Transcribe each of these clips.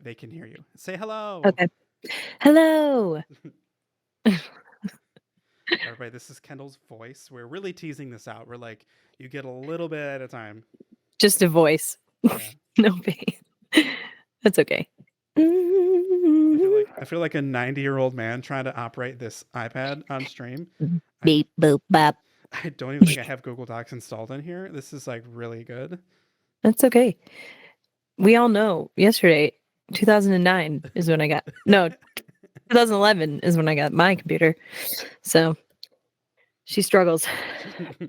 they can hear you. Say hello. Okay. Hello. Everybody, this is Kendall's voice. We're really teasing this out. We're like, you get a little bit at a time. Just a voice. Yeah. No pain. That's okay. I feel like a 90-year-old man trying to operate this iPad on stream. I Beep boop bop. I don't even think I have Google Docs installed in here. This is like really good. That's okay. We all know yesterday, 2009 is when I got 2011 is when I got my computer. So she struggles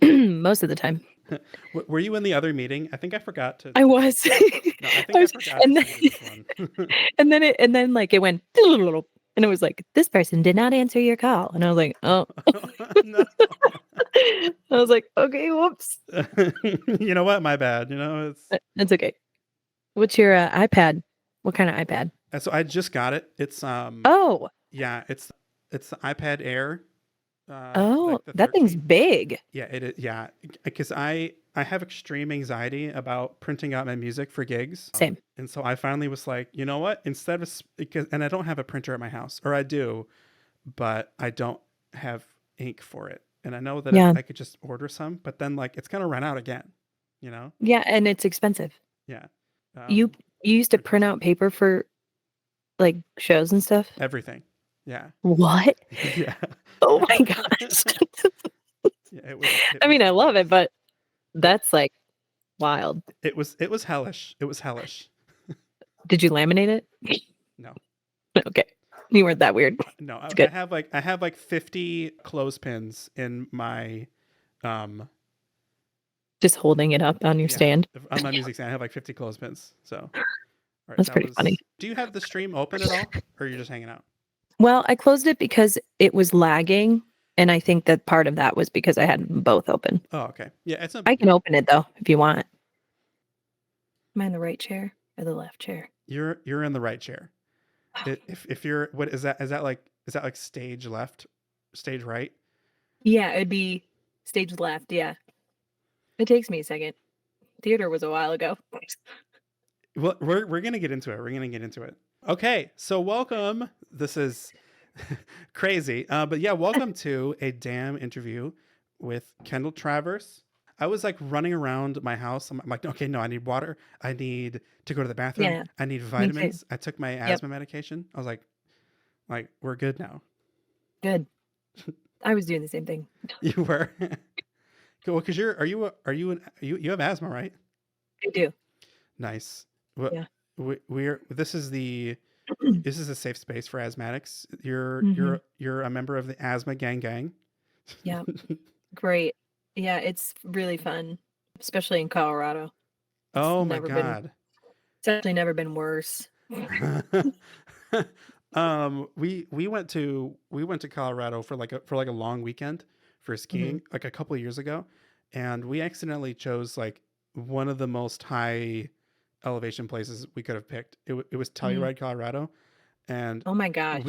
most of the time. Were you in the other meeting? I think I forgot to. I was. No, I think I forgot and to then, say this one. and then like it went and it was like, this person did not answer your call. And I was like, oh. No. I was like, okay, whoops. You know what? My bad. It's okay. What's your iPad? What kind of iPad? So I just got it. It's Oh, yeah, it's the iPad Air. oh, Like the that thing's 13. big. Yeah, it is. Yeah, because I have extreme anxiety about printing out my music for gigs. Same. And so I finally was like, you know what? Instead of and I don't have a printer at my house, or I do, but I don't have ink for it. And I know that Yeah. I could just order some, but then like it's gonna run out again. You know? Yeah, and it's expensive. Yeah. You used to print out paper for like shows and stuff? Everything. Yeah. What? Yeah. Oh my gosh. Yeah, I mean, I love it, but that's like wild. It was hellish. It was hellish. Did you laminate it? No. Okay. You weren't that weird. No, I have like 50 clothespins in my just holding it up on your stand. On my music stand. I have like 50 clothespins. So all right, that's pretty funny. Do you have the stream open at all? Or are you just hanging out? Well, I closed it because it was lagging. And I think that part of that was because I had them both open. Oh, okay. Yeah, I can open it though, if you want. Am I in the right chair or the left chair? You're in the right chair. Okay. If you're, what is that? Is that like stage left, stage right? Yeah, it'd be stage left. Yeah. It takes me a second. Theater was a while ago. Well, we're gonna get into it. Okay, so welcome. This is crazy, but yeah, welcome to a damn interview with Kendall Travers. I was like running around my house. I'm like, okay, no, I need water. I need to go to the bathroom. Yeah, I need vitamins. I took my asthma medication. I was like, we're good now. Good. I was doing the same thing. You were. Well, because you have asthma, right? I do. Nice. Well, yeah. This is a safe space for asthmatics. You're a member of the asthma gang. Yeah. Great. Yeah, it's really fun, especially in Colorado. Oh my God. It's actually never been worse. We went to Colorado for like a long weekend for skiing like a couple of years ago, and we accidentally chose like one of the most high elevation places we could have picked. It was Telluride, Colorado, and oh my gosh,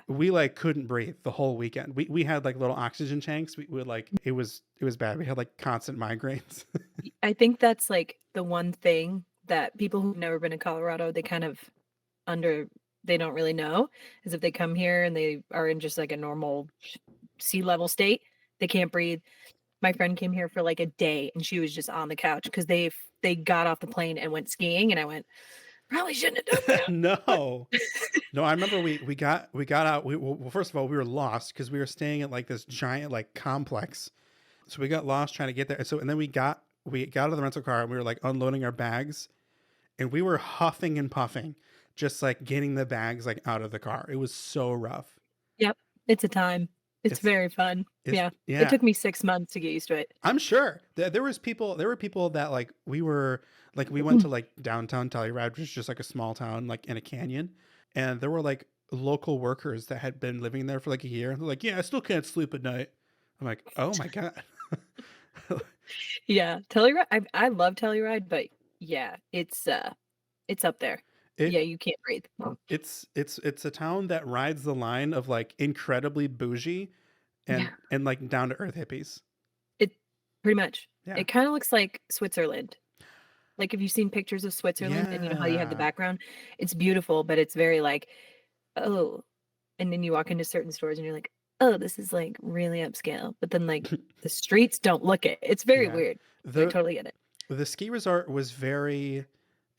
we like couldn't breathe the whole weekend. We had like little oxygen tanks. We would like it was bad. We had like constant migraines. I think that's like the one thing that people who've never been to Colorado, they kind of they don't really know, is if they come here and they are in just like a normal sea level state, they can't breathe. My friend came here for like a day and she was just on the couch because they got off the plane and went skiing, and I went, probably shouldn't have done that. No, I remember we got out. Well, first of all, we were lost because we were staying at like this giant like complex. So we got lost trying to get there. And then we got out of the rental car and we were like unloading our bags, and we were huffing and puffing, just like getting the bags like out of the car. It was so rough. Yep. It's a time. It's very fun. Yeah. It took me 6 months to get used to it. I'm sure there were people that like we went to like downtown Telluride, which is just like a small town, like in a canyon. And there were like local workers that had been living there for like a year. They're like, yeah, I still can't sleep at night. I'm like, oh my God. Yeah. Telluride. I love Telluride, but yeah, it's up there. Yeah, you can't breathe. It's a town that rides the line of like incredibly bougie and like down to earth hippies. It pretty much. Yeah. It kind of looks like Switzerland. Like, if you've seen pictures of Switzerland and you know how you have the Yeah. background, it's beautiful, but it's very like, "Oh," and then you walk into certain stores and you're like, "Oh, this is, like, really upscale," but then, like, the streets don't look it. It's very Yeah. weird. So I The totally get it. the ski resort was very,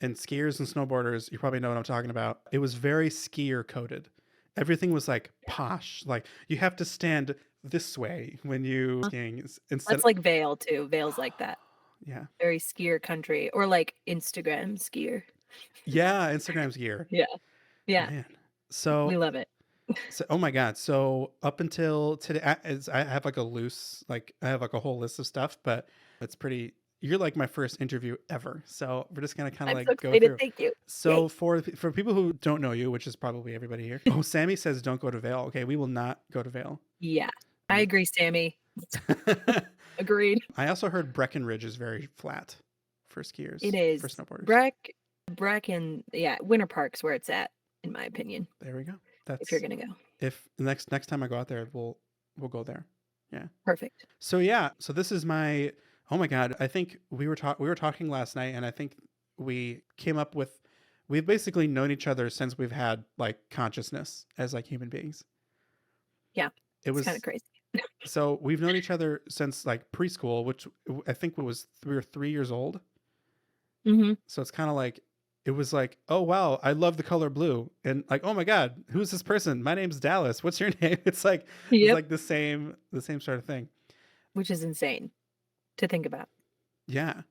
and skiers and snowboarders, you probably know what I'm talking about. It was very skier coded. Everything was like Yeah. posh. Like you have to stand this way when you skiing instead. That's like Vail too. Vail's like that. Yeah. Very skier country or like Instagram skier. Yeah, Instagram's gear. Yeah. Yeah. Man. We So love it. oh my god. So up until today I have like a loose, like I have like a whole list of stuff, but it's pretty, you're like my first interview ever. So we're just going to kind of I'm so like go excited. through. Thank you. So Yay. for people who don't know you, which is probably everybody here. Oh, Sammy says don't go to Vale. Okay, we will not go to Vale. Yeah. I agree, Sammy. Agreed. I also heard Breckenridge is very flat for skiers, It for is. snowboarders. Breck and yeah, Winter Park's where it's at, in my opinion, There we go. if you're That's, gonna go. if next time I go out there, we'll go there. Yeah. Perfect. So yeah, so this is my, oh my god, I think we were talking last night, and I think we came up with, we've basically known each other since we've had like consciousness as like human beings. Yeah. It It's kind was, of crazy. so we've known each other since like preschool, which I think was we were 3 years old. Hmm. So it's kind of like, it was like, oh wow, I love the color blue, and like, oh my god, who's this person? My name's Dallas. What's your name? It's Yep. like the same sort of thing. Which is insane to think about, Yeah,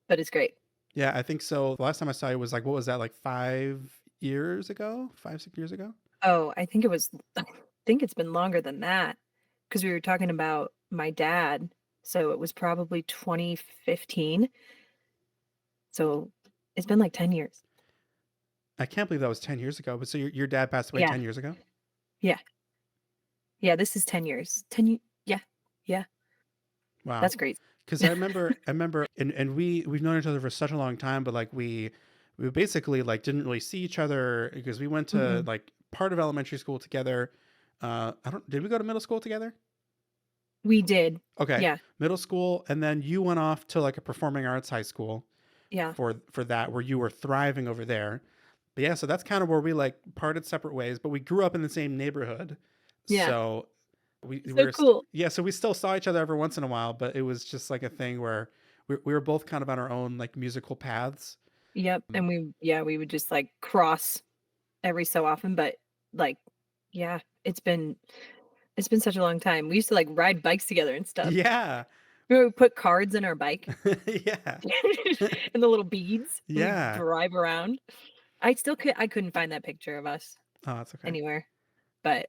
but it's great. yeah, I think so. The last time I saw you was like, what was that, like 5 years ago, 5 6 years ago? Oh, I think it's been longer than that because we were talking about my dad. So it was probably 2015. So it's been like 10 years. I can't believe that was 10 years ago. But so your dad passed away Yeah. 10 years ago. Yeah. Yeah. This is 10 years. 10 Yeah. Yeah. Wow. That's great. Because I remember, and we've known each other for such a long time, but like we basically like didn't really see each other because we went to Hmm. like part of elementary school together. I don't, did we go to middle school together? We did. Okay, Yeah. middle school, and then you went off to like a performing arts high school Yeah. for that, where you were thriving over there. But yeah, so that's kind of where we like parted separate ways, but we grew up in the same neighborhood. Yeah. So we So were cool. yeah, so we still saw each other every once in a while, but it was just like a thing where we were both kind of on our own like musical paths. Yep. And we would just like cross every so often, but like, yeah, it's been such a long time. We used to like ride bikes together and stuff. Yeah. We would put cards in our bike Yeah. and the little beads. We'd Yeah. drive around. I couldn't find that picture of us Oh, that's okay. anywhere, but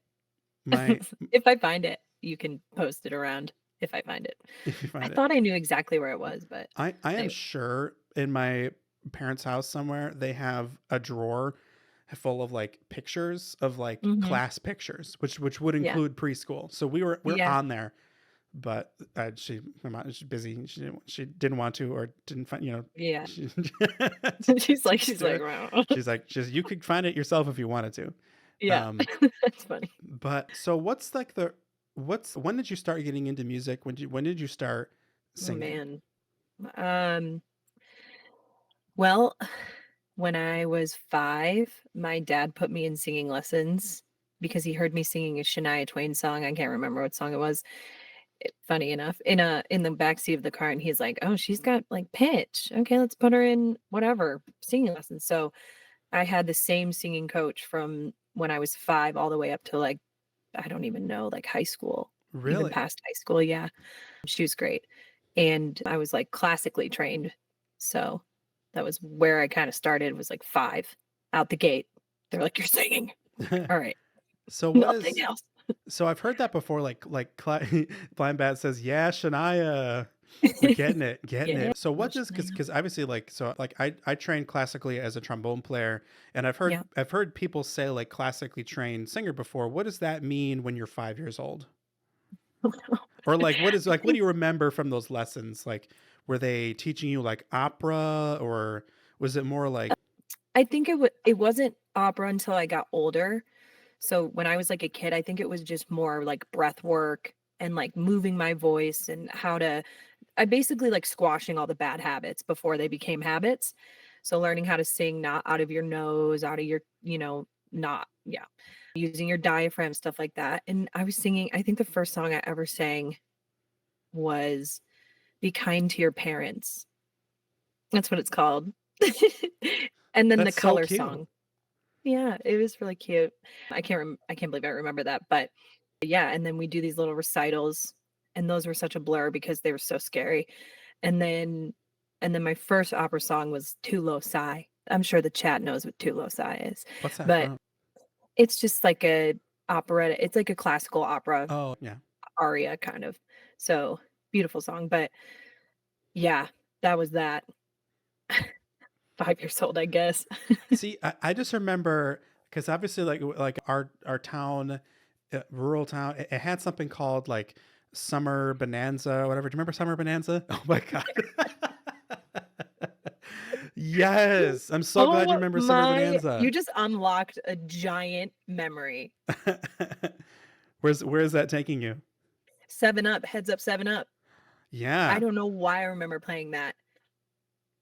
My if I find it, you can post it around if I find it. if you I find it. thought I knew exactly where it was, but I am anyway. sure in my parents' house somewhere they have a drawer full of like pictures of like Mhm. class pictures, which would Yeah. include preschool. So we're Yeah. on there, but my mom, she's busy. She didn't want to, or didn't find, Yeah. she, She's like, "Wow." she's you could find it yourself if you wanted to. Yeah. Um, That's funny. but so what's like when did you start getting into music? When did you start Oh, singing? man. Um, well, when I was 5, my dad put me in singing lessons because he heard me singing a Shania Twain song. I can't remember what song it was. Funny enough, in the backseat of the car, and he's like, "Oh, she's got like pitch. Okay, let's put her in whatever singing lessons." So I had the same singing coach from when I was 5 all the way up to like I don't even know, like high school, even Really? past high school. Yeah, she was great, and I was like classically trained, so that was where I kind of started. Was like 5 out the gate. They're like, "You're singing. All right, So what nothing is, else." so I've heard that before, Blind Bat says, "Yeah, Shania, we're getting Yeah, it." So what does, Shania. because obviously like, so like I trained classically as a trombone player, and Yeah. I've heard people say like classically trained singer before. What does that mean when you're 5 years old? Or like I what do think you remember from those lessons? Like were they teaching you like opera, or was it more like, I think it wasn't opera until I got older. So when I was like a kid, I think it was just more like breath work and like moving my voice and how to I basically like squashing all the bad habits before they became habits. So learning how to sing not out of your nose, out of your, not yeah, using your diaphragm, stuff like that. And I was singing, I think the first song I ever sang was Be Kind to Your Parents. That's what it's called. And then the That's so color cute. song. Yeah, it was really cute. I can't believe I remember that, but yeah, and then we do these little recitals, and those were such a blur because they were so scary. And then my first opera song was "Tu Lo Sai." I'm sure the chat knows what "Tu Lo Sai" is, What's that but from? it's just like a operetta, it's like a classical opera Oh, yeah. aria kind of. So, beautiful song, but yeah, that was that. 5 years old, I guess. See, I just remember because obviously, like our town, rural town, it had something called like Summer Bonanza or whatever. Do you remember Summer Bonanza? Oh my god. Yes, I'm so glad you Oh remember Summer my, you Bonanza. just unlocked a giant memory. Where's that taking you? 7 Up, Heads Up 7 Up. I Yeah, don't know why I remember playing that,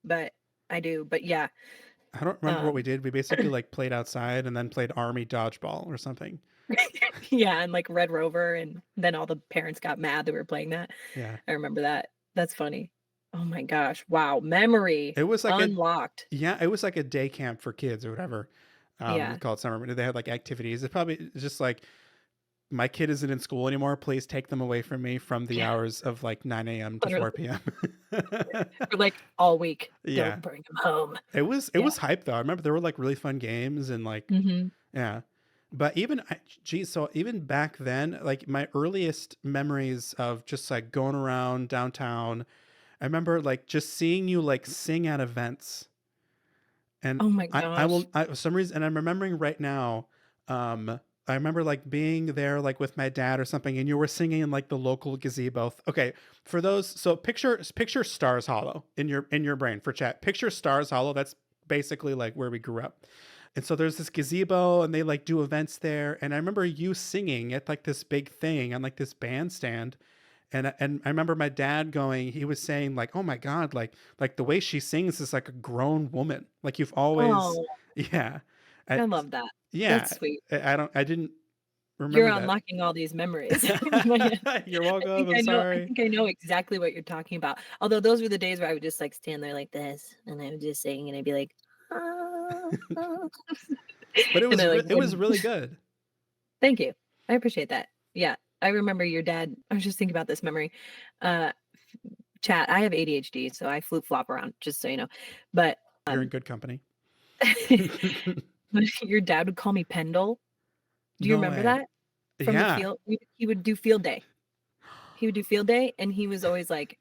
but I do, but yeah, I don't remember what we um, did. We basically like played outside and then played army dodgeball or something. yeah, and, like, Red Rover, and then all the parents got mad that we were playing that. Yeah, I remember that. That's funny. Oh my gosh, wow, memory it was like a unlocked. yeah, it was like a day camp for kids or whatever. Yeah, Called summer. They had like activities. It's probably just like my kid isn't in school anymore. Please take them away from me from the yeah, hours of like 9 a.m. to literally, 4 p.m. for, like, all week. Yeah, Don't bring them home. it Yeah, was hype though. I remember there were like really fun games and like mhm. yeah. But even geez, so even back then, like my earliest memories of just like going around downtown, I remember like just seeing you like sing at events. And Oh my I gosh. will for some reason, and I'm remembering right now, I remember like being there like with my dad or something, and you were singing in like the local gazebo. Okay, for those, so picture Stars Hollow in your brain for chat. Picture Stars Hollow. That's basically like where we grew up. And so there's this gazebo, and they like do events there. And I remember you singing at like this big thing on like this bandstand, and I remember my dad going, he was saying like, "Oh my god, like the way she sings is like a grown woman. Like you've always, Oh, yeah, I, I love that. yeah, That's sweet. I didn't You're remember that." unlocking all these memories in my head. You're welcome. I'm I sorry. think I know exactly what you're talking about. Although those were the days where I would just, like, stand there like this, and I would just sing, and I'd be like, "Ah, ah," But and I, like, it was wouldn't. really good. Thank you. I appreciate that. Yeah. I remember your dad, I was just thinking about this memory. Uh, chat, I have ADHD, so I flip flop around, just so you know. But, You're in good company. your dad would call me Pendle. Do you No remember way. that? From the Yeah. field, he would do field day. He would do field day, and he was always like,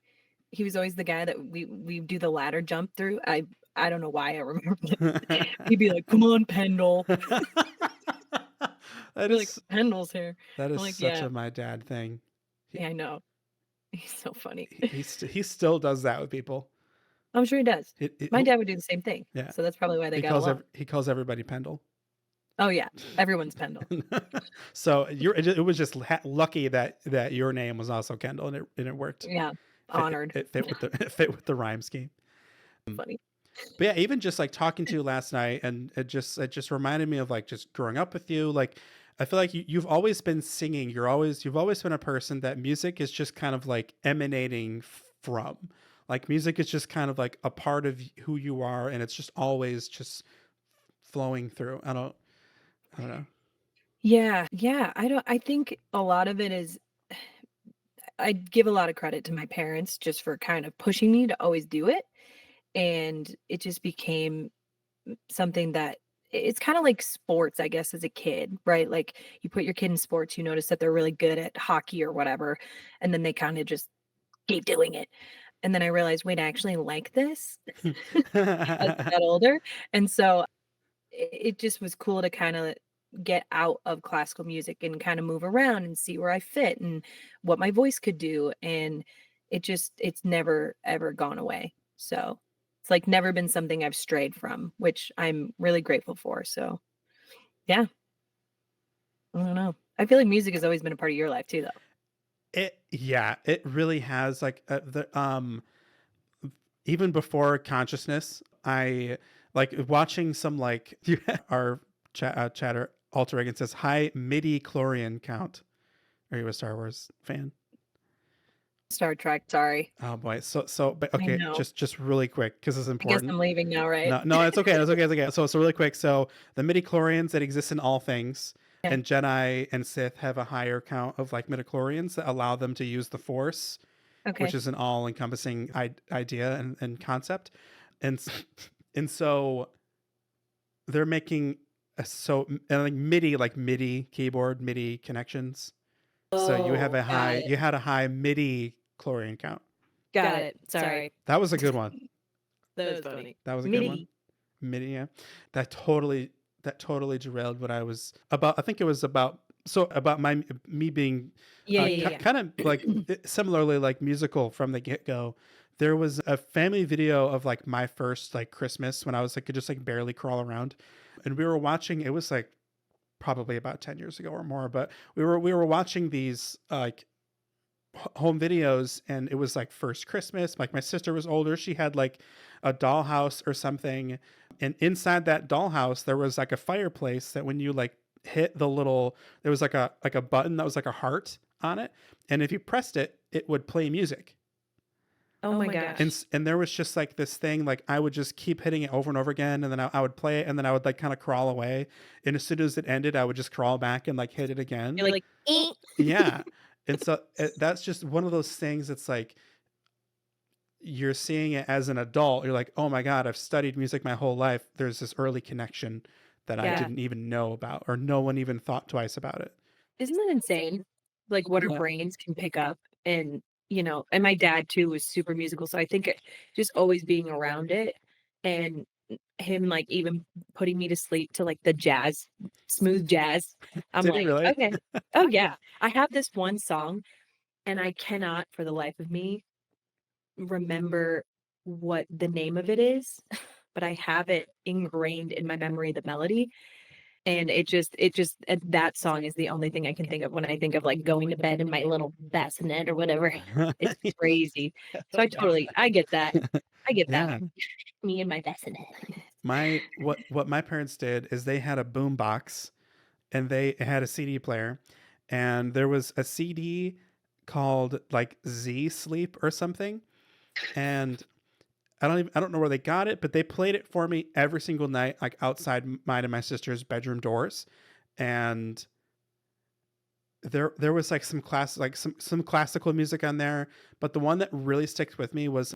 he was always the guy that we do the ladder jump through. I don't know why I remember that. He'd be like, "Come on, Pendle." That Be like, is "Pendle's here." that I'm is like, such "Yeah, a my dad thing. He yeah, I know." He's so funny. he still does that with people. I'm sure he does. My He'll, dad would do the same thing, yeah. so that's probably why they got along. He calls everybody Pendle. Oh, yeah, everyone's Pendle. So it was just lucky that your name was also Kendall and it worked. Yeah, honored. It fit with the it fit with the rhyme scheme. Funny. But yeah, even just like talking to you last night, and it just reminded me of like just growing up with you. Like I feel like you've always been singing. You've always been a person that music is just kind of like emanating from. Like music is just kind of like a part of who you are, and it's just always just flowing through. I don't know. Yeah, yeah, I think a lot of it is, I give a lot of credit to my parents just for kind of pushing me to always do it, and it just became something that it's kinda like sports, I guess, as a kid, right? Like, you put your kid in sports, you notice that they're really good at hockey or whatever, and then they kinda just keep doing it, and then I realized, "Wait, I actually like this?" As I got older, and so it just was cool to kinda get out of classical music and kinda move around and see where I fit and what my voice could do, and it's never ever gone away. So, it's, like, never been something I've strayed from, which I'm really grateful for, so, yeah, I don't know. I feel like music has always been a part of your life too, though. it really has like the even before consciousness, I like watching some like our chatter alter egg says high midi chlorian count. Are you a Star Wars fan? Star Trek, sorry. Oh boy. So but I okay, know. just really quick because it's I guess important. I'm leaving now, right? No, it's okay. It's okay. It's okay. So really quick. So the midi chlorians that exist in all things, Yeah. and Jedi and Sith have a higher count of like midi chlorians that allow them to use the Force, which Okay. is an all-encompassing idea and concept, and and so they're making a and like MIDI keyboard MIDI connections. So Oh, got it. you had a high MIDI chlorine count. Got it. Sorry. That was a good one. That was funny. That was a good one. MIDI. MIDI, yeah. That totally that totally derailed what I was about. I think it was about about my me being Yeah, yeah, kind of like yeah. similarly like musical from the get go. There was a family video of like my first like Christmas when I was like could just like barely crawl around, and we were watching. It was like probably about 10 years ago or more, but we were watching these like home videos, and it was like first Christmas. Like my sister was older, she had like a dollhouse or something, and inside that dollhouse there was like a fireplace that when you like hit the little, there was like a button that was like a heart on it, and if you pressed it it would play music. Oh my gosh. And there was just like this thing, like I would just keep hitting it over and over again, and then I would play it, and then I would like kind of crawl away, and as soon as it ended I would just crawl back and like hit it again. You're like, "Eh." Yeah. And so that's just one of those things that's like you're seeing it as an adult. You're like, oh my God, I've studied music my whole life. There's this early connection that I Yeah. didn't even know about, or no one even thought twice about it. Isn't that insane? Like what our Yeah. brains can pick up and, and my dad too was super musical, so I think just always being around it and him, like, even putting me to sleep to, like, the jazz, smooth jazz. I'm Did he like, really? "Okay." Oh, yeah. I have this one song, and I cannot for the life of me remember what the name of it is, but I have it ingrained in my memory, the melody, and it just and that song is the only thing I can think of when I think of, like, going to bed in my little bassinet or whatever. It's crazy. So I get that. I get that. Yeah. Me and my bassinet. My what my parents did is they had a boom box, and they had a CD player, and there was a CD called like Z Sleep or something, and I don't know where they got it, but they played it for me every single night, like outside mine and my sister's bedroom doors. And there was like some some classical music on there, but the one that really sticks with me was,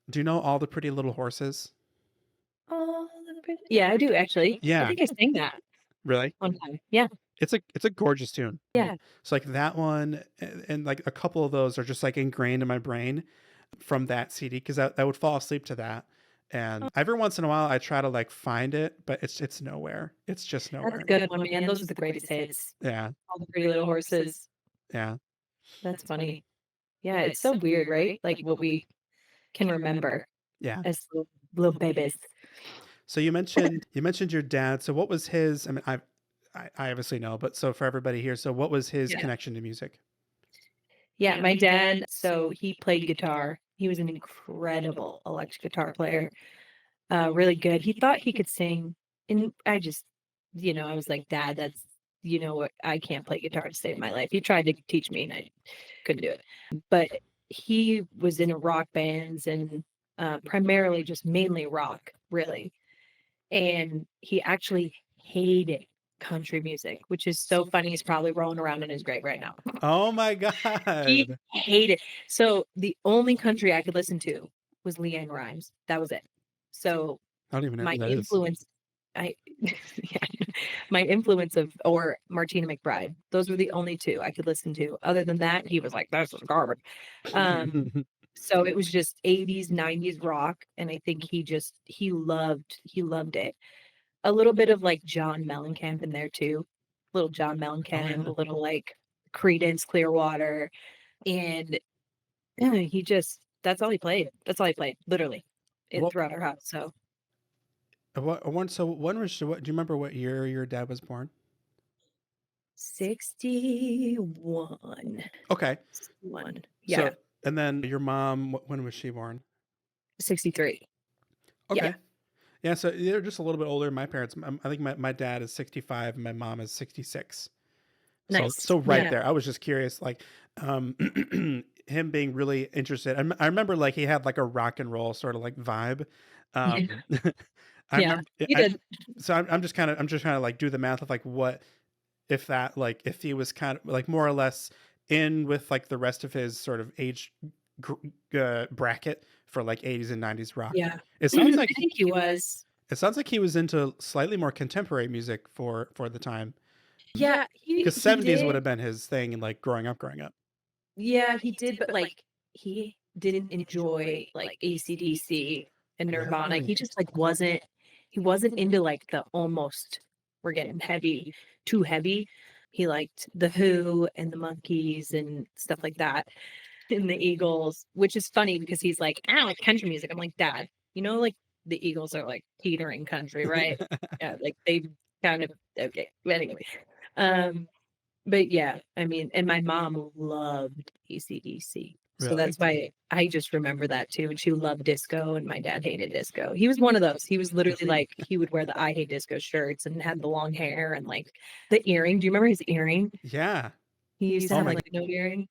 do you know All the Pretty Little Horses? Oh, the pretty yeah, I do actually. I Yeah, think I sang that really. one time. Yeah, It's a gorgeous tune. yeah. So like that one and like a couple of those are just like ingrained in my brain from that CD because I would fall asleep to that. Oh, And every once in a while I try to like find it, but it's nowhere. It's just that's a nowhere. good one, man. Those are the greatest hits. Yeah. All the Pretty Little Horses. Yeah. That's funny. Yeah, it's so weird, right? Like what we can remember Yeah. as little babies. So you mentioned your dad. So what was his, I mean I obviously know, but so for everybody here, so what was his Yeah. connection to music? Yeah, my dad, so he played guitar. He was an incredible electric guitar player. Really good. He thought he could sing, and I just, I was like, "Dad, that's what, I can't play guitar to save my life." He tried to teach me, and I couldn't do it. But he was in rock bands and primarily just mainly rock, really. And he actually hated country music, which is so funny. He's probably rolling around in his grave right now. Oh my He God. hated so the only country I could listen to was Leanne Rimes. That was it. So I don't even know my who that is. influence I yeah, my influence of or Martina McBride, those were the only 2 I could listen to. Other than that, he was like, "This is garbage." Um, so it was just 80s, 90s rock, and I think he loved it. A little bit of, like, John Mellencamp in there too. Little John Oh Mellencamp, yeah. a little, like, Creedence Clearwater, and he just that's all he played. That's all he played, literally, Well, throughout our house, so what when so when was what do you remember what year your dad was born? 61. Okay. 61. Yeah. So, and then your mom, when was she born? 63. Yeah. Okay. Yeah. So they're just a little bit older than my parents. I think my dad is 65 and my mom is 66. So, Nice. so right Yeah. there, I was just curious, like, him being really interested. I remember like he had like a rock and roll sort of like vibe. Yeah. Um, I Yeah. remember, You did. so I'm just trying to like do the math of like what if that like if he was kind of like more or less in with like the rest of his sort of age bracket for like 80s and 90s rock. Yeah. It sounds I like think he was. it sounds like he was into slightly more contemporary music for the time. Yeah, Because he 70s would did. have been his thing and like growing up. Yeah, he did, but like he didn't enjoy like AC/DC and Nirvana. Really? He just like he wasn't into like the almost we're getting heavy, too heavy. He liked the Who and the Monkees and stuff like that. And the Eagles, which is funny because he's like, I don't like country music. I'm like, Dad, like the Eagles are like teetering country, right? Yeah, like they kind of okay. But anyway. Um, but yeah, I mean, and my mom loved AC/DC. So Really? that's why I just remember that too. And she loved disco, and my dad hated disco. He was one of those. He was literally like, he would wear the I hate disco shirts and had the long hair and like the earring. Do you remember his earring? Yeah. He used to Oh have my, like no earring.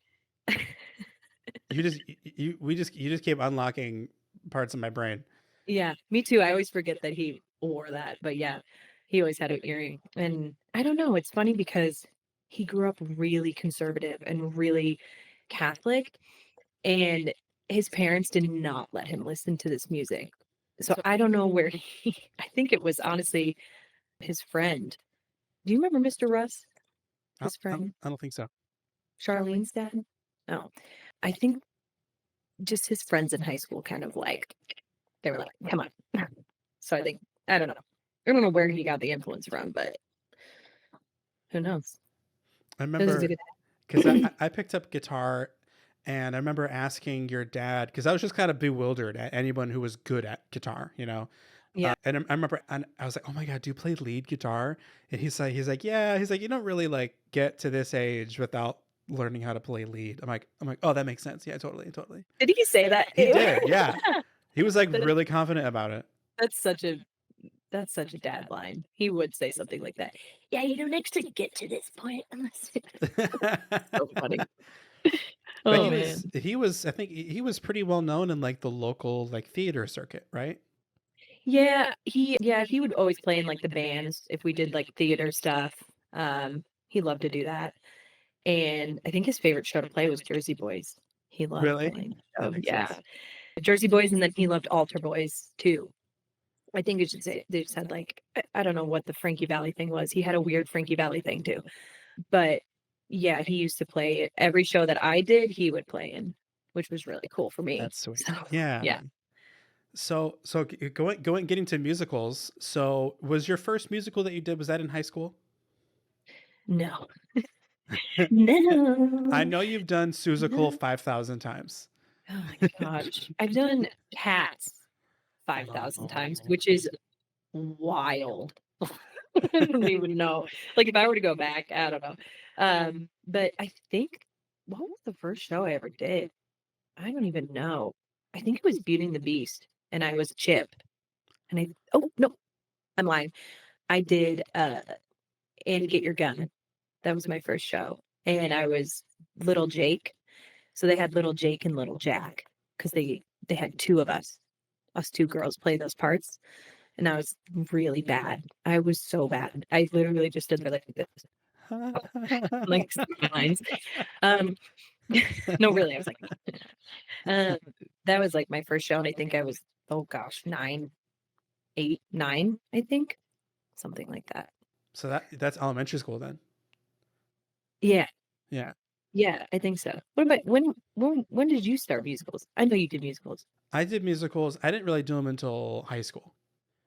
you just keep unlocking parts of my brain. Yeah, me too. I always forget that he wore that, but yeah, he always had an earring. And I don't know, it's funny because he grew up really conservative and really Catholic, and his parents did not let him listen to this music. So I don't know where I think it was honestly his friend. Do you remember Mr. Russ? His friend, I don't think so. Charlene's dad? No. I think just his friends in high school kind of like they were like, come on. So I think I don't know. I don't know where he got the influence from, but who knows? I It was a remember good because I picked up guitar and I remember asking your dad because I was just kind of bewildered at anyone who was good at guitar, you know. yeah. And I remember and I was like, "Oh my God, do you play lead guitar?" And he's like, "Yeah." He's like, "You don't really like get to this age without learning how to play lead." I'm like, "Oh, that makes sense. Yeah, totally, totally." Did he say that? He did, yeah. He was like That- really confident about it. that's such a dad line. He would say something like that. Yeah, next to get to this point, unless so funny. But Oh man. he was I think he was pretty well known in like the local like theater circuit, right? Yeah, he would always play in like the bands if we did like theater stuff. He loved to do that. And I think his favorite show to play was Jersey Boys. He loved Really? playing the That show. makes Yeah. sense. Jersey Boys, and then he loved Altar Boys too. I think it should say they just had like I don't know what the Frankie Valley thing was. He had a weird Frankie Valley thing too. But yeah, he used to play it. Every show that I did, he would play in, which was really cool for me. That's sweet. So Yeah. yeah. So going getting to musicals. So was your first musical that you did was that in high school? No. I No. know you've done Suzical No. 5,000 times. Oh my gosh. I've done cats 5,000 times, which is wild. I don't even know. Like if I were to go back, I don't know. But I think what was the first show I ever did? I don't even know. I think it was Beauty and the Beast, and I was Chip. And I oh no, I'm lying. I did And Get Your Gun. That was my first show. And I was little Jake. So they had little Jake and little Jack because they had two of us two girls play those parts. And I was really bad. I was so bad. I literally just stood there like this, like lines. Um, no, really, I was like, um, that was like my first show, and I think I was, oh gosh, 9, 8, 9, I think, something like that. So that's elementary school then. Yeah, Yeah. yeah, I think so. What about when did you start musicals? I know you did musicals. I did musicals. I didn't really do them until high school.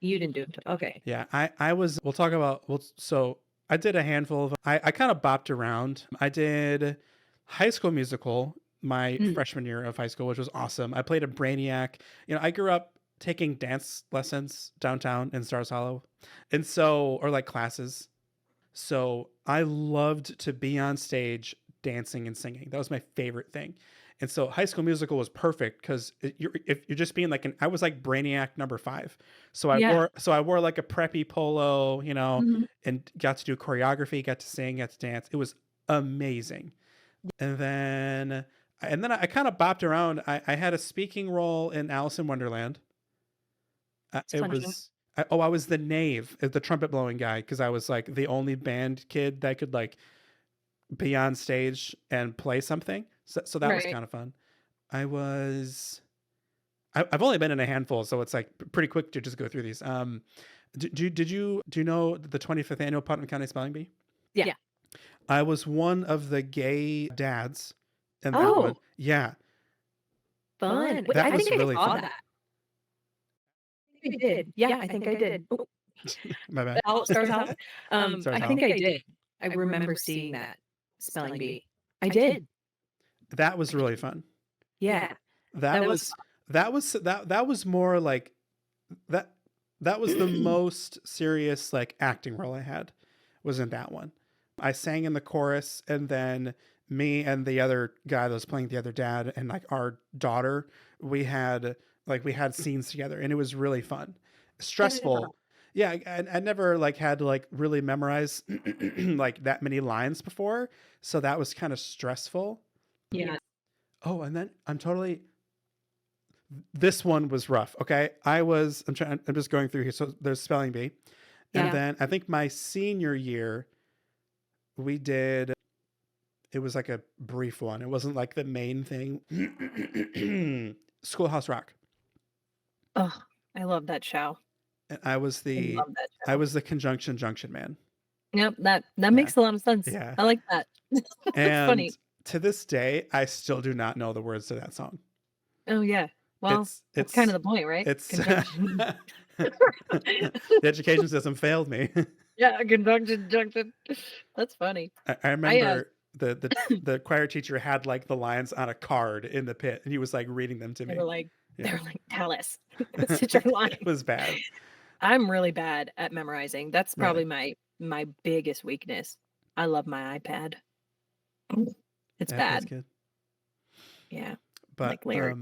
You didn't do it. Okay. Yeah, I was. We'll talk about. Well, so I did a handful of. I kind of bopped around. I did High School Musical my Mm. freshman year of high school, which was awesome. I played a Brainiac. You know, I grew up taking dance lessons downtown in Stars Hollow, and so or like classes. So I loved to be on stage dancing and singing. That was my favorite thing. And so High School Musical was perfect because if you're just being like I was like Brainiac number five. Yeah. So I wore like a preppy polo, Mhm. and got to do choreography, got to sing, got to dance. It was amazing. And then I kind of bopped around. I had a speaking role in Alice in Wonderland. It's a It fun show. was I was the knave, the trumpet blowing guy, because I was like the only band kid that could like be on stage and play something. So that was Right. kind of fun. I was I've only been in a handful, so it's like pretty quick to just go through these. Do you know the 25th annual Putnam County Spelling Bee? Yeah. I was one of the gay dads in that one. Oh, Yeah, fun. Wait, that I was think I really saw fun. that. I think I did. Yeah, I think I did. Oh, My bad. I'll start us out. Sorry, I Hal. think I did. I remember seeing that spelling bee. I did. That was really fun. Yeah. That That was was that was more like that that was the most serious like acting role I had was in that one. I sang in the chorus, and then me and the other guy that was playing the other dad and like our daughter, we had scenes together, and it was really fun. Stressful. Yeah, I never like had to like really memorize like that many lines before, so that was kind of stressful. yeah. Oh, and then this one was rough. Okay. I'm just going through here. So there's spelling bee. And Yeah. then I think my senior year, we did, it was like a brief one. It wasn't like the main thing. Schoolhouse Rock. Oh, I love that show. And I love that I show. was the conjunction junction man. Yep, that Yeah. makes a lot of sense. Yeah. I like that. That's And funny. to this day, I still do not know the words to that song. Oh yeah. Well, that's kind of the point, right? It's Conjunction. the education system failed me. Yeah, conjunction junction. That's funny. I I remember the choir teacher had like the lines on a card in the pit, and he was like reading them to they me. were like they Yeah. were like, tell us. Sit your line. It was bad. I'm really bad at memorizing. That's Really. probably my biggest weakness. I love my iPad. It's That's bad. good. Yeah. But Like lyrics.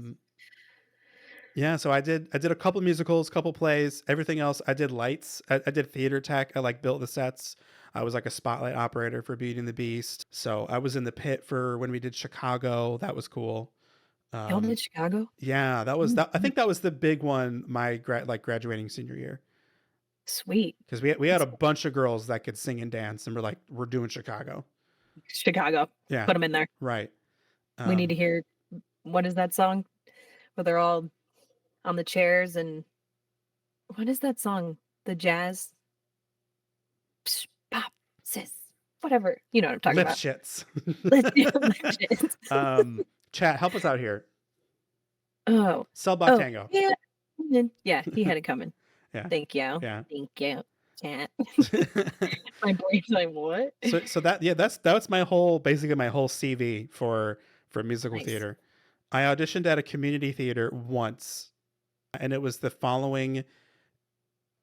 yeah, so I did a couple musicals, couple plays, everything else. I did lights. I did theater tech. I like built the sets. I was like a spotlight operator for Beauty and the Beast. So I was in the pit for when we did Chicago. That was cool. Y'all did Chicago? Yeah, that was Mm, that. I think that was the big one. My graduating senior year, sweet. because we had a bunch of girls that could sing and dance, and we're like, we're doing Chicago. Chicago. Yeah, Put them in there. right. We need to hear what is that song where they're all on the chairs and what is that song? The jazz psh, pop sis whatever. You know what I'm talking Lip about. shits. Let's do legends. Chat, help us out here. Oh. Cell Block Oh, Tango. yeah. Yeah, he had it coming. Yeah, Thank you. yeah. Thank you. Chat. My brain's like, what? So that's my whole basically my whole CV for musical Nice. theater. I auditioned at a community theater once, and it was the following.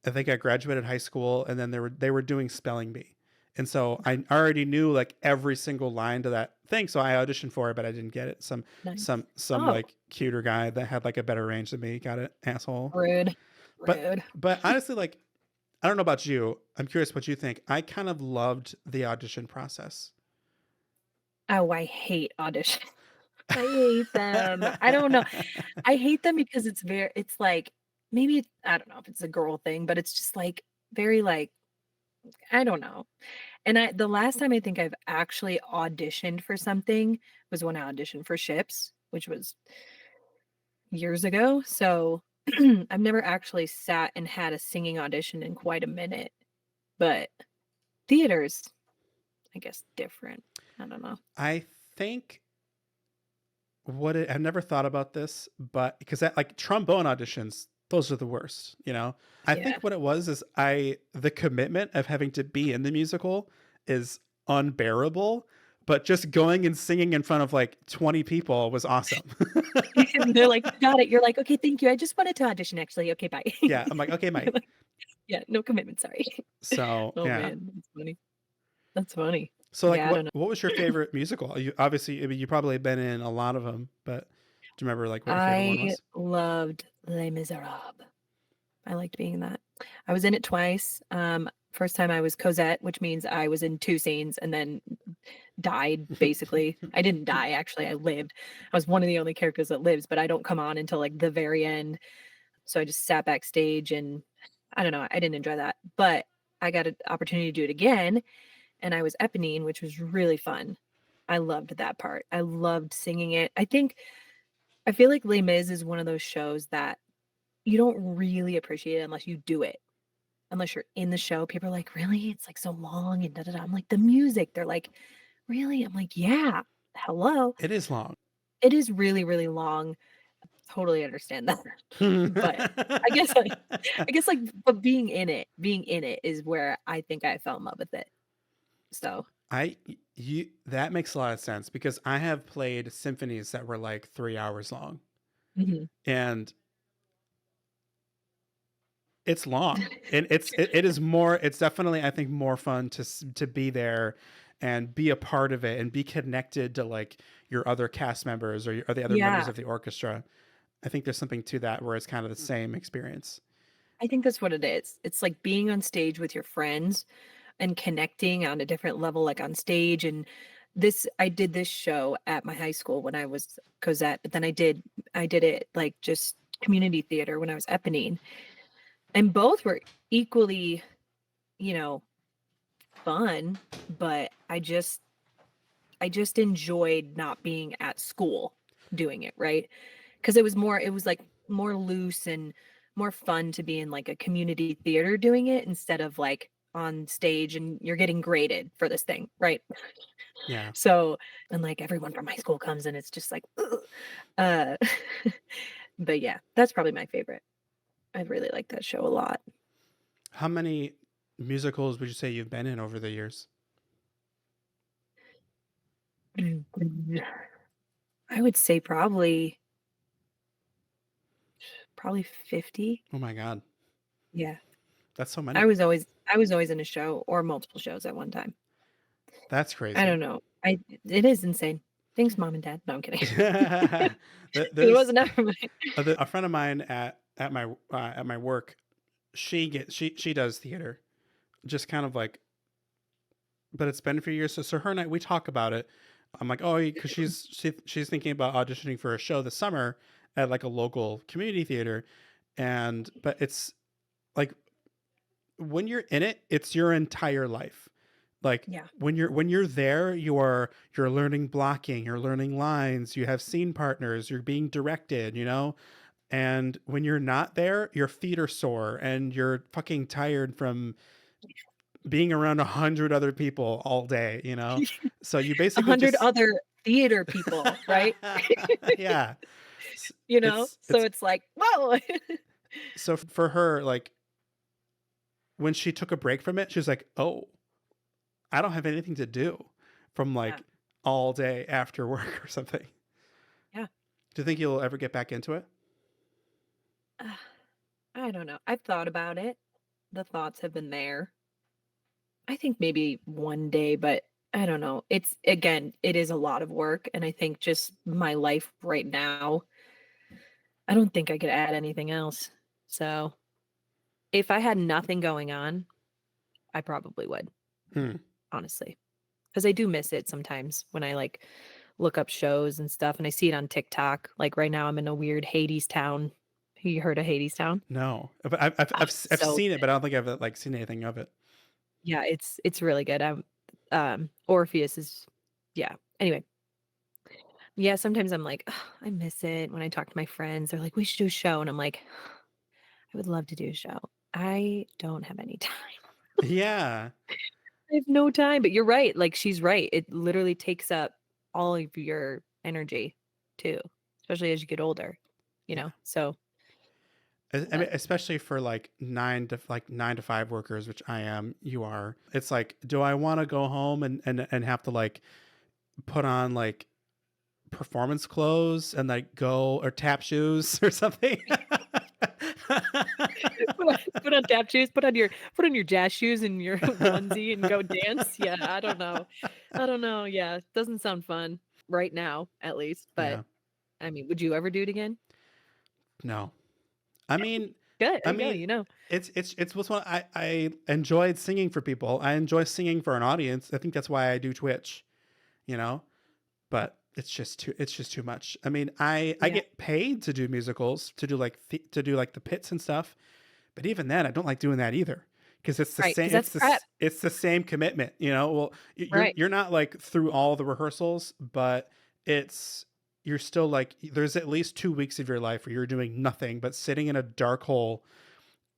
I think I graduated high school, and then they were doing spelling bee, and so I already knew like every single line to that thing. So I auditioned for it, but I didn't get it. Nice. Some Oh, like cuter guy that had like a better range than me got it. Asshole. rude. But Rude. honestly, like I don't know about you. I'm curious what you think. I kind of loved the audition process. Oh, I hate auditions. I hate them. I don't know. I hate them because it's like maybe I don't know if it's a girl thing, but it's just like very like I don't know. And the last time I think I've actually auditioned for something was when I auditioned for Ships, which was years ago. So I've never actually sat and had a singing audition in quite a minute. But theaters, I guess different. I don't know. I think I've never thought about this, but because like trombone auditions, those are the worst, you know? I think Yeah. what it was is the commitment of having to be in the musical is unbearable, but just going and singing in front of like 20 people was awesome. And they're like, "Got it." You're like, "Okay, thank you. I just wanted to audition actually. Okay, bye." Yeah, I'm like, okay, You're mate. like, yeah, no commitment, sorry. So Oh yeah, man, that's funny. That's funny. So like Yeah, I don't what was your know. favorite musical? You obviously, I mean, you probably have been in a lot of them, but do you remember like what your favorite one I was? loved Les Miserables. I liked being in that. I was in it twice. First time I was Cosette, which means I was in 2 scenes and then died, basically. I didn't die, actually, I lived. I was one of the only characters that lives, but I don't come on until, like, the very end. So I just sat backstage and I don't know, I didn't enjoy that. But I got an opportunity to do it again, and I was Eponine, which was really fun. I loved that part. I loved singing it. I feel like Les Mis is one of those shows that you don't really appreciate it unless you do it. Unless you're in the show, people are like, "Really? It's, like, so long and da da da." I'm like, "The music." They're like, "Really?" I'm like, "Yeah. Hello." It is long. It is really, really long. Totally understand that. But I guess, like but being in it is where I think I fell in love with it. So You that makes a lot of sense because I have played symphonies that were like 3 hours long, mhm. and it's long, and it is more. It's definitely, I think, more fun to be there and be a part of it and be connected to like your other cast members or the other members Yeah, of the orchestra. I think there's something to that where it's kind of the same experience. I think that's what it is. It's like being on stage with your friends and connecting on a different level, like, on stage, and I did this show at my high school when I was Cosette, but then I did it, like, just community theater when I was Eponine, and both were equally, you know, fun, but I just enjoyed not being at school doing it, right? Because it was, like, more loose and more fun to be in, like, a community theater doing it instead of, like, on stage and you're getting graded for this thing, right? Yeah. So and, like, everyone from high school comes and it's just like, ugh. Uh, but yeah, that's probably my favorite. I really like that show a lot. How many musicals would you say you've been in over the years? I would say probably 50. Oh my God, Yeah. that's so many. I was always in a show or multiple shows at one time. That's I crazy. don't know. I It is insane. Thanks, mom and dad. No, I'm kidding. It There's wasn't everybody. a friend of mine at my work. She does theater, just kind of like, but it's been a few years. So her and I, we talk about it. I'm like, oh, because she's thinking about auditioning for a show this summer at like a local community theater, and but it's like when you're in it, it's your entire life. Like Yeah. when you're there, you're learning blocking, you're learning lines, you have scene partners, you're being directed, you know. And when you're not there, your feet are sore and you're fucking tired from being around 100 other people all day, you know? So you basically 100 just other theater people, right? yeah. You know? So It's it's like, "Whoa." so for her, like when she took a break from it, she was like, "Oh, I don't have anything to do from Yeah. like all day after work or something." Yeah. Do you think you'll ever get back into it? Uh, I don't know. I've thought about it. The thoughts have been there. I think maybe one day, but I don't know. It's again, it is a lot of work, and I think just my life right now, I don't think I could add anything else. So, if I had nothing going on, I probably would, Hmm. honestly, because I do miss it sometimes when I, like, look up shows and stuff, and I see it on TikTok. Like, right now, I'm in a weird Hades town. You heard of Hades Town? No, but Ah, I've so seen it, but I don't think I've like seen anything of it. yeah, it's really good. Orpheus is yeah. Anyway, yeah, sometimes I'm like, "Ugh, I miss it." When I talk to my friends, they're like, "We should do a show." And I'm like, "I would love to do a show. I don't have any time. Yeah. I have no time." But you're right. Like she's right. It literally takes up all of your energy too, especially as you get older, you Yeah. know? So, I mean, but especially for like 9 to 5 workers, which I am, you are. It's like, do I want to go home and have to like put on like performance clothes and like go or tap shoes or something? Put on tap shoes, put on your jazz shoes and your onesie and go dance. Yeah, I don't know. I don't know, yeah, doesn't sound fun right now, at least, but, Yeah. I mean, would you ever do it again? No. I mean, Good, there I you go, mean, you know. it's what's one I enjoyed singing for people. I enjoy singing for an audience. I think that's why I do Twitch, you know? But it's just too much. I mean, I Yeah, get paid to do musicals, to do like the pits and stuff, but even then I don't like doing that either because it's the right, same because that's prep, it's the same commitment, you know? Well, you're right. you're not like through all the rehearsals, but it's you're still like there's at least 2 weeks of your life where you're doing nothing but sitting in a dark hole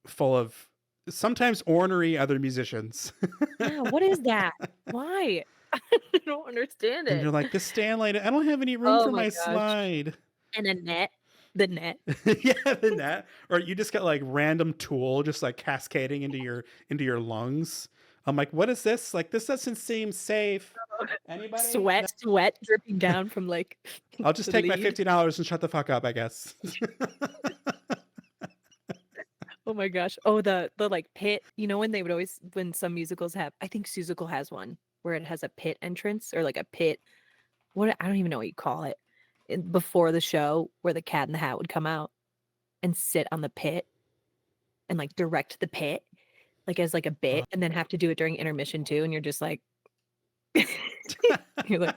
full of sometimes ornery other musicians. Yeah, what is that? Why? I don't understand And it. you're like, "This Stanley, I don't have any room Oh for my my gosh, slide." and a net, the net. Yeah, the net. Or you just got like random tool just like cascading into your lungs. I'm like, what is this? Like, this doesn't seem safe. Anybody? No. Sweat dripping down from, like, I'll just the take my lead. $50 and shut the fuck up, I guess. Oh my gosh. Oh, the, like, pit, when they would always when some musicals have I think Seussical has one where it has a pit entrance or, like, a pit what I don't even know what you call it, before the show where the Cat in the Hat would come out and sit on the pit and, like, direct the pit, like, as, like, a bit, and then have to do it during intermission too, and you're just like you're like,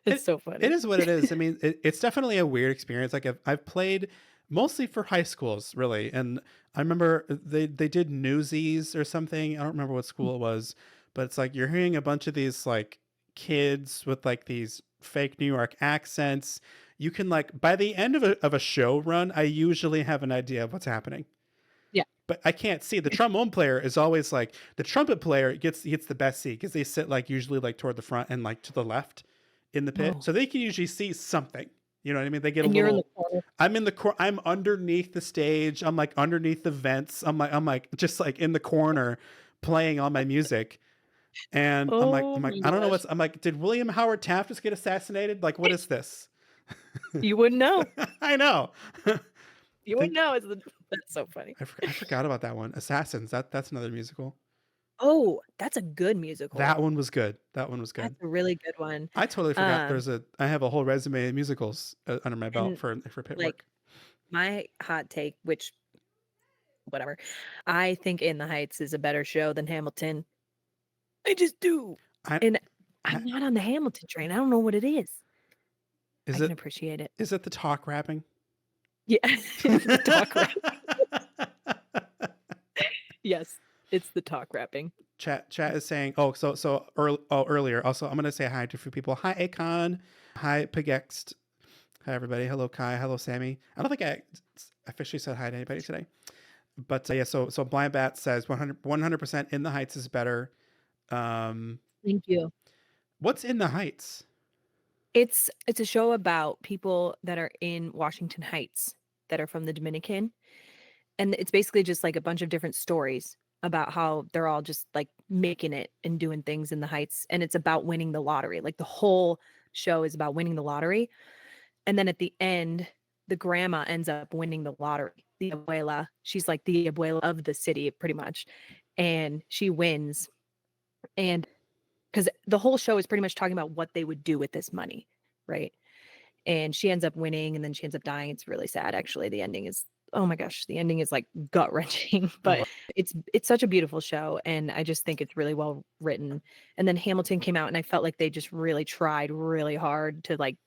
it's it so it funny. is what it is. I mean, it's definitely a weird experience. Like I've played mostly for high schools, really, and I remember they did Newsies or something. I don't remember what school it was, but it's like you're hearing a bunch of these like kids with like these fake New York accents. You can like by the end of a show run, I usually have an idea of what's happening, Yeah. but I can't see. The trombone player is always like the trumpet player gets the best seat because they sit like usually like toward the front and like to the left in the pit, Oh, so they can usually see something. You know what I mean? They get a and you're in the little. corner. I'm in the I'm underneath the stage. I'm like underneath the vents. I'm like just like in the corner, playing all my music. And I'm like, Oh I'm like, my I don't know gosh. what's. I'm like, did William Howard Taft just get assassinated? Like, what is this? You wouldn't know. I know. I You wouldn't think know is the that's so funny. I forgot about that one. Assassins. That's another musical. Oh, that's a good musical. That one was good. That one was That's good. a really good one. I totally forgot. Um, I have a whole resume of musicals under my belt and, for pit like, work. my hot take, which whatever, I think In the Heights is a better show than Hamilton. I just do. I, And I I'm not on the Hamilton train. I don't know what it is. is I can it appreciate it. is it the talk rapping? Yeah, it's the talk rap. Yes, it's the talk rapping. Chat is saying, oh, earlier. Also, I'm gonna say hi to a few people. Hi, Akon. Hi, Pigext. Hi, everybody. Hello, Kai. Hello, Sammy. I don't think I officially said hi to anybody today, but yeah. So Blind Bat says 100% In the Heights is better. Um, Thank you. what's In the Heights? It's a show about people that are in Washington Heights that are from the Dominican, and it's basically just, like, a bunch of different stories about how they're all just, like, making it and doing things in the Heights, and it's about winning the lottery, like, the whole show is about winning the lottery, and then at the end, the grandma ends up winning the lottery, the abuela, she's, like, the abuela of the city pretty much, and she wins, and 'cause the whole show is pretty much talking about what they would do with this money, right? And she ends up winning, and then she ends up dying. It's really sad, actually. The ending is oh my gosh, the ending is, like, gut-wrenching, Oh, wow. but it's such a beautiful show, and I just think it's really well written. And then Hamilton came out, and I felt like they just really tried really hard to, like,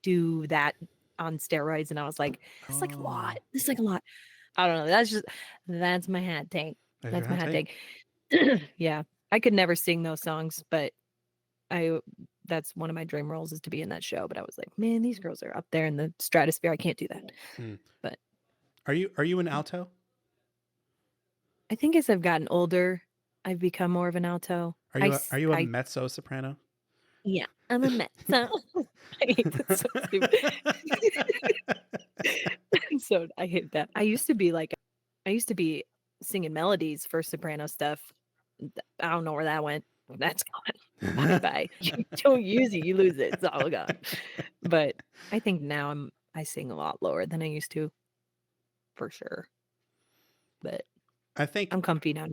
do that on steroids, and I was like, "It's like a lot. Oh, It's like a lot." I don't know. That's my hot take. there's your That's my hot hot take. take. Yeah. I could never sing those songs, but I that's one of my dream roles is to be in that show, but I was like, "Man, these girls are up there in the stratosphere. I can't do that." Hmm. But Are you an alto? I think as I've gotten older, I've become more of an alto. Are you a I mezzo soprano? yeah, I'm a mezzo. I hate that so stupid. So I hate that. I used to be singing melodies for soprano stuff. I don't know where that went. That's gone. Bye bye. You don't use it, you lose it. It's all gone. But I think now I sing a lot lower than I used to. for sure. But I think, I'm comfy now.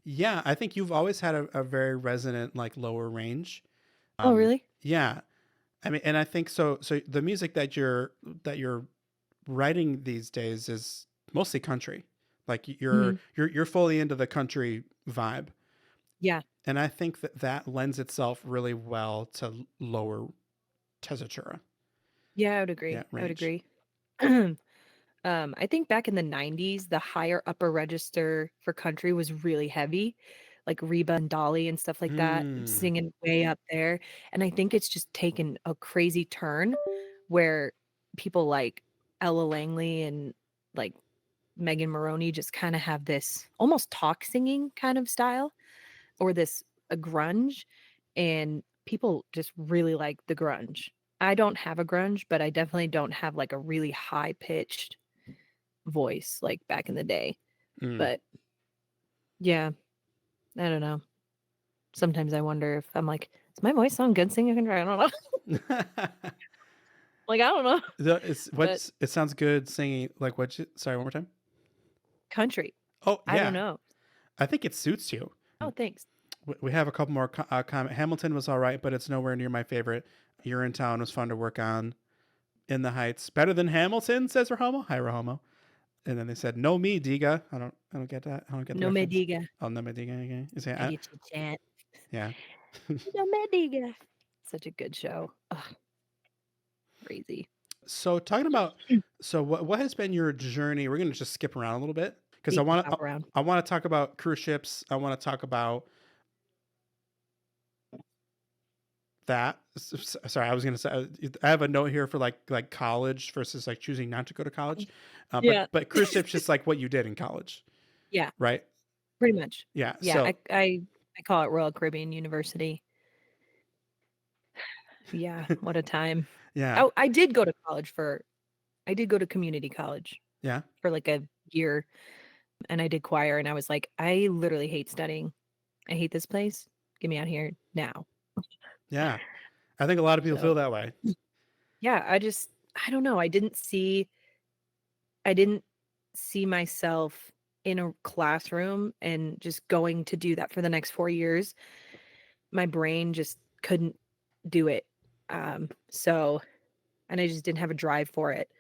yeah, I think you've always had a very resonant, like lower range. Oh, Um, really? yeah, I mean, and I think so. So the music that you're writing these days is mostly country. Like Mhm. you're fully into the country vibe, Yeah. and I think that that lends itself really well to lower tessitura. Yeah, I would Yeah, agree. I would range. agree. I think back in the 90s, the higher upper register for country was really heavy, like Reba and Dolly and stuff like that, Mm, singing way up there. And I think it's just taken a crazy turn where people like Ella Langley and like Megan Maroney just kind of have this almost talk singing kind of style or this a grunge, and people just really like the grunge. I don't have a grunge, but I definitely don't have like a really high pitched voice like back in the day. mm. But yeah, I don't know. Sometimes I wonder if I'm like, does my voice sound good singing country? I don't know. Like I don't know. It's But what's it sounds good singing like what? Sorry, one more time. country, Oh I don't yeah, know. I think it suits you. Oh, thanks. We have a couple more comment. Hamilton was all right, but it's nowhere near my favorite. You're in town was fun to work on. In the Heights, better than Hamilton, says Rahomo. Hi Rahomo. And then they said, "No me, Diga." I don't get that. I don't get the No me reference. diga. Oh, no me, Diga. Okay. You say, I get you, chat. yeah. No me diga. Such a good show. Ugh, crazy. So talking about, so what has been your journey? We're gonna just skip around a little bit because We can hop around. I want to talk about cruise ships. I want to talk about that. Sorry, I was gonna say I have a note here for like college versus like choosing not to go to college, Yeah. but cruise ships just like what you did in college, Yeah, right? pretty much. Yeah. Yeah, So I call it Royal Caribbean University. Yeah, what a time. yeah, Oh, I did go to community college yeah, for like a year, and I did choir, and I was like, "I literally hate studying. I hate this place. Get me out here now." yeah. I think a lot of people So, feel that way. yeah, I don't know, I didn't see myself in a classroom and just going to do that for the next 4 years. My brain just couldn't do it. So and I just didn't have a drive for it.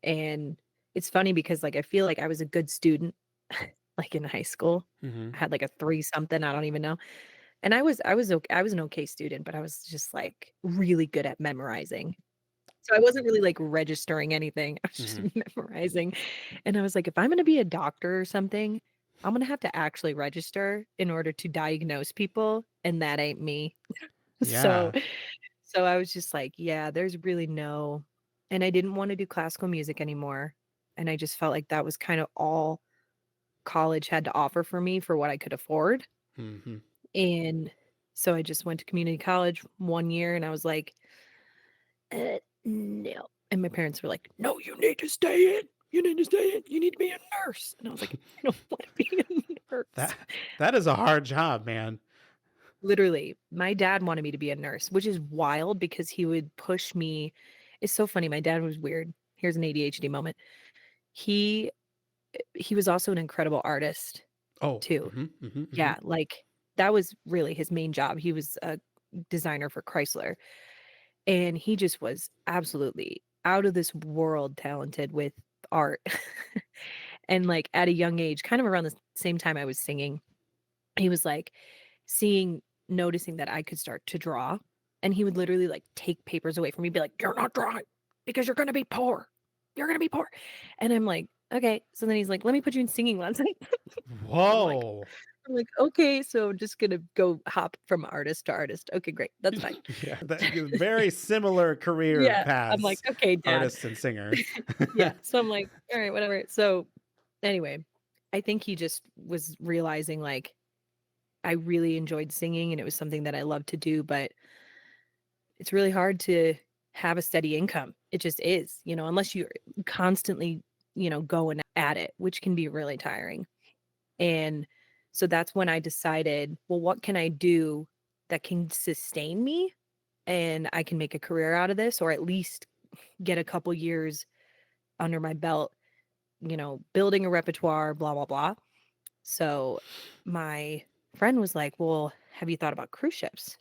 And it's funny because, like, I feel like I was a good student, like, in high school. Hmm. I had, like, a 3 something, I don't even know. And I was an okay student, but I was just, like, really good at memorizing. So I wasn't really, like, registering anything. I was just Hmm. memorizing. And I was like, "If I'm gonna be a doctor or something, I'm gonna have to actually register in order to diagnose people, and that ain't me." So Yeah. so I was just like, "Yeah, there's really no," and I didn't wanna do classical music anymore, and I just felt like that was kinda all college had to offer for me for what I could afford, Hmm. and so I just went to community college 1 year, and I was like, no," and my parents were like, "No, you need to stay in. You need to stay in. You need to be a nurse," and I was like, "I don't wanna be a nurse." That that is a hard job, man. Literally, my dad wanted me to be a nurse, which is wild because he would push me. It's so funny, my dad was weird. Here's an ADHD moment. He he was also an incredible artist Oh. too. Hmm. Hmm. Hmm. Yeah, like, that was really his main job. He was a designer for Chrysler, and he just was absolutely out of this world talented with art. And, like, at a young age, kind of around the same time I was singing, he was, like, seeing noticing that I could start to draw, and he would literally, like, take papers away from me, be like, "You're not drawing because you're gonna be poor. You're gonna be poor." And I'm like, "Okay." So then he's like, "Let me put you in singing lessons." I'm like Whoa. I'm like, "Okay, so I'm just gonna go hop from artist to artist. Okay, great. That's fine." Yeah, very similar career Yeah, I'm like, paths, "Okay, dad." artists and singers. Yeah, so I'm like, "Alright, whatever." So, anyway, I think he just was realizing, like, I really enjoyed singing and it was something that I loved to do, but it's really hard to have a steady income. It just is, unless you're constantly, going at it, which can be really tiring. And so that's when I decided, well, what can I do that can sustain me and I can make a career out of this or at least get a couple years under my belt building a repertoire, blah, blah, blah. So my friend was like, "Well, have you thought about cruise ships?"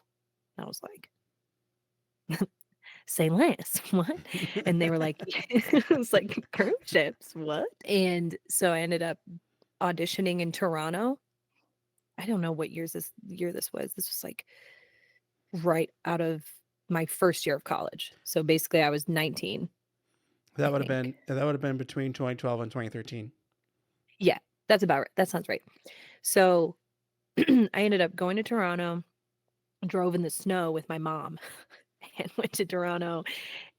And I was like, "Say less, what?" And they were like, I was like, "Cruise ships, what?" And so I ended up auditioning in Toronto. I don't know what year this was. This was like right out of my first year of college. So basically I was 19, I think. That would have been between 2012 and 2013. Yeah, that's about right. That sounds right. So I ended up going to Toronto, drove in the snow with my mom and went to Toronto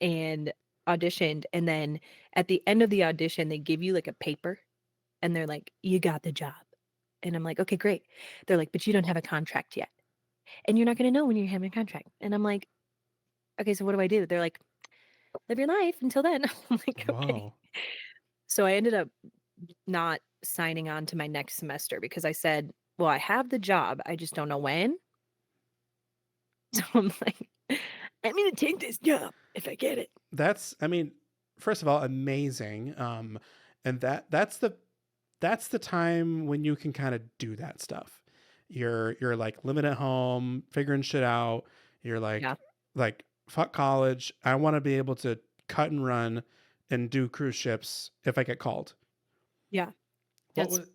and auditioned. And then at the end of the audition, they give you like a paper and they're like, "You got the job." And I'm like, "Okay, great." They're like, "But you don't have a contract yet. And you're not going to know when you're having a contract." And I'm like, "Okay, so what do I do?" They're like, "Live your life until then." I'm like, "Okay." Whoa. So I ended up not signing on to my next semester because I said, "Well, I have the job. I just don't know when." So I'm like, "I'm gonna take this job if I get it." I mean, first of all, amazing. And that's the time when you can kind of do that stuff. You're like living at home, figuring shit out. You're Yeah. like fuck college. I want to be able to cut and run and do cruise ships if I get called. Yeah. What That's was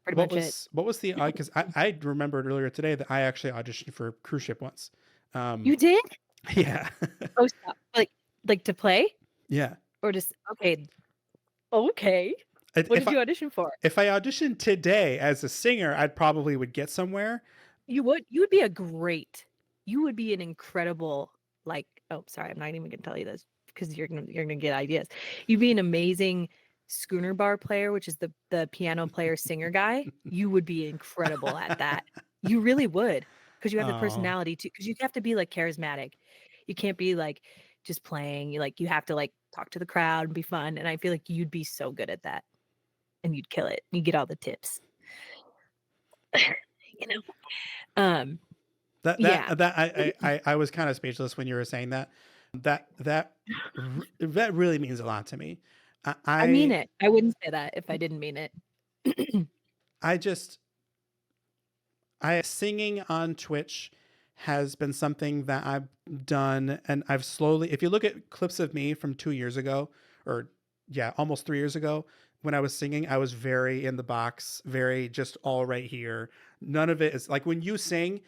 pretty much it. what was the because I remembered earlier today that I actually auditioned for a cruise ship once. Um, You did? yeah, Oh, stop. Like to play yeah. or just okay. Okay. What If did I you audition for? if I auditioned today as a singer, I'd probably would get somewhere. You would be a great. You would be an incredible like oh, sorry, I'm not even gonna tell you this because you're gonna get ideas. You'd be an amazing schooner bar player, which is the piano player singer guy. You would be incredible at that. You really would because you have the Oh, personality to because you have to be like charismatic. You can't be like just playing. You have to like talk to the crowd and be fun. And I feel like you'd be so good at that and you'd kill it. You get all the tips. you know. Um yeah. I was kind of speechless when you were saying that. That that that really means a lot to me. I mean I it. I wouldn't say that if I didn't mean it. I just I singing on Twitch has been something that I've done, and I've slowly. If you look at clips of me from 2 years ago, or yeah, almost 3 years ago, when I was singing, I was very in the box, very just all right here. None of it is like when you sing,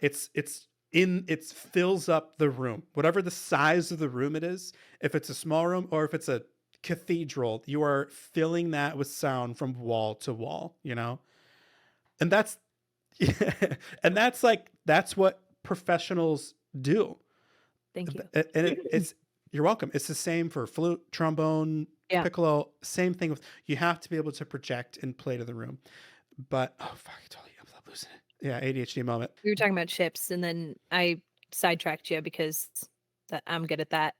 it fills up the room, whatever the size of the room it is. If it's a small room or if it's a cathedral, you are filling that with sound from wall to wall. And that's and that's like that's what professionals do. Thank you. And it's you're welcome. It's the same for flute, trombone, Yeah. piccolo. Same thing with you have to be able to project and play to the room. But oh fuck, I totally I'm losing it. Yeah, ADHD moment. We were talking about ships and then I sidetracked you because I'm good at that.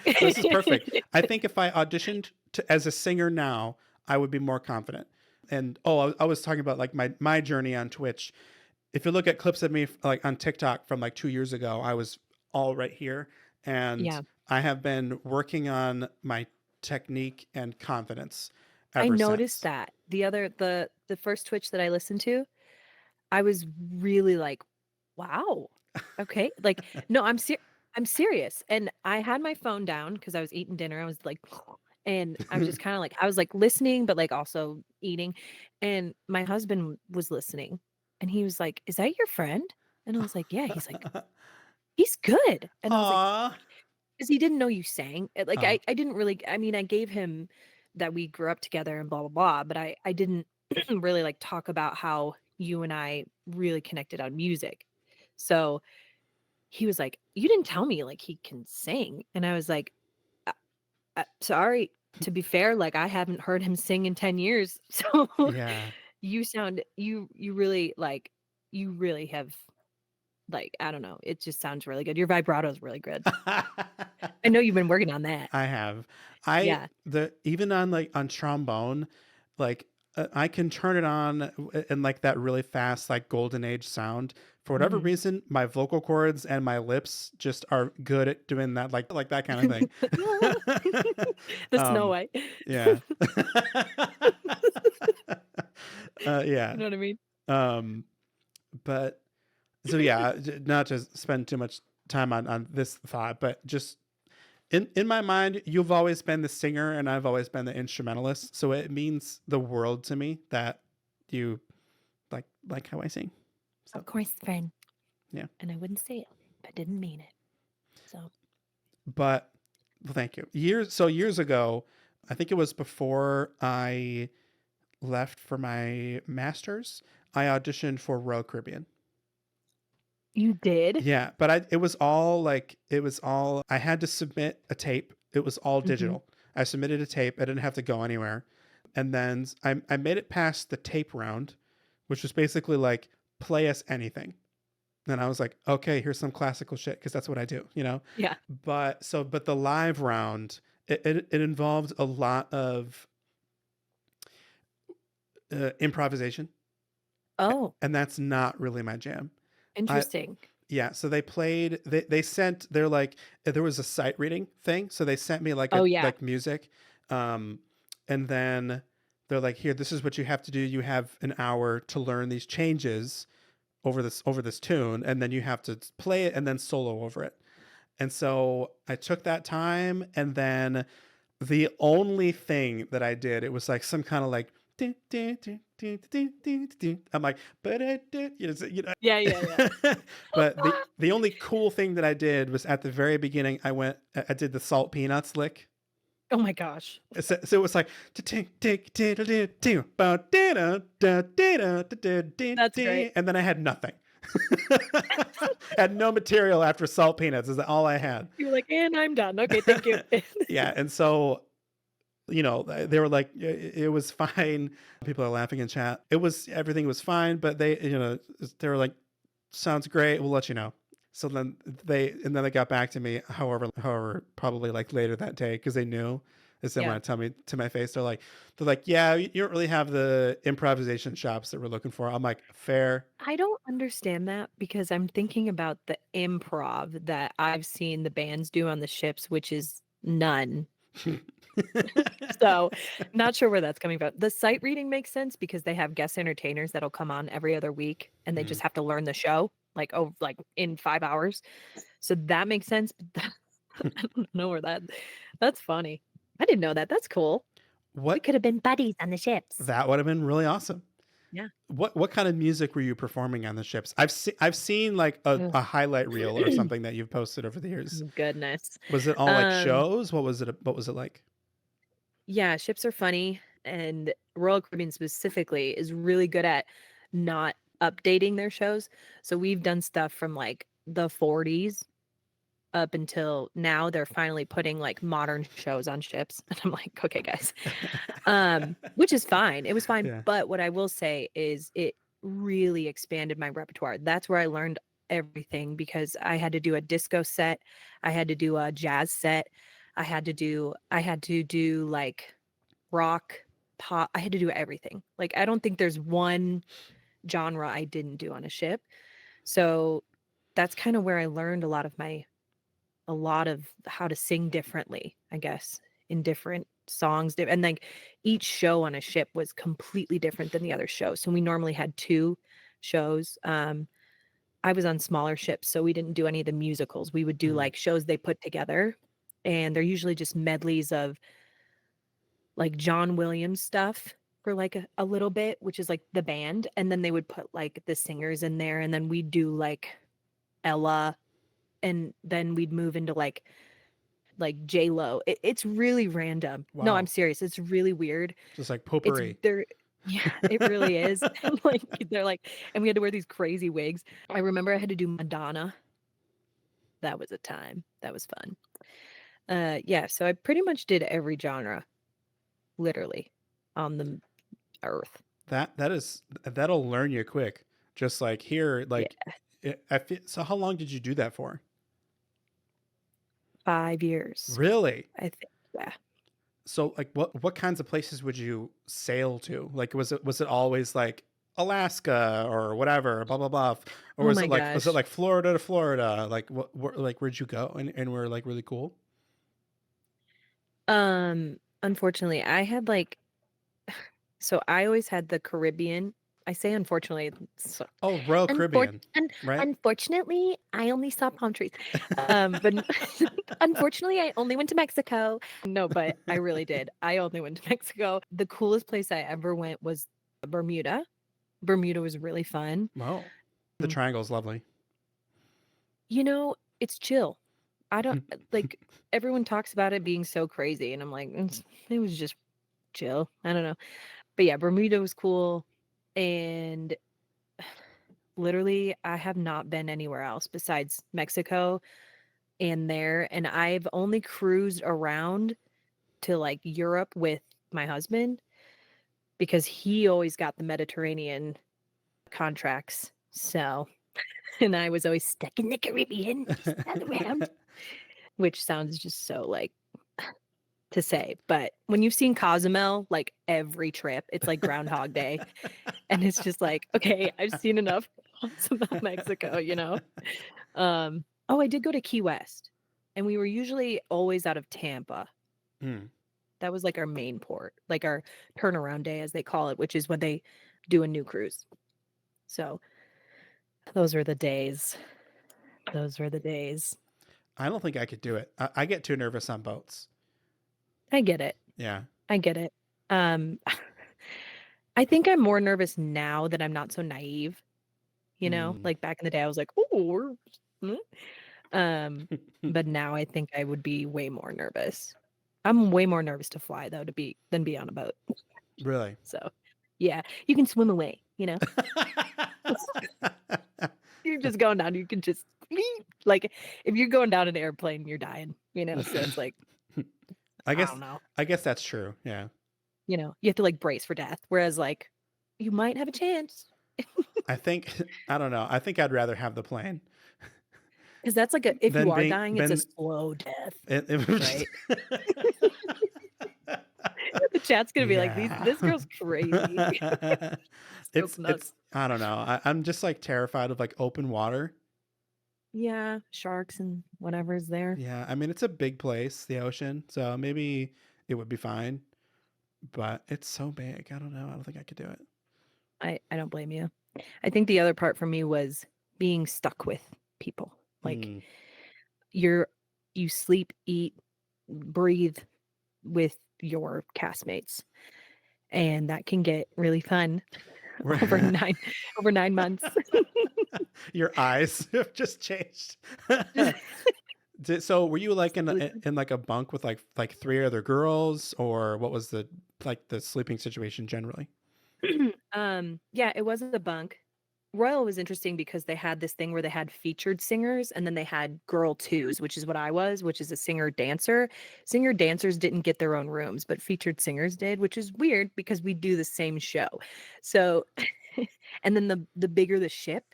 This is perfect. I think if I auditioned as a singer now, I would be more confident. And I was talking about like my journey on Twitch. If you look at clips of me like on TikTok from like 2 years ago, I was all right here, and Yeah. I have been working on my technique and confidence I ever noticed since. that. The first Twitch that I listened to, I was really like, "Wow. Okay." Like, no, I'm serious. And I had my phone down because I was eating dinner. I was like and I was just kind of like I was like listening but like also eating. And my husband was listening and he was like, "Is that your friend?" And I was like, "Yeah." He's like, "He's good." And I was like, Aw. 'cause he didn't know you sang. Like Oh. I didn't really I mean, I gave him that we grew up together and blah blah blah, but I didn't really like talk about how you and I really connected on music. So he was like, "You didn't tell me like he can sing." And I was like, Sorry. To be fair, like I haven't heard him sing in 10 years. So Yeah. you really like you really have like I don't know, it just sounds really good. Your vibrato is really good. I know you've been working on that. I have. I Yeah. the even on like on trombone, like I can turn it on and like that really fast like golden age sound For whatever Mhm. reason, my vocal cords and my lips just are good at doing that, like that kind of thing. The Snow um, White. yeah. You Yeah. know what I mean? Um, but so yeah, not to spend too much time on this thought, but just in my mind, you've always been the singer and I've always been the instrumentalist. So it means the world to me that you like how I sing. So Of course, friend. yeah. And I wouldn't say it if I didn't mean it. So But well, thank you. Years ago, I think it was before I left for my master's, I auditioned for Royal Caribbean. you did? Yeah, but it was all I had to submit a tape. It was all Mhm. digital. I submitted a tape. I didn't have to go anywhere. And then I made it past the tape round, which was basically like play us anything. And I was like, okay, here's some classical shit because that's what I do, you know. Yeah. But the live round, it involved a lot of improvisation, Oh, and that's not really my jam. I interesting. Yeah, so they sent they're like there was a sight reading thing, so they sent me like Oh, yeah. music, um, and then they're like, here, this is what you have to do. You have an hour to learn these changes over this tune, and then you have to play it and then solo over it. And so I took that time, and then the only thing that I did, it was like some kind of like I'm like, but Yeah, yeah, yeah. but the only cool thing that I did was at the very beginning. I did the salt peanuts lick. Oh my gosh. So it was like, That's great. and then I had nothing. Had no material after salt peanuts is all I had. You were like, "And I'm done. Okay, thank you." Yeah, and so they were like, it was fine. People are laughing in chat. Everything was fine, but they were like, sounds great. We'll let you know. So then they got back to me. However, probably like later that day because they knew. They said, Yeah. want to tell me to my face. They're like, yeah, you don't really have the improvisation chops that we're looking for. I'm like, fair. I don't understand that because I'm thinking about the improv that I've seen the bands do on the ships, which is none. So, not sure where that's coming from. The sight reading makes sense because they have guest entertainers that'll come on every other week, and they Mhm. just have to learn the show, like, in 5 hours. So that makes sense, but that I don't know where that's funny. I didn't know that. That's cool. We What could have been buddies on the ships. That would have been really awesome. Yeah. What kind of music were you performing on the ships? I've seen like Ugh. a highlight reel or something that you've posted over the years. Oh, goodness. Was it all like Um, shows? What was it like? yeah, ships are funny, and Royal Caribbean specifically is really good at not updating their shows. So we've done stuff from, like, the '40s up until now. They're finally putting, like, modern shows on ships, and I'm like, "Okay, guys." Which is fine. It was fine, Yeah. but what I will say is it really expanded my repertoire. That's where I learned everything because I had to do a disco set, I had to do a jazz set, I had to do, like, rock, pop, I had to do everything. Like, I don't think there's one genre I didn't do on a ship. So, that's kinda where I learned a lot of how to sing differently, I guess, in different songs, and, like, each show on a ship was completely different than the other show, so we normally had 2 shows. I was on smaller ships, so we didn't do any of the musicals. We would do, Mhm. like, shows they put together, and they're usually just medleys of, like, John Williams stuff for, like, a little bit, which is, like, the band, and then they would put, like, the singers in there, and then we'd do, like, Ella, and then we'd move into, like J-Lo. It's really random. No, I'm Wow. serious, it's really weird. Just like It's potpourri. there Yeah, it really is. And, like, they're like and we had to wear these crazy wigs. I remember I had to do Madonna. That was a time. That was fun. Yeah, so I pretty much did every genre, literally, on the earth. That'll learn you quick. Just like here, Yeah, like so how long did you do that for? 5 years, Really? I think, yeah. So like what kinds of places would you sail to? Like was it always like Alaska or whatever, blah blah blah, or Oh my was it gosh. like Florida to Florida? Like like where'd you go and we're like really cool? Unfortunately, I had like so I always had the Caribbean. I say unfortunately, so Oh, Royal Caribbean, right? unfortunately, I only saw palm trees. But unfortunately, I only went to Mexico. No, but I really did. I only went to Mexico. The coolest place I ever went was Bermuda. Bermuda was really fun. Wow, the Mm. triangle's lovely. You know, it's chill. I don't like everyone talks about it being so crazy, and I'm like, it was just chill. I don't know. But yeah, Bermuda was cool. And literally, I have not been anywhere else besides Mexico and there. And I've only cruised around to like Europe with my husband because he always got the Mediterranean contracts. So, and I was always stuck in the Caribbean, stuck around, which sounds just so like to say. But when you've seen Cozumel, like every trip, it's like Groundhog Day. And it's just like, okay, I've seen enough Cozumel, Mexico, you know? Oh, I did go to Key West, and we were usually always out of Tampa. Hmm. That was like our main port, like our turnaround day, as they call it, which is when they do a new cruise. So those were the days. Those were the days. I don't think I could do it. I get too nervous on boats. I get it. Yeah. I get it. Um, I think I'm more nervous now that I'm not so naive. You know, Hmm. like back in the day, I was like, oh, um, but now I think I would be way more nervous. I'm way more nervous to fly though than be on a boat. Really? So, yeah, you can swim away, you know. You're just going down, you can just like if you're going down an airplane, you're dying, you know. So it's like, I I guess don't know. I guess that's true. Yeah. You know, you have to like brace for death. Whereas like you might have a chance. I think I don't know. I think I'd rather have the plane Because that's like a if you than are being dying, it's a been slow death, it was just right? The chat's gonna be like, this yeah. girl's crazy. So It's nuts. I don't know. I'm just like terrified of like open water. Yeah, sharks and whatever's there. Yeah, I mean it's a big place, the ocean, so maybe it would be fine, but it's so big. I don't know. I don't think I could do it. I don't blame you. I think the other part for me was being stuck with people. Like Mm. you're you sleep, eat, breathe with your castmates. And that can get really fun over Where- 9 months. Your eyes have just changed. So were you like in like a bunk with like three other girls, or what was the like the sleeping situation generally? Yeah, it wasn't a bunk. Royal was interesting because they had this thing where they had featured singers and then they had girl twos, which is what I was, which is a singer dancer. Singer dancers didn't get their own rooms, but featured singers did, which is weird because we do the same show. So and then the bigger the ship,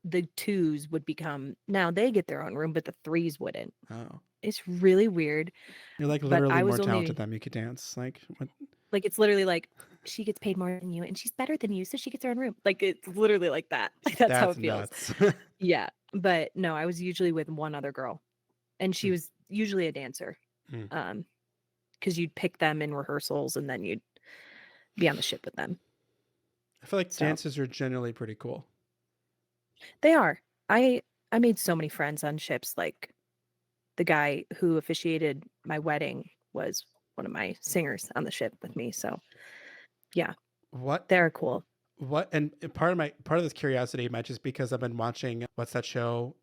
the twos would become now they get their own room, but the threes wouldn't. Oh, It's really weird. you're like But literally I more was talented only than me. You could dance. Like what? like it's literally like she gets paid more than you and she's better than you, so she gets her own room. Like it's literally like that. Like that's how That's it feels. nuts. Yeah. But no, I was usually with one other girl and she Mm, was usually a dancer. mm. Um, because you'd pick them in rehearsals and then you'd be on the ship with them. I feel like So dances are generally pretty cool. they are. I made so many friends on ships. Like the guy who officiated my wedding was one of my singers on the ship with me. So yeah, What they're cool. and part of this curiosity might just because I've been watching what's that show?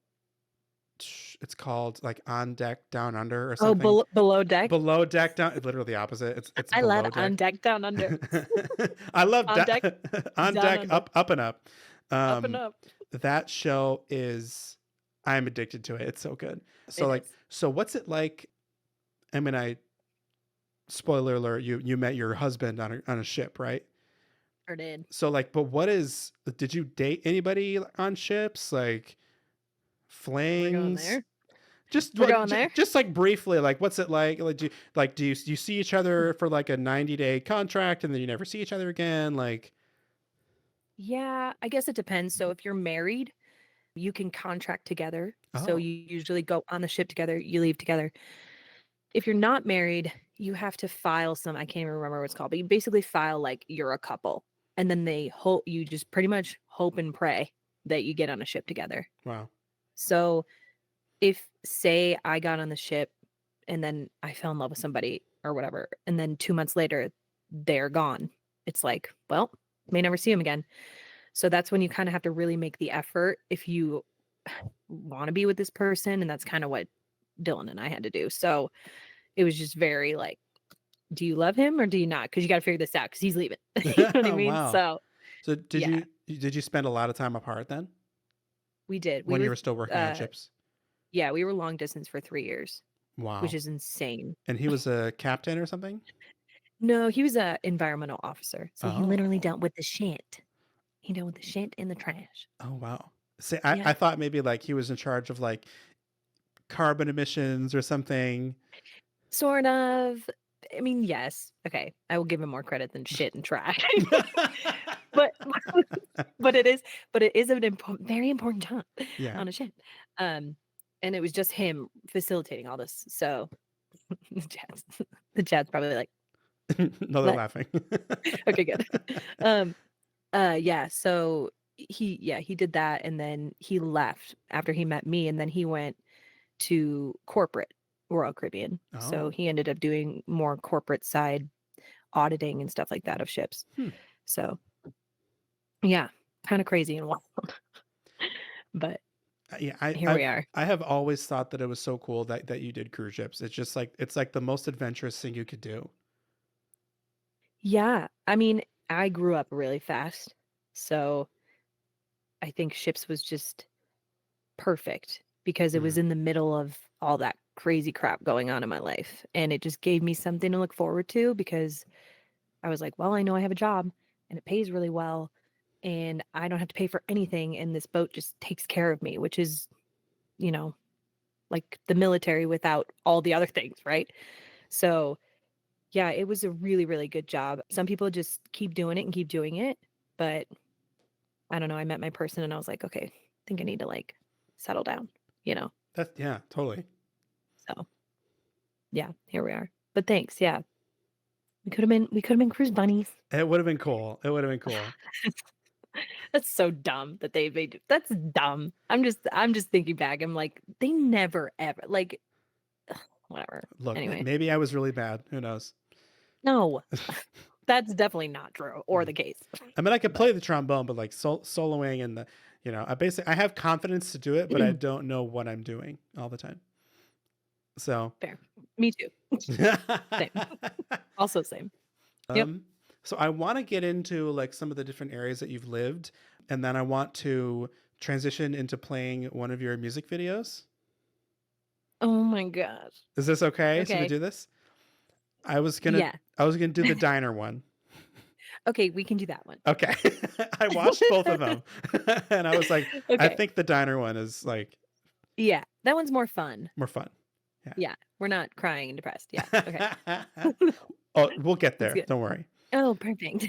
It's called like On Deck Down Under or Oh, something. below deck. Below Deck Down, literally the opposite. It's I love Below on Deck. deck, down under. I love On deck, On down Deck under. Up and Up. Up and Um, up. that show is I'm addicted to it. It's so good. So It like is. so what's it like? I mean, I spoiler alert, you met your husband on a ship, right? Sure did. So like, but what is did you date anybody on ships? Like We're going flings? there. We're going Just, there. just like briefly, like what's it like? Like do you see each other for like a 90-day contract and then you never see each other again? Like Yeah, I guess it depends. So if you're married, you can contract together. So Oh, you usually go on the ship together, you leave together. If you're not married, you have to file some, I can't even remember what it's called, but you basically file like you're a couple. And then they hope you just pretty much hope and pray that you get on a ship together. wow. So if say I got on the ship and then I fell in love with somebody or whatever, and then 2 months later they're gone. It's like, well, may never see them again. So that's when you kind of have to really make the effort if you want to be with this person. And that's kind of what Dylan and I had to do. So it was just very like, do you love him or do you not? Because you got to figure this out because he's leaving. You know what I mean? Wow. So So yeah, did you spend a lot of time apart then we did. We when you were, were still working on uh, ships? yeah, we were long distance for 3 years, which Wow. is insane. And he was a captain or something? No, he was a environmental officer. So he literally Oh. dealt with the shit. He dealt with the shit and the trash. Oh wow. See, Yeah. I thought maybe like he was in charge of like carbon emissions or something. Sort of. I mean, yes. Okay. I will give him more credit than shit and trash. But but it is an very important job Yeah. on a ship. Um, and it was just him facilitating all this. So the chat's probably like, No, they're "What? laughing. Okay, good." Um, yeah, so he did that, and then he left after he met me, and then he went to corporate Royal Caribbean. So Oh. he ended up doing more corporate side auditing and stuff like that of ships. Hmm. So yeah, kind of crazy and wild, but Yeah, here we are. I have always thought that it was so cool that you did cruise ships. It's just like it's like the most adventurous thing you could do. Yeah, I mean, I grew up really fast, so I think ships was just perfect because it was Mhm. in the middle of all that crazy crap going on in my life, and it just gave me something to look forward to because I was like, "Well, I know I have a job and it pays really well, and I don't have to pay for anything, and this boat just takes care of me," which is, you know, like the military without all the other things, right? So, yeah, it was a really, really good job. Some people just keep doing it and keep doing it, but I don't know, I met my person and I was like, "Okay, I think I need to, like, settle down," you know? That's yeah, totally. So, yeah, here we are. But thanks, yeah. We could have been cruise bunnies. It would have been cool. It would have been cool. That's so dumb that they made that's dumb. I'm just thinking back, I'm like, they never ever like, whatever. Look, Anyway, maybe I was really bad. Who knows? no, that's definitely not true or the case. I mean, I could But play the trombone, but like soloing and the, I have confidence to do it, but I don't know what I'm doing all the time. So, fair. Me too. Same. Also same. Yep. um, so I want to get into like some of the different areas that you've lived, and then I want to transition into playing one of your music videos. Oh my gosh. Is this okay? Should we Okay. do this? I was gonna, Yeah. I was gonna do the diner one. Okay, we can do that one. Okay, I watched both of them, and I was like, I Okay. think the diner one is like Yeah, that one's more fun. more fun. Yeah, we're not crying and depressed. Yeah. Okay. Yeah. Oh, we'll get That's there. good. Don't worry. Oh, perfect.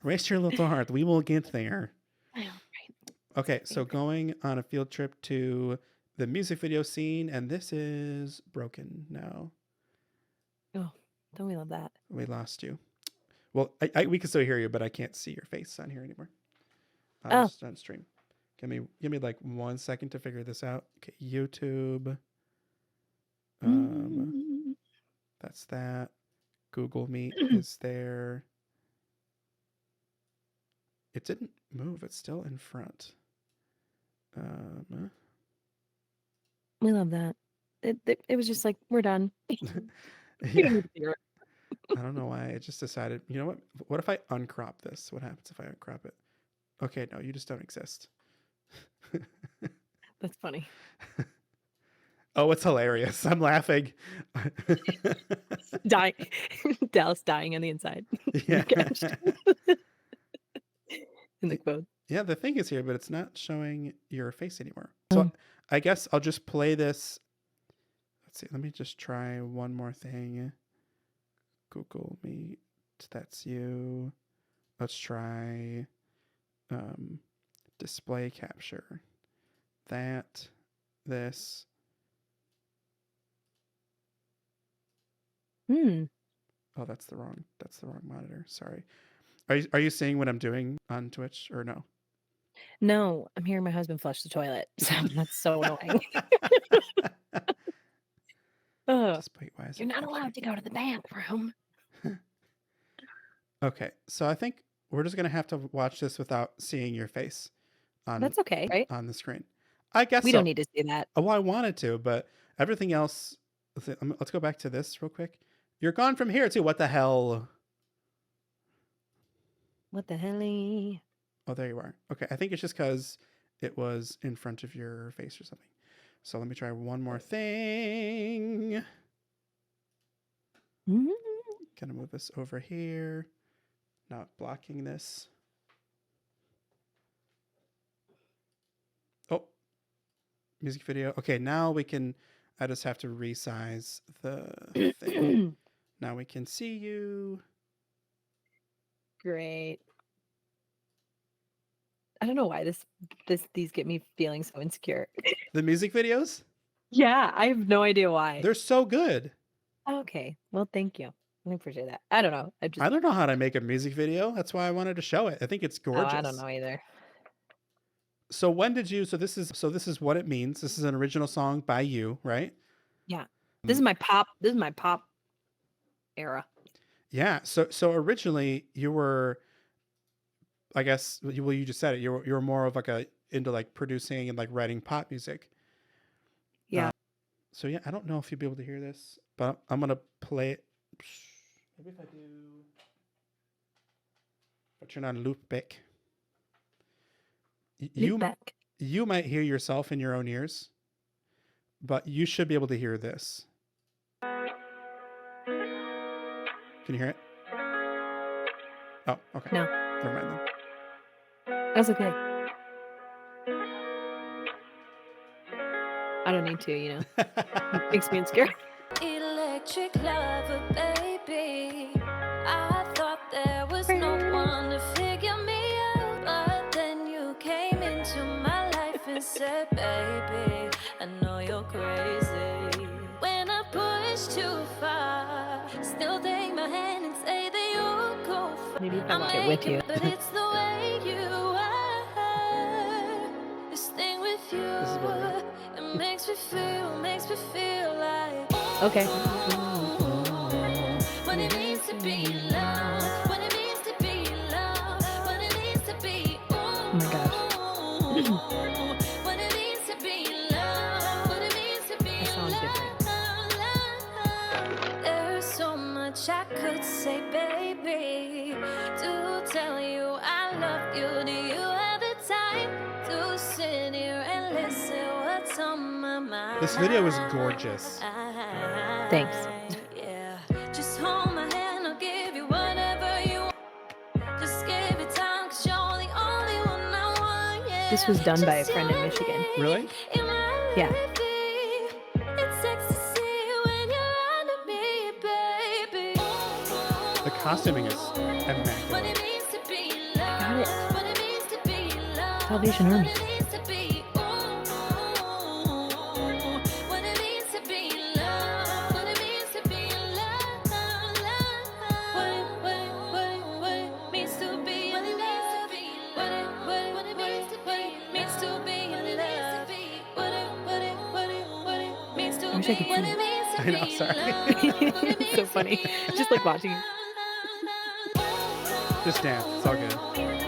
Race your little heart. We will get there. Oh, right. Okay, so Favorite. going on a field trip to the music video scene, and this is broken now. Oh, don't we love that? We lost you. Well, we can still hear you, but I can't see your face on here anymore. Oh. Just on stream. Give me like 1 second to figure this out. Okay, YouTube. Mm. That's that. Google Meet is there. It didn't move. It's still in front. We love that. It was just like, we're done. We don't Yeah. need to figure it. I don't know why. I just decided, you know what? What if I uncrop this? What happens if I uncrop it? Okay, no, you just don't exist. That's funny. Oh, it's hilarious. I'm laughing. Dying. Dallas dying on the inside. Yeah. Gosh. In the quote. Yeah, the thing is here, but it's not showing your face anymore. So Oh. I guess I'll just play this. Let's see. Let me just try one more thing. Google Meet. That's you. Let's try Um, display capture. That. This. Oh, that's the wrong monitor. Sorry. Are you seeing what I'm doing on Twitch or no? No, I'm hearing my husband flush the toilet. So that's so annoying. Just wait, why is You're it not allowed to go to the bathroom. Okay, so I think we're just gonna have to watch this without seeing your face on That's okay, right? on the screen. I guess We so. don't need to see that. Oh, well, I wanted to, but everything else. Let's go back to this real quick. You're gone from here too. What the hell? What the hell? Oh, there you are. Okay, I think it's just because it was in front of your face or something. So let me try one more thing. Gonna move this over here. Not blocking this. Oh, music video. Okay, now we can. I just have to resize the thing. Now we can see you. Great. I don't know why these get me feeling so insecure. The music videos? Yeah, I have no idea why. They're so good. Okay, well, thank you. I appreciate that. I don't know. I don't know how to make a music video. That's why I wanted to show it. I think it's gorgeous. Oh, I don't know either. So when did you? So this is what it means. This is an original song by you, right? Yeah, this is my pop. This is my pop era. Yeah. So originally you were, I guess, well, you just said it. You were more of like into like producing and like writing pop music. Yeah. So yeah, I don't know if you'll be able to hear this, but I'm gonna play it. Maybe if I do. If I turn on loop back. You might hear yourself in your own ears, but you should be able to hear this. Can you hear it? Oh, okay. No. Never mind then. That's okay. I don't need to, you know. It makes me insecure. Electric lover, baby. I thought there was no one to figure me out, but then you came into my life and said, baby, I know you're crazy. When I push too far, still take my hand and say that you'll go far. Maybe if I watch it with you. But it's the way you are. This thing with you, it makes me feel like. Okay. What it means to be loved, what it means to be loved, what it means to be. Oh my gosh. What it means to be loved, what it means to be. That sounds different. There's so much I could say, baby, to tell you I love you. Do you have the time to sit here and listen? What's on my mind? This video is gorgeous. Thanks. Yeah, just hold my hand. I'll give you whatever you want. Just give it time, 'cause you're the only one I want. Yeah. This was done by a friend in Michigan. Really? Yeah. It's ecstasy when you're under me, baby. The costuming is What immaculate. it means to be Got it. loved, what it means to be loved, Salvation Army. what it means to be, what it means to be loved, what it means to be loved, what it means to be loved, what it means to be means to be loved, what it means to I wish I could be, what see. it means to I know, be sorry. loved, what it It's so means to funny. be Just like watching. Just dance. It's all good.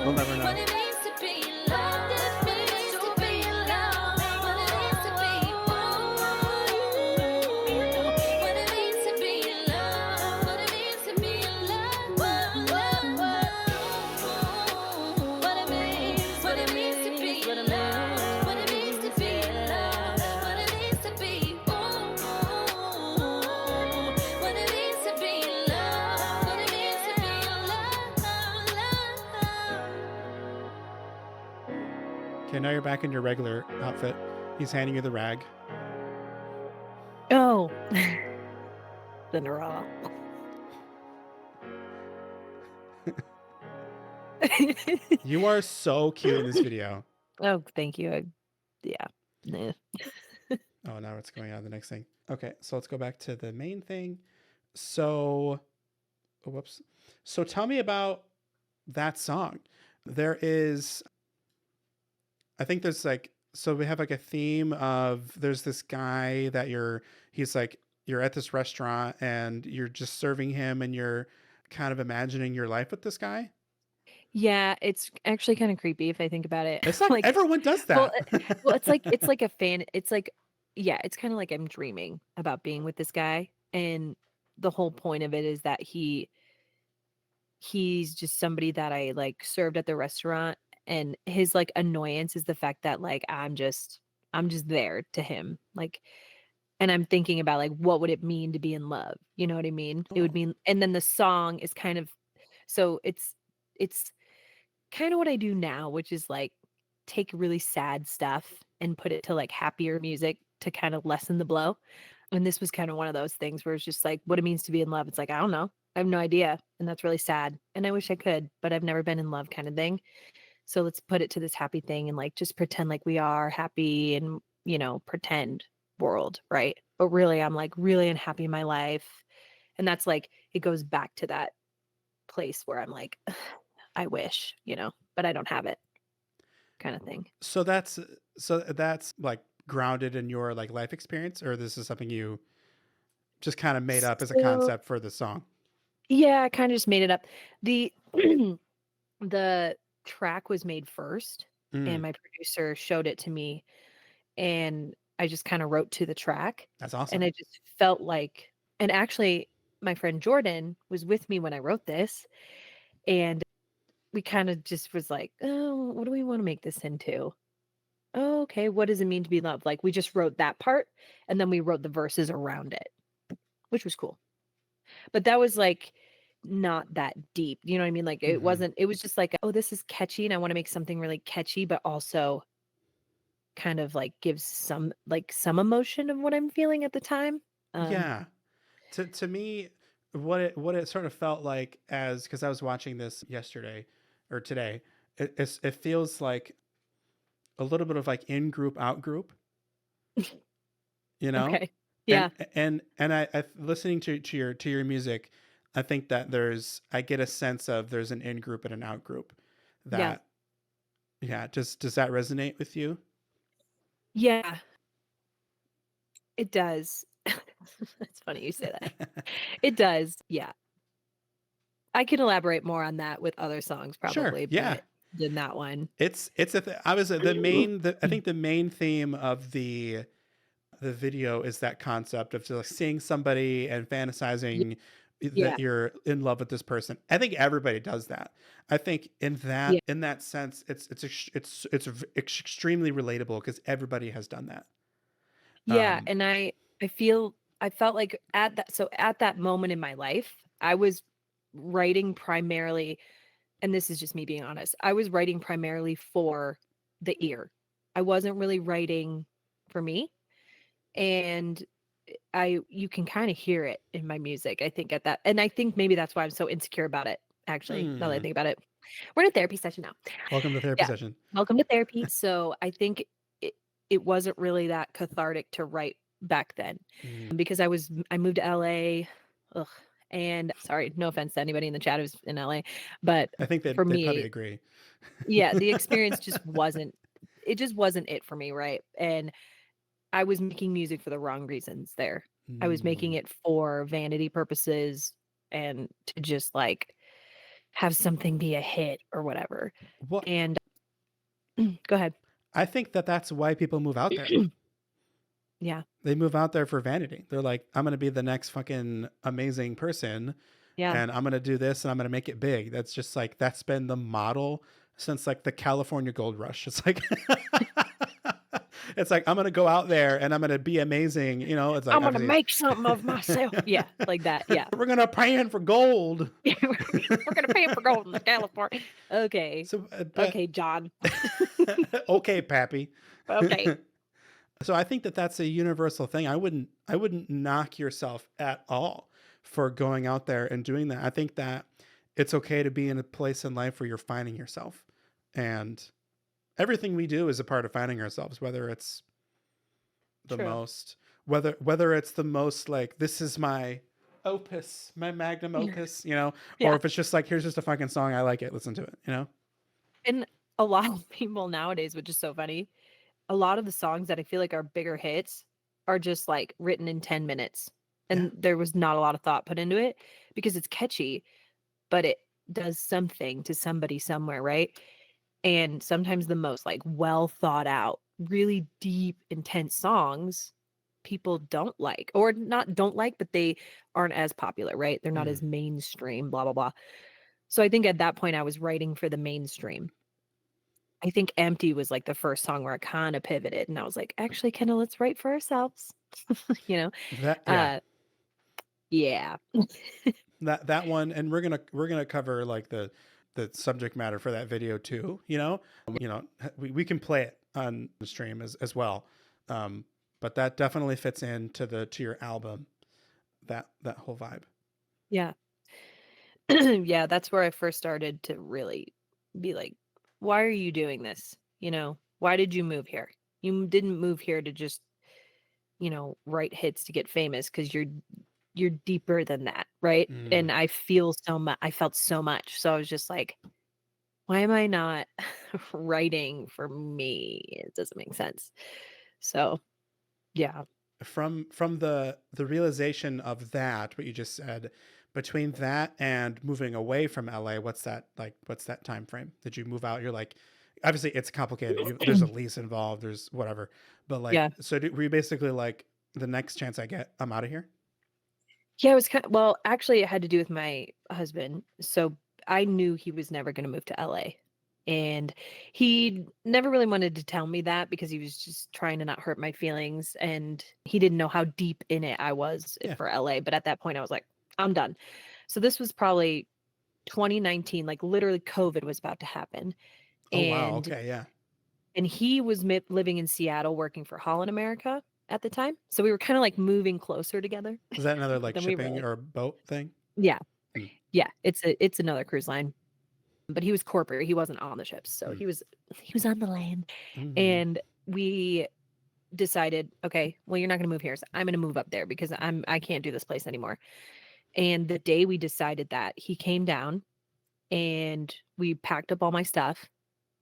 We'll never know. What it means to be loved, what it means to be loved, what it means to be, what it means to be loved, what it means to be loved, what it means to be loved, what it means to be loved, what it means to be, what it means to be loved, what it means to be Okay, now you're back in your regular outfit. He's handing you the rag. Oh. Cinderella. You are so cute in this video. Oh, thank you. Yeah. Nah. Oh, now it's going on to the next thing. Okay, so let's go back to the main thing. So, oh, whoops. So tell me about that song. There is, I think there's like, so we have like a theme of there's this guy that he's like, you're at this restaurant and you're just serving him and you're kind of imagining your life with this guy. Yeah, it's actually kind of creepy if I think about it. It's like Like, everyone does well, that. it's like a fan. It's like, yeah, it's kind of like I'm dreaming about being with this guy, and the whole point of it is that he's just somebody that I like served at the restaurant, and his like annoyance is the fact that like I'm just there to him, like, and I'm thinking about like what would it mean to be in love? You know what I mean? It would Oh, mean, and then the song is kind of, so it's kind of what I do now, which is like take really sad stuff and put it to like happier music to kind of lessen the blow. And this was kind of one of those things where it's just like what it means to be in love. It's like, I don't know. I have no idea. And that's really sad. And I wish I could, but I've never been in love kind of thing. So let's put it to this happy thing and like just pretend like we are happy and, pretend world. Right. But really, I'm like really unhappy in my life. And that's like, it goes back to that place where I'm like, I wish, but I don't have it kind of thing. so that's like grounded in your like life experience, or this is something you just kind of made up as a So concept for the song? yeah, I kind of just made it up. The the track was made first and Mm, my producer showed it to me and I just kind of wrote to the track that's and awesome. I just felt like, and actually my friend Jordan was with me when I wrote this and we kind of just was like, "Oh, what do we want to make this into?" Oh, okay, what does it mean to be loved? Like we just wrote that part and then we wrote the verses around it, which was cool. But that was like not that deep. You know what I mean? Like it Hmm. wasn't, it was just like, oh, this is catchy and I want to make something really catchy, but also kind of like gives some emotion of what I'm feeling at the time. Um Yeah. To me, what it sort of felt like, as because I was watching this yesterday or today, it feels like a little bit of like in group out group, you know, okay. and Yeah. and I listening to your music, I think that I get a sense of there's an in group and an out group. Yeah. That Yeah, does that resonate with you? Yeah, it does. It's funny you say that. It does. Yeah. I can elaborate more on that with other songs Sure. probably, Yeah. but than that one. It's I was I think the main theme of the video is that concept of just like seeing somebody and Yeah. fantasizing Yeah. that you're in love with this person. I think everybody does that. I think Yeah. in that sense, it's extremely relatable because everybody has done that. Yeah, Um, and I felt like at that moment in my life, I was writing primarily, and this is just me being honest, I was writing primarily for the ear. I wasn't really writing for me, and I you can kind of hear it in my music, I think at that, and I think maybe that's why I'm so insecure about it, actually, now that I hmm. think about it. We're in a therapy session now. Welcome to therapy Yeah. session. Welcome to therapy. So I think it it wasn't really that cathartic to write back then Mm. because I moved to LA. Ugh, and sorry, no offense to anybody in the chat who's in LA, but I think for they'd probably me, agree. yeah, the experience just wasn't it for me, right? And I was making music for the wrong reasons there. I was making Mm. it for vanity purposes and to just like have something be a hit or whatever. What And go ahead. I think that's why people move out there. Yeah. They move out there for vanity. They're like, I'm gonna be the next fucking amazing person, Yeah. and I'm gonna do this, and I'm gonna make it big. That's just like that's been the model since like the California Gold Rush. It's like, it's like I'm gonna go out there and I'm gonna be amazing. You know, it's like I'm gonna obviously make something of myself. Yeah, like that. Yeah. we're gonna pan for gold. We're gonna pay for gold in the California. Okay. So, but Okay, John. okay, Pappy. Okay. So I think that that's a universal thing. I wouldn't knock yourself at all for going out there and doing that. I think that it's okay to be in a place in life where you're finding yourself. And everything we do is a part of finding ourselves, whether it's the True. most, whether it's the most like, this is my opus, my magnum opus, you know, or Yeah. if it's just like, here's just a fucking song, I like it, listen to it, you know? And a lot of people nowadays, which is so funny, a lot of the songs that I feel like are bigger hits are just like written in 10 minutes. Yeah. And there was not a lot of thought put into it because it's catchy, but it does something to somebody somewhere, right? And sometimes the most like well thought out, really deep, intense songs people don't like, or not don't like, but they aren't as popular, right? They're not as mainstream, blah, blah, blah. So I think at that point I was writing for the mainstream. I think Empty was like the first song where I kind of pivoted and I was like, actually, Kendall, let's write for ourselves. you know? That, yeah. Uh yeah. That one, and we're gonna cover like the subject matter for that video too, you know. We can play it on the stream as well, but that definitely fits into to your album, that whole vibe. Yeah. Yeah, that's where I first started to really be like, why are you doing this? You know, why did you move here? You didn't move here to just, write hits to get famous because you're deeper than that, right? And I felt so much. So I was just like, why am I not writing for me? It doesn't make sense. So, yeah. From the realization of that, what you just said, between that and moving away from LA, what's that like? What's that time frame? Did you move out? You're like, obviously it's complicated. There's a lease involved. There's whatever. But like, Yeah. so were you basically like, the next chance I get, I'm out of here? Yeah, it was well, actually it had to do with my husband. So I knew he was never going to move to LA. And he never really wanted to tell me that because he was just trying to not hurt my feelings and he didn't know how deep in it I was Yeah. for LA, but at that point I was like, I'm done. So this was probably 2019, like literally COVID was about to happen. Oh wow. And Okay. Yeah. and he was living in Seattle working for Holland America at the time. So we were kind of like moving closer together Is that another like than we were shipping like, or boat thing? yeah. Mm, Yeah, it's another cruise line, but he was corporate, he wasn't on the ships, so mm, he was on the land, mm. and we decided, "Okay, well, you're not gonna move here, so I'm gonna move up there because I can't do this place anymore." And the day we decided that, he came down, and we packed up all my stuff,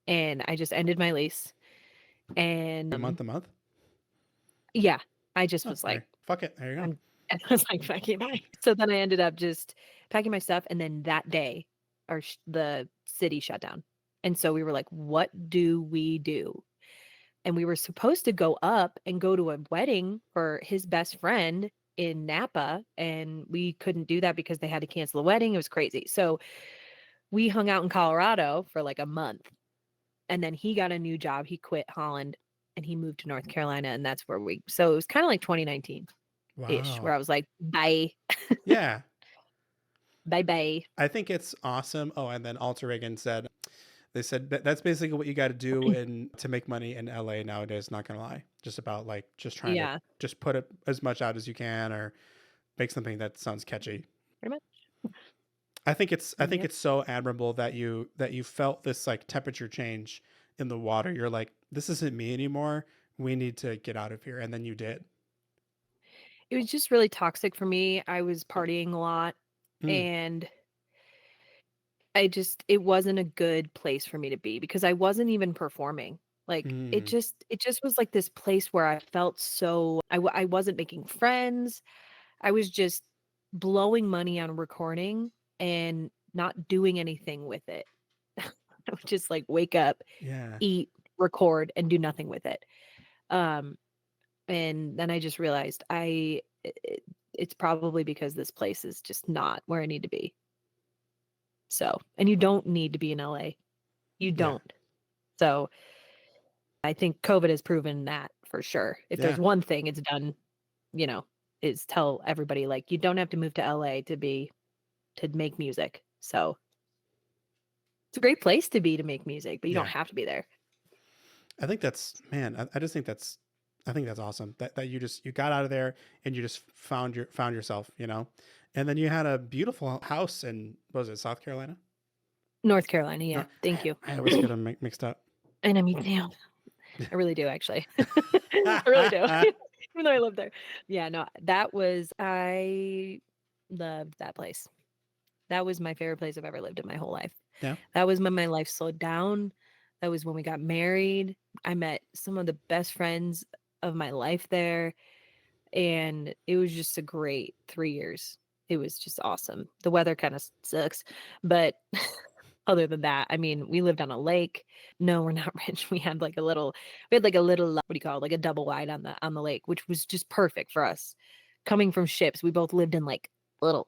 and I just ended my lease, and, A month a month? yeah, I just Oh, was like, fuck it. There you go. I was like, "Fucking bye." So then I ended up just packing my stuff, and then that day, the city shut down, and so we were like, "What do we do?" And we were supposed to go up and go to a wedding for his best friend in Napa, and we couldn't do that because they had to cancel the wedding. It was crazy. So we hung out in Colorado for like a month, and then he got a new job. He quit Holland and he moved to North Carolina, and that's where so it was kind of like 2019 ish, Wow. where I was like, bye, Yeah. bye, bye. I think it's awesome. Oh, and then Alter Reagan said, they said that's basically what you got to do to make money in LA nowadays. Not gonna lie, just about like just trying to Yeah, just put it as much out as you can, or make something that sounds catchy. pretty much. I think Yep. it's so admirable that you felt this like temperature change in the water. You're like, this isn't me anymore. We need to get out of here, and then you did. It was just really toxic for me. I was partying a lot Mm, and it wasn't a good place for me to be because I wasn't even performing. Like mm, it just was like this place where I felt so I wasn't making friends. I was just blowing money on recording and not doing anything with it. I would just like wake up, yeah, eat, record and do nothing with it. Um and then I just realized it's probably because this place is just not where I need to be. So, and you don't need to be in LA. You yeah, don't. So, I think COVID has proven that for sure. If yeah, there's one thing it's done, you know, is tell everybody like you don't have to move to LA to make music. So, it's a great place to be to make music, but you don't yeah. have to be there. I think that's, man. I just think I think that's awesome. That you got out of there and you just found yourself. You know, And then you had a beautiful house in, what was it, South Carolina? North Carolina. Yeah. No, Thank you. I always get them mixed up. And I mean, damn, I really do actually. I really do. Even though I lived there. Yeah, no, I loved that place. That was my favorite place I've ever lived in my whole life. Yeah. That was when my life slowed down. That was when we got married. I met some of the best friends of my life there. And it was just a great 3 years. It was just awesome. The weather kind of sucks, but other than that, I mean, we lived on a lake. No, we're not rich. We had like a little, what do you call it? Like a double wide on the lake, which was just perfect for us. Coming from ships, we both lived in like little,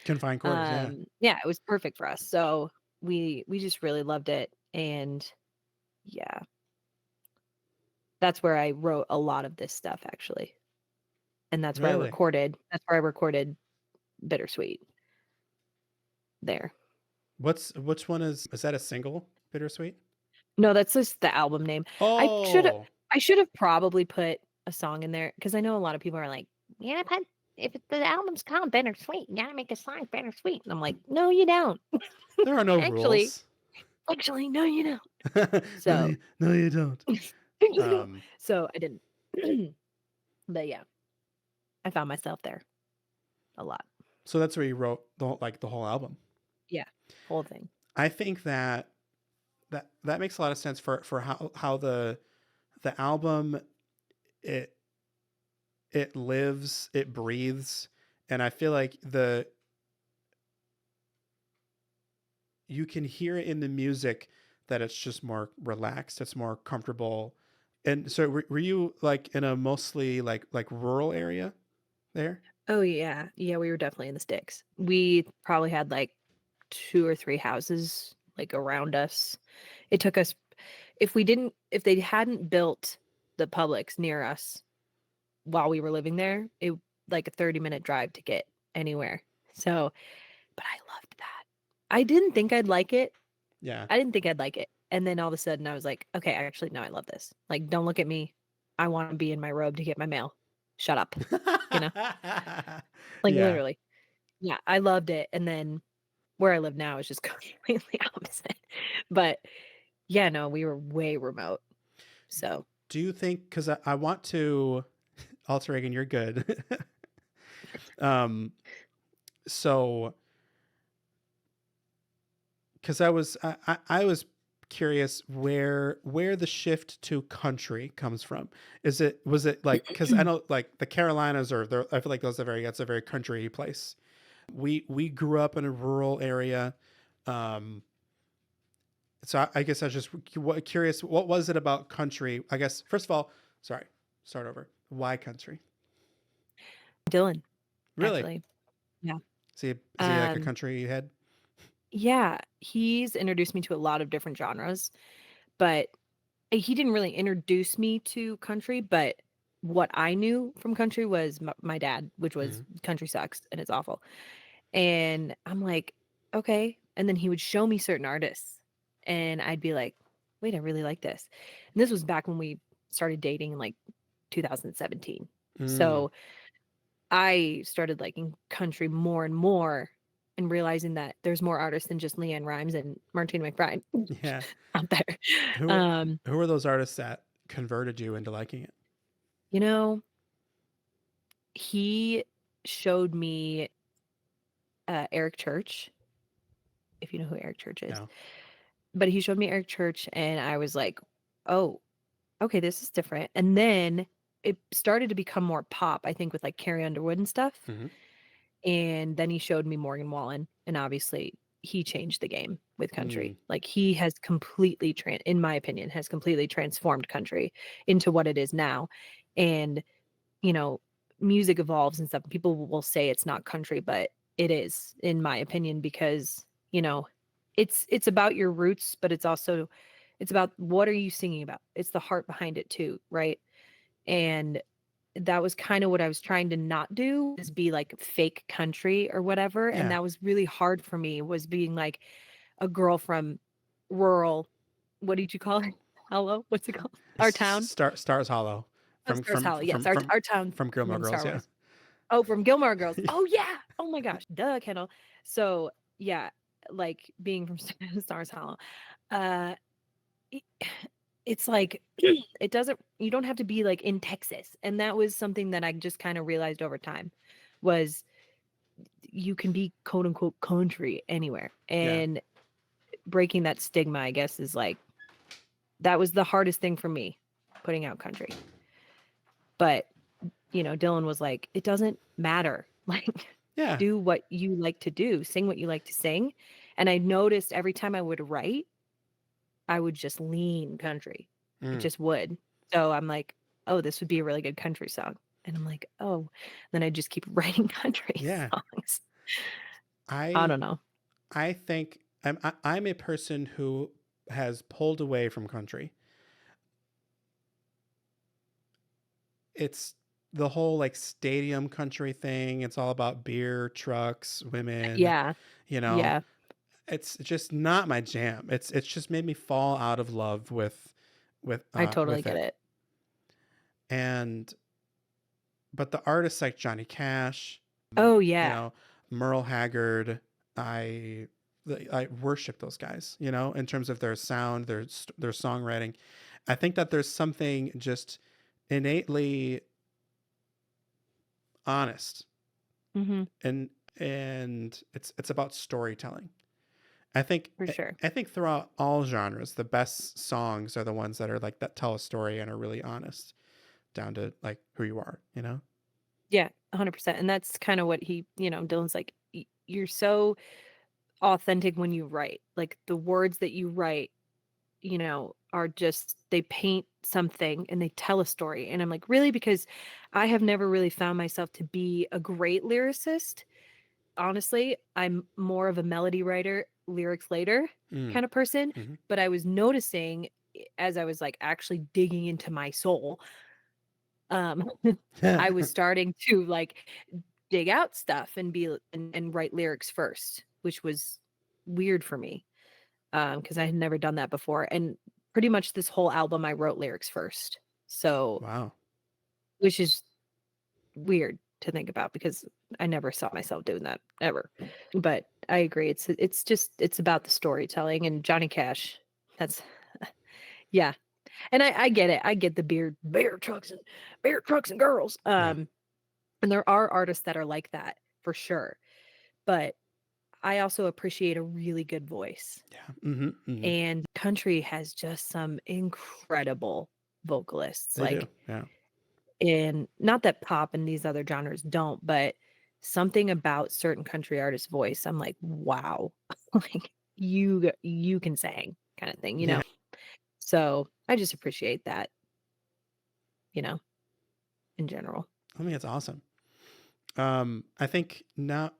Confined quarters, yeah. yeah, it was perfect for us. So we just really loved it. And yeah, that's where I wrote a lot of this stuff actually. And that's where I Really? recorded Bittersweet there. Which one is that a single, Bittersweet? No, that's just the album name. Oh, I should have probably put a song in there because I know a lot of people are like, yeah, but if the album's called Bittersweet, you gotta make a song Bittersweet. And I'm like, no, you don't. there are no Actually, rules. Actually, no, you don't. So no, you don't. So I didn't. But yeah, I found myself there a lot. So that's where you wrote the whole album. Yeah, whole thing. I think that makes a lot of sense for how the album it lives, it breathes, and I feel like you can hear it in the music that it's just more relaxed, it's more comfortable. And so were you like in a mostly like rural area there? Oh yeah. Yeah, we were definitely in the sticks. We probably had like 2 or 3 houses like around us. It took us if they hadn't built the Publix near us while we were living there, it like a 30-minute drive to get anywhere. So, but I loved that. I didn't think I'd like it. Yeah. I didn't think I'd like it. And then all of a sudden I was like, okay, actually no, I love this. Like, don't look at me. I want to be in my robe to get my mail. Shut up. You know? Like Yeah. literally. Yeah, I loved it. And then where I live now is just completely opposite. But yeah, no, we were way remote. So do you think, because I want to alter Reagan, you're good. So because I was curious where the shift to country comes from. Was it like, because I know like the Carolinas I feel like that's a very country place. We grew up in a rural area. So I guess I was just curious, what was it about country? I guess first of all, sorry, start over. Why country? Dylan, Really? actually. Yeah. Is he like a country head? Yeah, he's introduced me to a lot of different genres, but he didn't really introduce me to country, but what I knew from country was my dad, which was country sucks and it's awful. And I'm like, okay. And then he would show me certain artists and I'd be like, wait, I really like this. And this was back when we started dating in like 2017. So I started liking country more and more and realizing that there's more artists than just Leanne Rimes and Martina McBride Yeah. out there. Who were those artists that converted you into liking it? You know, he showed me Eric Church, if you know who Eric Church is. No. But he showed me Eric Church and I was like, oh, okay, this is different. And then it started to become more pop, I think, with like Carrie Underwood and stuff. And then he showed me Morgan Wallen. And obviously he changed the game with country. Like he has completely, in my opinion, has completely transformed country into what it is now. And, you know, music evolves and stuff. People will say it's not country, but it is, in my opinion, because, you know, it's about your roots, but it's about what are you singing about? It's the heart behind it too, right? And that was kind of what I was trying to not do, is be like fake country or whatever. Yeah. And that was really hard for me, was being like a girl from rural, what did you call it? Hello? What's it called? Our town? Stars Hollow. Stars Hollow. Yes, our town from Gilmore from Girls. Star Yeah. Wars. Oh, from Gilmore Girls. Oh yeah. Oh my gosh. Duh, Kendall. So yeah, like being from Stars Hollow, uh, it- it's like it doesn't. You don't have to be like in Texas, and that was something that I just kind of realized over time, was you can be quote unquote country anywhere, Yeah. and breaking that stigma, I guess, is like that was the hardest thing for me, putting out country. But Dylan was like, it doesn't matter. Like, Yeah. do what you like to do, sing what you like to sing. And I noticed every time I would write, I would just lean country. It Mm. just would. So I'm like, oh, this would be a really good country song. And I'm like, oh, then I just keep writing country Yeah. songs. I I don't know. I think I'm a person who has pulled away from country. It's the whole like stadium country thing. It's all about beer, trucks, women, Yeah. you know. Yeah. It's just not my jam. It's just made me fall out of love with I totally with get it. And but the artists like Johnny Cash, Oh you yeah. know, Merle Haggard, I worship those guys, in terms of their sound, their songwriting. I think that there's something just innately honest, Mm-hmm. and it's about storytelling. I think For sure. I think throughout all genres, the best songs are the ones that are like that tell a story and are really honest, down to like who you are, Yeah, 100%. And that's kind of what Dylan's like, you're so authentic when you write. Like the words that you write, are just, they paint something and they tell a story. And I'm like, really? Because I have never really found myself to be a great lyricist. Honestly, I'm more of a melody writer, lyrics later Mm. kind of person. Mhm. But I was noticing as I was like actually digging into my soul, um I was starting to like dig out stuff and and write lyrics first, which was weird for me, because I had never done that before. And pretty much this whole album I wrote lyrics first. So, Wow. which is weird to think about because I never saw myself doing that ever. But I agree. It's about the storytelling, and Johnny Cash. That's yeah. And I get it. I get the beer trucks and girls. Yeah. And there are artists that are like that for sure. But I also appreciate a really good voice. Yeah. Mm-hmm. And country has just some incredible vocalists. They do. Like, Yeah. in not that pop and these other genres don't, but something about certain country artists' voice, I'm like, wow, like you can sing kind of thing, Yeah. So I just appreciate that, in general. I think it's awesome. I think now,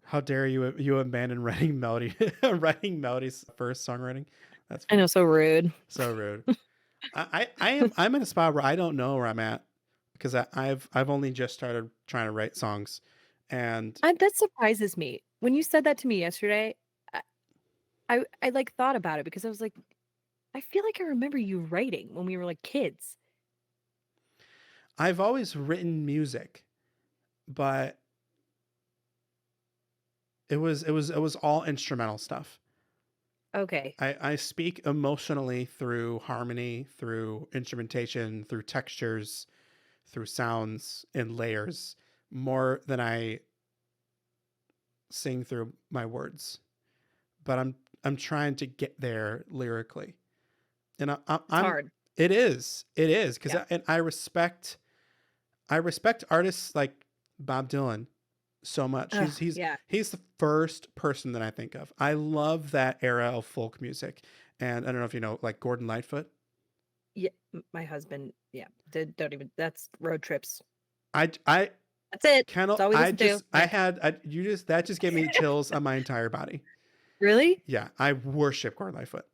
how dare you abandon writing writing melodies first songwriting? That's I know, so rude. so rude. I'm in a spot where I don't know where I'm at, because I've only just started trying to write songs, and That surprises me. When you said that to me yesterday, I like thought about it because I was like, I feel like I remember you writing when we were like kids. I've always written music, but it was all instrumental stuff. Okay. I speak emotionally through harmony, through instrumentation, through textures, through sounds and layers, more than I sing through my words. But I'm trying to get there lyrically, and It's I'm hard. it is because Yeah. I respect artists like Bob Dylan so much. Ugh, yeah. He's the first person that I think of. I love that era of folk music, and I don't know if you know like Gordon Lightfoot. Yeah, my husband, yeah, don't even. That's road trips. I That's it. Kendall, That's all we listen to. that just gave me chills on my entire body. Really? Yeah, I worship Gordon Lightfoot.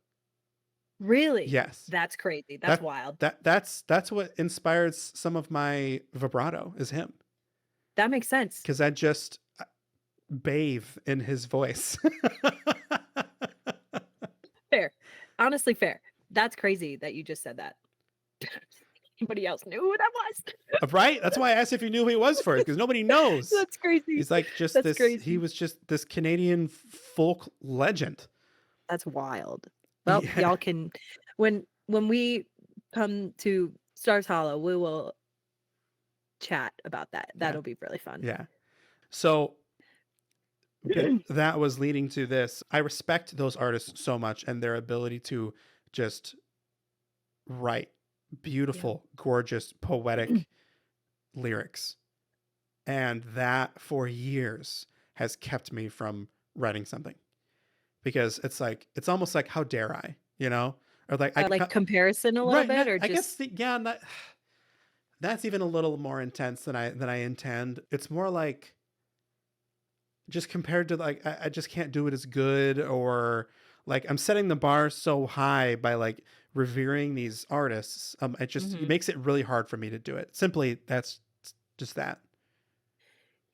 Really? Yes, That's crazy. That's wild. that's what inspired some of my vibrato is him, That makes sense. because I just bathe in his voice. Fair. Honestly, fair. That's crazy that you just said that. anybody else knew who that was. Right? That's why I asked if you knew who he was first, because nobody knows. That's crazy. He's like just That's this. He crazy. was just this Canadian folk legend. That's wild. Well, Yeah. y'all can when we come to Stars Hollow, we will chat about that. That'll be really fun. Yeah. So that was leading to this. I respect those artists so much and their ability to just write beautiful, gorgeous, poetic lyrics. And that for years has kept me from writing something. Because it's almost like, how dare I, or like comparison a little bit, or I just guess that's even a little more intense than I intend. It's more like, just compared to like, I just can't do it as good, or like I'm setting the bar so high by like revering these artists. It makes it really hard for me to do it. Simply, that's just that.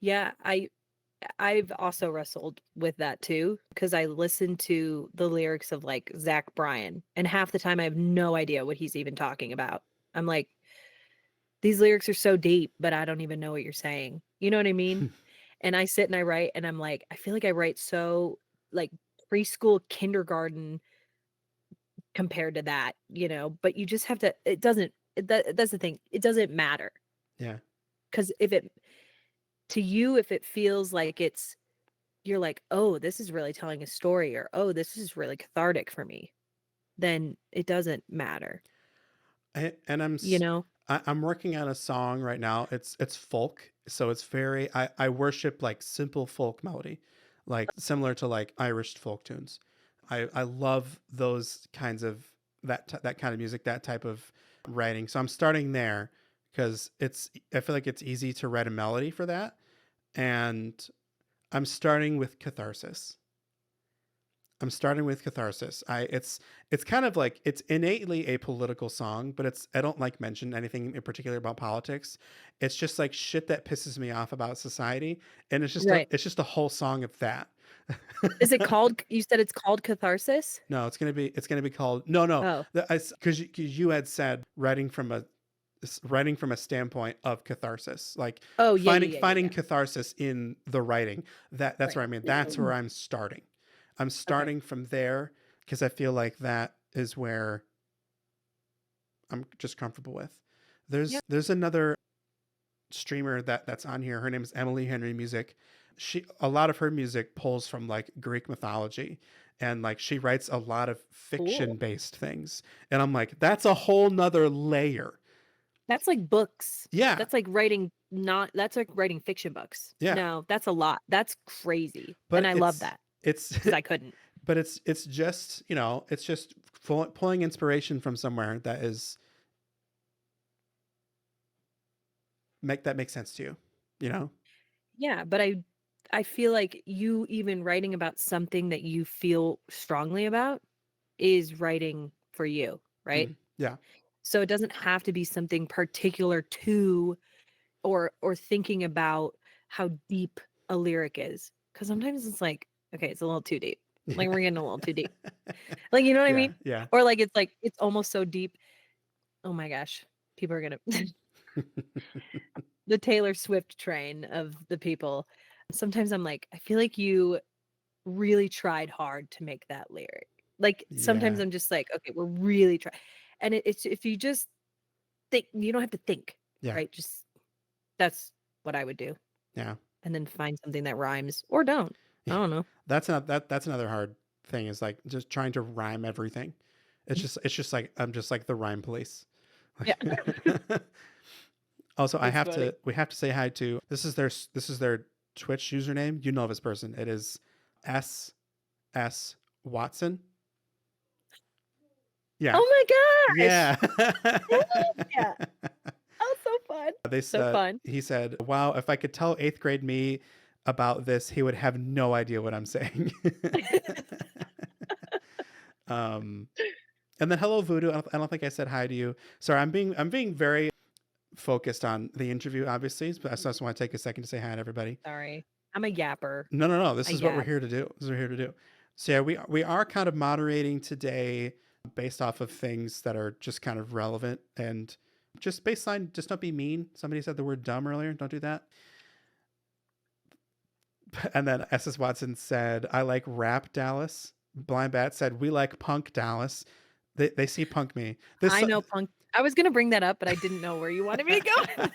Yeah, I've also wrestled with that too, because I listen to the lyrics of like Zach Bryan, and half the time I have no idea what he's even talking about. I'm like, these lyrics are so deep, but I don't even know what you're saying. You know what I mean? And I sit and I write, and I'm like, I feel like I write so like preschool, kindergarten compared to that, but you just have to, that's the thing. It doesn't matter. Yeah. Because if it feels like you're like, oh, this is really telling a story, or, oh, this is really cathartic for me, then it doesn't matter. I'm working on a song right now. It's folk. So it's very, I worship like simple folk melody, like similar to like Irish folk tunes. I love those kinds of, that kind of music, that type of writing. So I'm starting there because I feel like it's easy to write a melody for that. And I'm starting with catharsis. It's kind of like, it's innately a political song, but I don't like mention anything in particular about politics. It's just like shit that pisses me off about society. And it's just, Right. it's just a whole song of that. Is it called, you said it's called catharsis? No, it's going to be called, no. Oh. Cause you had said writing from a standpoint of catharsis, like finding catharsis in the writing. That's where I mean, that's where I'm starting. I'm starting from there because I feel like that is where I'm just comfortable with. There's another streamer that's on here. Her name is Emily Henry Music. A lot of her music pulls from like Greek mythology, and like she writes a lot of fiction based things. And I'm like, that's a whole nother layer. That's like books. Yeah. That's like writing fiction books. Yeah. No, that's a lot. That's crazy. But and I love that. Because I couldn't. But it's just, it's just pulling inspiration from somewhere that makes sense to you, Yeah, but I feel like you even writing about something that you feel strongly about is writing for you, right? Yeah. So it doesn't have to be something particular to, or thinking about how deep a lyric is. Because sometimes it's like, okay, it's a little too deep. Like we're getting a little too deep. Like, you know what I mean? Yeah. Or like it's almost so deep. Oh my gosh. People are gonna the Taylor Swift train of the people. Sometimes I'm like, I feel like you really tried hard to make that lyric. Like sometimes I'm just like, okay, we're really trying. And it's, if you just think, you don't have to think, right? Just, that's what I would do. Yeah. And then find something that rhymes, or don't. I don't know. That's another hard thing, is like just trying to rhyme everything. It's just like, I'm just like the rhyme police. Yeah. Also, we have to say hi to, this is their Twitch username. You know this person. It is S Watson. Yeah. Oh my gosh. Yeah. Yeah. Oh, so fun. So fun. He said, "Wow, if I could tell 8th grade me about this, he would have no idea what I'm saying." And then hello Voodoo. I don't think I said hi to you. Sorry, I'm being very focused on the interview, obviously, but I just want to take a second to say hi to everybody. Sorry, I'm a yapper. No. This is what we're here to do. So yeah, we are kind of moderating today based off of things that are just kind of relevant and Just baseline, just don't be mean. Somebody said the word dumb earlier. Don't do that. And then SS Watson said, I like rap Dallas. Blind Bat said, we like punk Dallas. They see punk me. I know punk. I was going to bring that up, but I didn't know where you wanted me to go.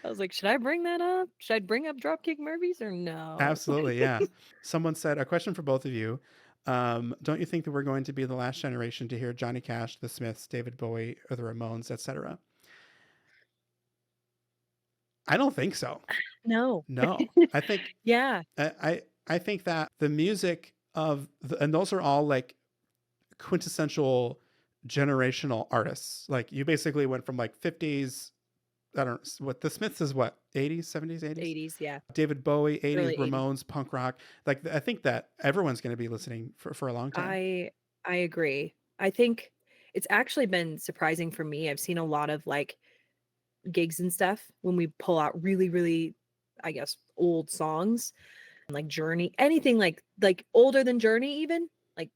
I was like, should I bring that up? Should I bring up Dropkick Murphys or no? Absolutely, yeah. Someone said, a question for both of you. Don't you think that we're going to be the last generation to hear Johnny Cash, the Smiths, David Bowie, or the Ramones, etc.? I don't think so. No. I think Yeah. I think that the music and those are all like quintessential generational artists. Like you basically went from like 50s, I don't know what the Smiths is, what 80s, 70s, 80s, 80s, yeah. David Bowie, 80s, Early 80s. Ramones, punk rock. Like I think that everyone's going to be listening for a long time. I agree. I think it's actually been surprising for me. I've seen a lot of like gigs and stuff when we pull out really, really, I guess, old songs, like Journey, anything like older than Journey, even like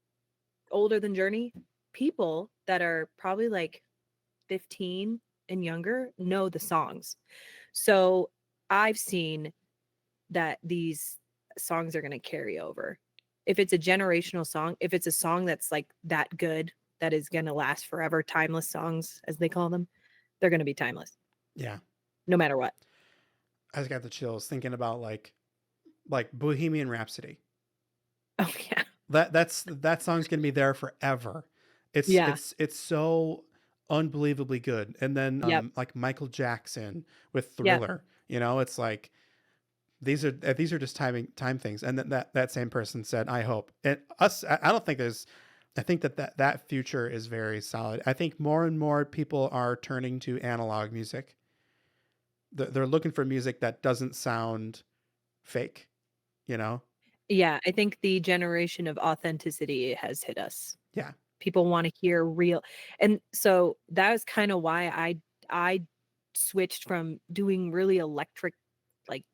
older than Journey. People that are probably like 15 and younger know the songs. So I've seen that these songs are going to carry over. If it's a generational song, if it's a song that's like that good, that is going to last forever, timeless songs, as they call them, they're going to be timeless. Yeah. No matter what. I just got the chills thinking about like Bohemian Rhapsody. Oh yeah. That song's going to be there forever. It's so unbelievably good. And then like Michael Jackson with Thriller, you know, it's like these are just time things. And then that same person said, I hope. And I don't think I think that future is very solid. I think more and more people are turning to analog music. They're looking for music that doesn't sound fake, you know? Yeah, I think the generation of authenticity has hit us. Yeah. People want to hear real. And so that was kind of why I switched from doing really electric like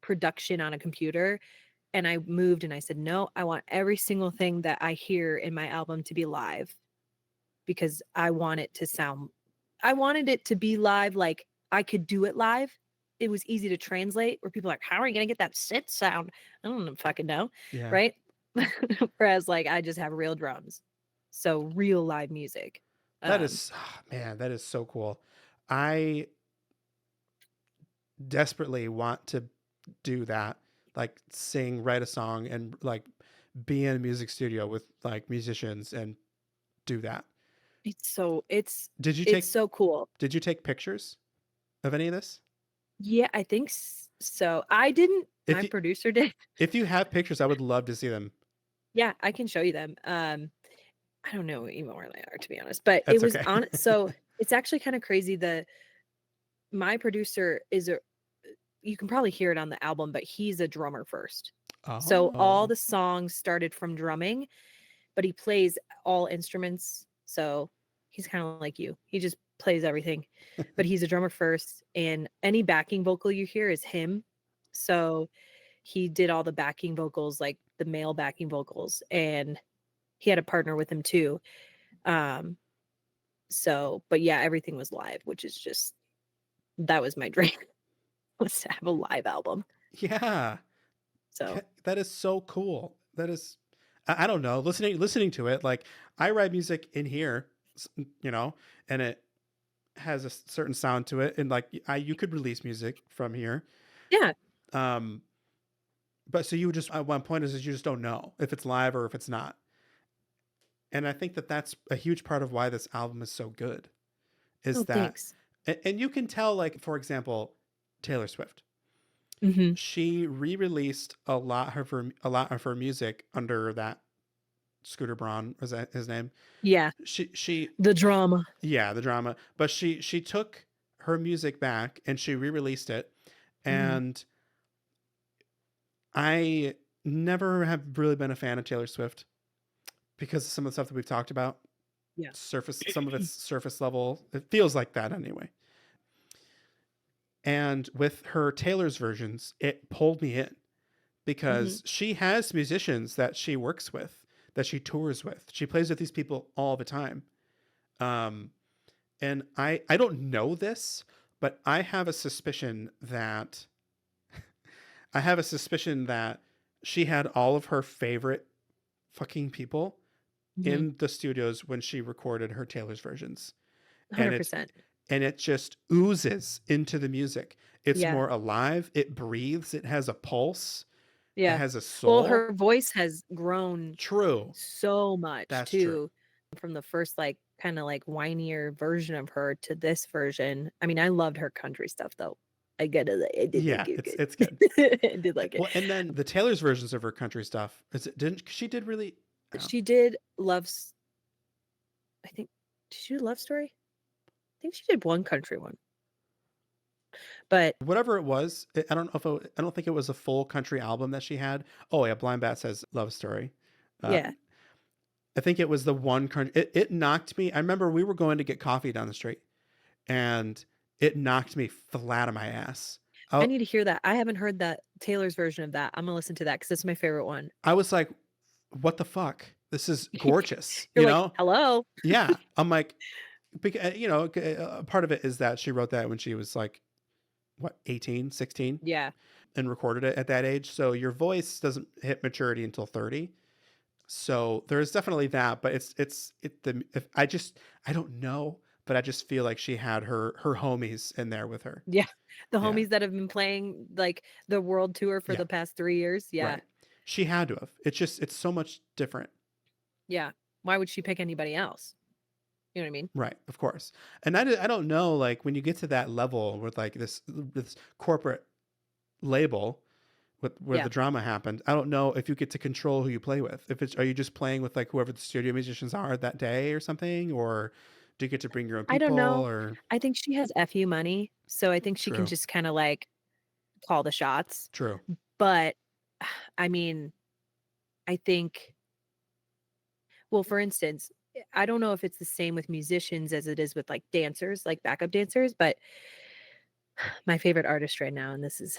production on a computer, and I moved and I said, no, I want every single thing that I hear in my album to be live, because I wanted it to be live. Like I could do it live. It was easy to translate, where people are like, how are you going to get that sit sound? I don't fucking know. Yeah. Right. Whereas like I just have real drums. So real live music. That is, man, that is so cool. I desperately want to do that, like sing, write a song, and like be in a music studio with like musicians and do that. It's so cool. Did you take pictures of any of this? Yeah, I think so. I didn't. My producer did. If you have pictures, I would love to see them. Yeah, I can show you them. I don't know even where they are, to be honest, but That's it was okay. on. So it's actually kind of crazy. My producer you can probably hear it on the album, but he's a drummer first. Oh. So all the songs started from drumming, but he plays all instruments. So he's kind of like you. He just plays everything, but he's a drummer first, and any backing vocal you hear is him. So he did all the backing vocals, like the male backing vocals, and he had a partner with him too. So, but yeah, everything was live, which is just, that was my dream, was to have a live album. Yeah. So that is so cool. That is, I don't know, listening to it, like I write music in here, you know, and it has a certain sound to it, and like you could release music from here. Yeah. But so you would just, at one point is you just don't know if it's live or if it's not. And I think that's a huge part of why this album is so good, is that, thanks. And you can tell, like, for example, Taylor Swift, she re-released a lot of her music under that Scooter Braun, was that his name? Yeah. She the drama. Yeah, the drama. But she took her music back and she re-released it. And I never have really been a fan of Taylor Swift because of some of the stuff that we've talked about. Yeah. Some of it's surface level. It feels like that anyway. And with her Taylor's versions, it pulled me in because she has musicians that she works with, that she tours with. She plays with these people all the time. And I don't know this, but I have a suspicion that she had all of her favorite fucking people Mhm. in the studios when she recorded her Taylor's versions. And it 100%. and it just oozes into the music. It's Yeah. more alive, it breathes, it has a pulse, it Yeah. has a Well, soul. her voice has grown True. so much That's true. too from the first, like, kinda, like, whinier version of her to this version. I mean, I loved her country stuff, though. I gotta like I did Yeah, like it it's good. good. I did like it. Well, and then the Taylor's versions of her country stuff, didn't she did really She did Love's I think did she do Love Story? I think she did one country one. But whatever it was, I don't know if I don't think it was a full country album that she had. Oh yeah, Blind Bat says Love Story. yeah. I think it was the one country. It knocked me. I remember we were going to get coffee down the street, and it knocked me flat on my ass. I I, need to hear that. I haven't heard that Taylor's version of that. I'm gonna listen to that because it's my favorite one. I was like, "What the fuck? This is gorgeous," You're you like, know? "Hello?" Yeah, I'm like, you know, part of it is that she wrote that when she was like, what, 18, 16, Yeah. and recorded it at that age. So your voice doesn't hit maturity until 30. So there's definitely that, but if I don't know, but I just feel like she had her homies in there with her. Yeah. The Yeah. homies that have been playing, like, the world tour for Yeah. the past 3 years. Yeah. Right. She had to have. It's so much different. Yeah. Why would she pick anybody else? You know what I mean? Right. Of course. And I don't know, like when you get to that level with like this corporate label with where Yeah. the drama happened, I don't know if you get to control who you play with. Are you just playing with like whoever the studio musicians are that day or something, or do you get to bring your own I don't people know. or I think she has FU money, so I think she can true. just kinda, like, call the shots. True. But, I mean, I think well, for instance, I don't know if it's the same with musicians as it is with, like, dancers, like backup dancers, but my favorite artist right now, and this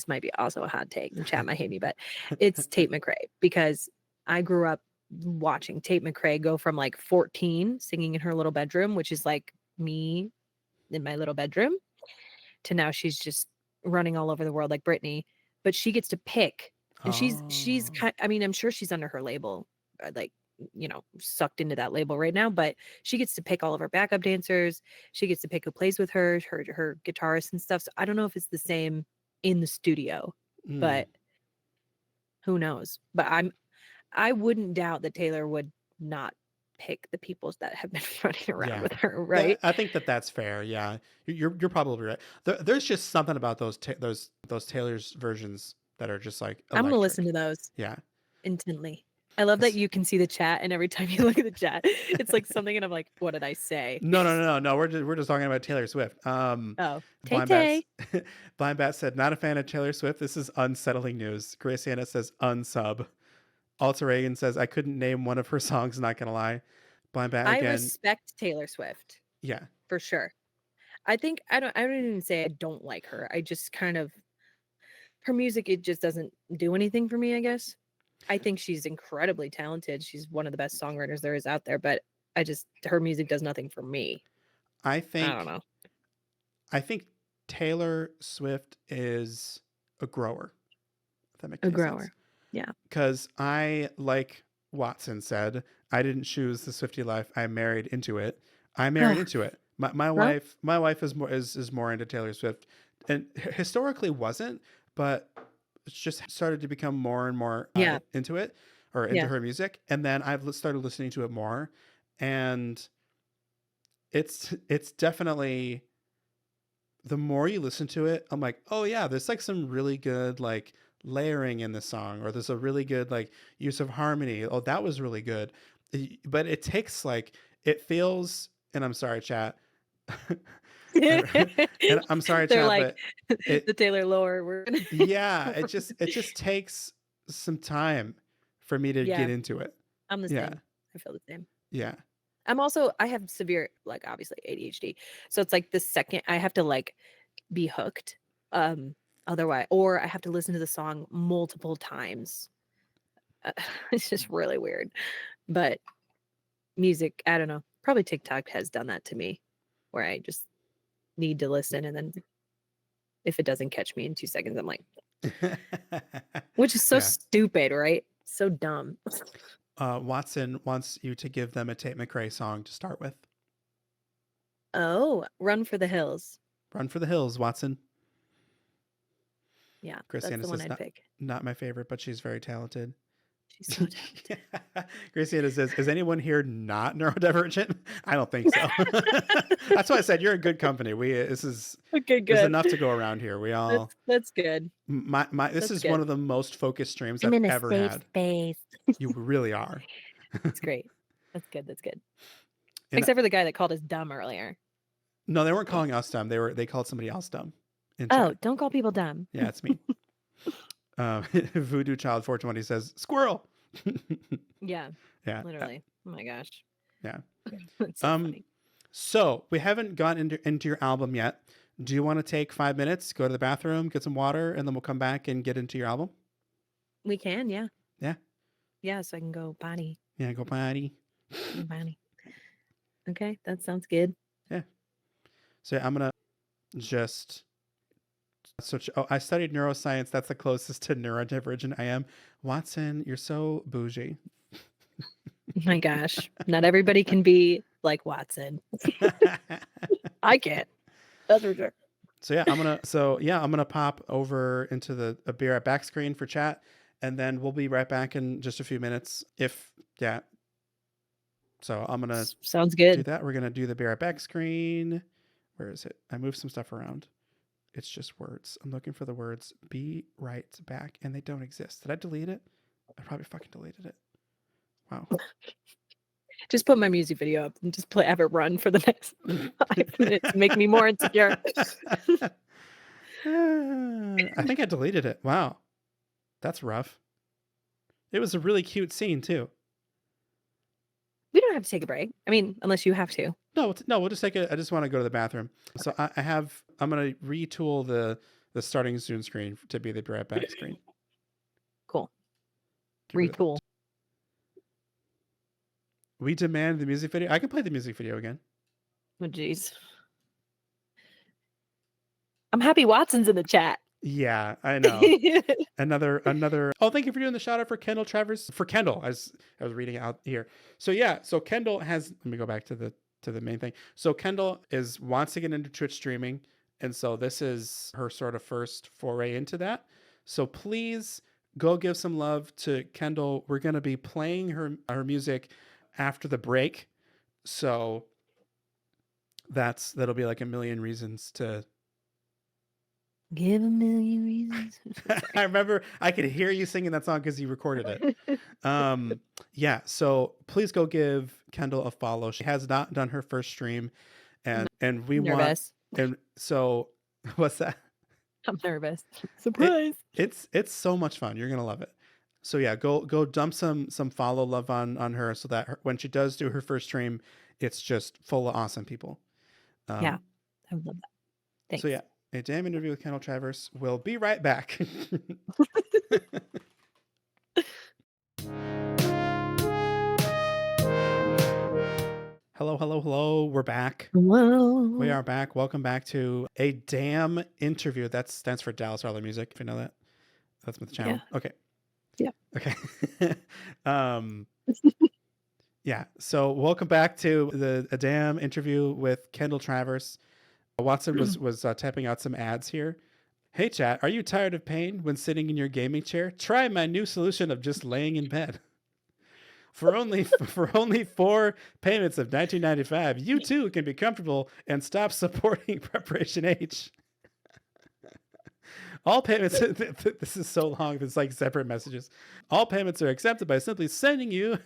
might be also a hot take, the chat might hate me, but it's Tate McRae because I grew up watching Tate McRae go from, like, 14 singing in her little bedroom, which is, like, me in my little bedroom, to now she's just running all over the world like Britney, but she gets to pick, and she's Oh. I mean, I'm sure she's under her label, like, sucked into that label right now, but she gets to pick all of her backup dancers. She gets to pick who plays with her guitarists and stuff. So I don't know if it's the same in the studio, Mm. but who knows? But I wouldn't doubt that Taylor would not pick the peoples that have been running around Yeah. with her, right? I think that's fair. Yeah. You're probably right. There's just something about those Taylor's versions that are just like I'm gonna listen electric. to those Yeah. intently. I love that 'Cause- you can see the chat, and every time you look at the chat, it's like something, and I'm like, "What did I say?" No. We're just talking about Taylor Swift. Oh, Blind Bats Tay. Blind Bat said, not a fan of Taylor Swift. This is unsettling news. Grace Anna says unsub. Alter Reagan says, I couldn't name one of her songs, not gonna lie. Blind Bat I again. respect Taylor Swift Yeah. for sure. I don't even say I don't like her. I just kind of her music, it just doesn't do anything for me, I guess. I think she's incredibly talented. She's one of the best songwriters there is out there, but her music does nothing for me. I I don't think know. I think Taylor Swift is a grower. If that makes A any sense. grower. Yeah. Because like Watson said, I didn't choose the Swiftie life. I married into it. I married into it. My Well, wife is more into Taylor Swift, and historically wasn't, but it's just started to become more and more yeah. into it or into Yeah. her music, and then I've started listening to it more, and it's definitely the more you listen to it, I'm like, oh yeah, there's like some really good like layering in the song, or there's a really good like use of harmony. Oh, that was really good. But it takes like it feels, and I'm sorry, chat. And I'm sorry, They're chat, like but the Taylor lore. yeah, it just takes some time for me to Yeah. get into it. I'm the Yeah. same. I feel the same. Yeah. I have severe, like, obviously ADHD. So it's like the second I have to like be hooked. Otherwise, or I have to listen to the song multiple times. It's just really weird. But music, I don't know. Probably TikTok has done that to me, where I just need to listen, and then if it doesn't catch me in 2 seconds, I'm like, which is so Yeah. stupid, right? So dumb. Watson wants you to give them a Tate McRae song to start with. Oh, Run for the Hills. Run for the Hills, Watson. Yeah, Christiana that's the one says I'd pick. not my favorite, but she's very talented. She's so talented. Christiana says, is anyone here not neurodivergent? I don't think so. That's why I said you're in good company. This is Okay, there's good. enough to go around here. We all That's good. this That's is good. one of the most focused streams I'm I've in a ever safe had. space. You really are. It's great. That's good. That's good. And Except for the guy that called us dumb earlier. no, they weren't calling us dumb. They called somebody else dumb. in Oh, chat. don't call people dumb. Yeah, it's me. Voodoo Child 420 says squirrel. Yeah, Yeah. literally. Oh my gosh. Yeah. That's so funny. So we haven't gotten into your album yet. Do you want to take 5 minutes, go to the bathroom, get some water, and then we'll come back and get into your album? We can, yeah. Yeah. Yeah, so I can go potty. Yeah, go potty. Go potty. Okay, that sounds good. So I'm gonna just switch. Oh, I studied neuroscience. That's the closest to neurodivergent I am. Watson, you're so bougie. Oh my gosh. Not everybody can be like Watson. I can't. That's for sure. I'm gonna pop over into the Be Right Back screen for chat, and then we'll be right back in just a few minutes. So I'm gonna Sounds do good. that. We're gonna do the Be Right Back screen. Where is it? I moved some stuff around. It's just words. I'm looking for the words "be right back," and they don't exist. Did I delete it? I probably fucking deleted it. Wow. Just put my music video up and just have it run for the next 5 minutes. Make me more insecure. I think I deleted it. Wow. That's rough. It was a really cute scene too. We don't have to take a break. I mean, unless you have to. No, we'll just take I just want to go to the bathroom. So I'm going to retool the starting Zoom screen to be the Be Right Back screen. Cool. Get rid of it. Retool. We demand the music video. I can play the music video again. Oh, jeez. I'm happy Watson's in the chat. Yeah, I know. Another. Oh, thank you for doing the shout out for Kendall Travers. For Kendall, I was reading out here. So yeah, so Kendall has. Let me go back to the main thing. So Kendall wants to get into Twitch streaming, and so this is her sort of first foray into that. So please go give some love to Kendall. We're gonna be playing her music after the break, so that'll be like a million reasons to. Give a million reasons. I remember I could hear you singing that song because you recorded it. Yeah. So please go give Kendall a follow. She has not done her first stream, and we Nervous. and so what's that? I'm nervous. Surprise. It's so much fun. You're gonna love it. So yeah, go dump some follow love on her so that when she does do her first stream, it's just full of awesome people. Yeah, I would love that. Thanks. So yeah. A damn interview with Kendall Travers. We'll be right back. Hello. We're back. Hello. We are back. Welcome back to A Damn Interview. That stands for Dallas Harley Music, if you know that. That's with the channel. Yeah. Okay. Yeah. Okay. Yeah. So welcome back to A Damn Interview with Kendall Travers. Watson was typing out some ads here. Hey chat, are you tired of pain when sitting in your gaming chair? Try my new solution of just laying in bed. For only 4 payments of $19.95, you too can be comfortable and stop supporting Preparation H. All payments, this is so long, it's like separate messages. All payments are accepted by simply sending your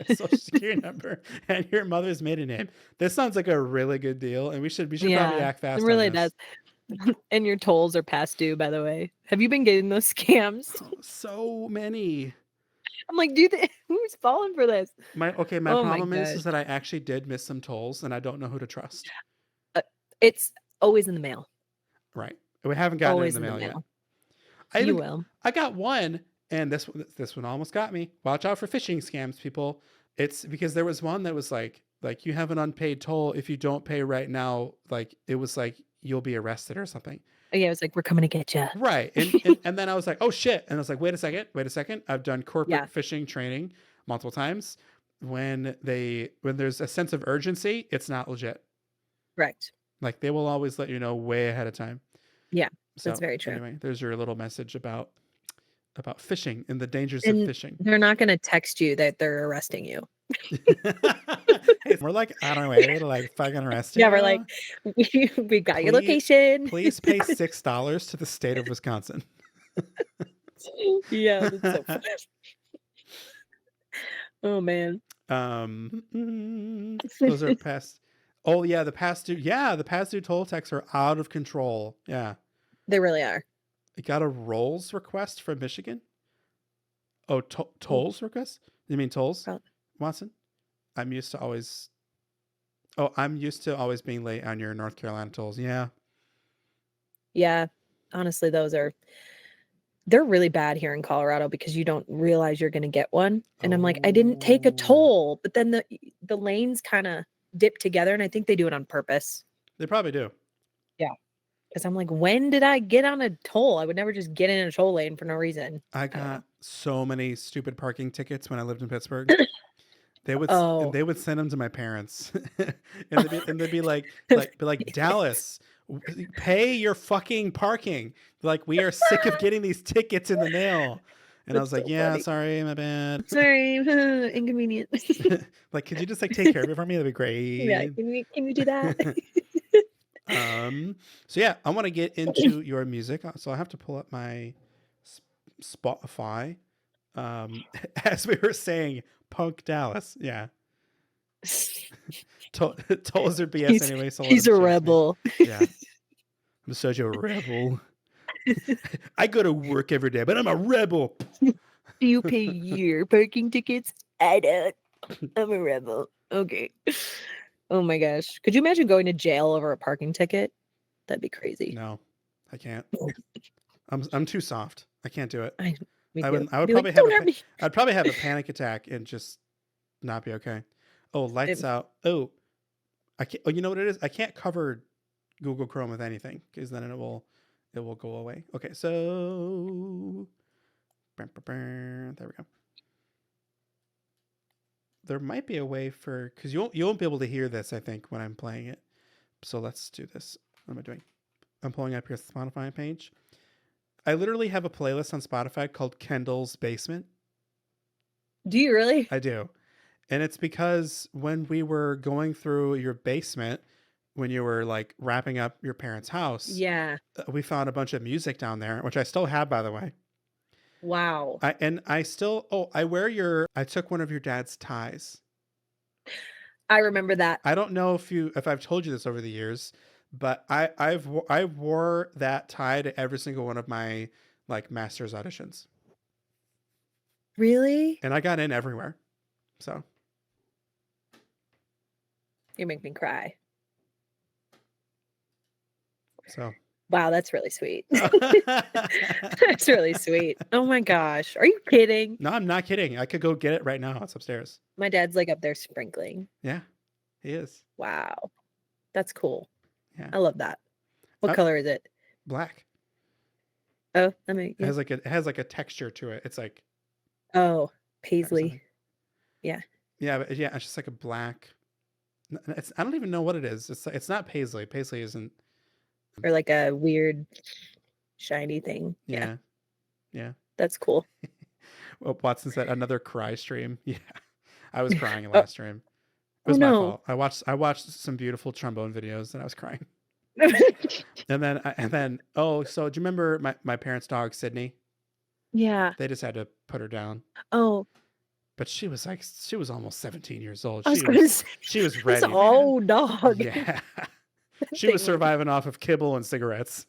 social security number and your mother's maiden name. This sounds like a really good deal, and we should probably act fast. It really on this. does. And your tolls are past due, by the way. Have you been getting those scams? So many. I'm like, who's falling for this? My Oh my problem is gosh. that I actually did miss some tolls, and I don't know who to trust. It's always in the mail. Right. We haven't gotten Always it in the mail yet. You will. I got one, and this one almost got me. Watch out for phishing scams, people. It's because there was one that was like like you have an unpaid toll. If you don't pay right now, like it was like you'll be arrested or something. Yeah, it was like, we're coming to get you. Right. And then I was like, oh shit. And I was like, wait a second. I've done corporate fishing training multiple times. When there's a sense of urgency, it's not legit. Correct. Like they will always let you know way ahead of time. Yeah, So that's very true. anyway, there's your little message about fishing and the dangers And of fishing. they're not going to text you that they're arresting you. We're like on our way to like fucking arrest you. Yeah, we're like, we got your location. Please pay $6 to the state of Wisconsin. Yeah, that's so funny. Oh man. Those are past. Oh yeah, the past due. Yeah, the past due toll texts are out of control. Yeah, They really are. I got a rolls request from Michigan. Oh, tolls request? You mean tolls, Probably. Watson? I'm used to always being late on your North Carolina tolls. Yeah. Yeah. Honestly, they're really bad here in Colorado because you don't realize you're going to get one. And I'm like, I didn't take a toll, but then the lanes kind of dip together, and I think they do it on purpose. They probably do. Yeah. Because I'm like, when did I get on a toll? I would never just get in a toll lane for no reason. I got so many stupid parking tickets when I lived in Pittsburgh. They would send them to my parents, and they'd be like Dallas, pay your fucking parking. Like, we are sick of getting these tickets in the mail. And I was like, so yeah, funny. Sorry, my bad. Sorry, inconvenient. Like, could you just like take care of it for me? That'd be great. Yeah, can you do that? So yeah, I want to get into your music. So I have to pull up my Spotify. As we were saying, Punk Dallas. Yeah. Tolls are BS anyway. So he's a rebel. Yeah. I'm such a rebel. I go to work every day, but I'm a rebel. Do you pay your parking tickets? I don't. I'm a rebel. Okay. Oh my gosh. Could you imagine going to jail over a parking ticket? That'd be crazy. No, I can't. I'm too soft. I can't do it. I would I'd probably have a panic attack and just not be okay. Oh, lights out. Oh, I can't. Oh, you know what it is? I can't cover Google Chrome with anything because then it will go away. Okay, so there we go. There might be a way for, because you won't be able to hear this, I think, when I'm playing it. So let's do this. What am I doing? I'm pulling up your Spotify page. I literally have a playlist on Spotify called Kendall's Basement. Do you really? I do. And it's because when we were going through your basement, when you were like wrapping up your parents' house, yeah, we found a bunch of music down there, which I still have, by the way. Wow. I took one of your dad's ties. I remember that. I don't know if I've told you this over the years, but I wore that tie to every single one of my like master's auditions. Really? And I got in everywhere. So you make me cry. So wow, that's really sweet. That's really sweet. Oh my gosh. Are you kidding? No, I'm not kidding. I could go get it right now. It's upstairs. My dad's like up there sprinkling. Yeah, he is. Wow. That's cool. Yeah. I love that. What color is it? Black. Oh, let me. Yeah. It has like a texture to it. It's like. Oh, paisley. Yeah. Yeah, but yeah, it's just like a black. I don't even know what it is. It's not paisley. Paisley isn't. Or like a weird shiny thing. Yeah. Yeah. That's cool. Well, Watson said another cry stream. Yeah. I was crying last stream. It was my fault. I watched some beautiful trombone videos and I was crying. and then so do you remember my parents' dog Sidney? Yeah. They just had to put her down. Oh. But she was almost 17 years old. She was ready. It's an old dog. Yeah. She was surviving off of kibble and cigarettes.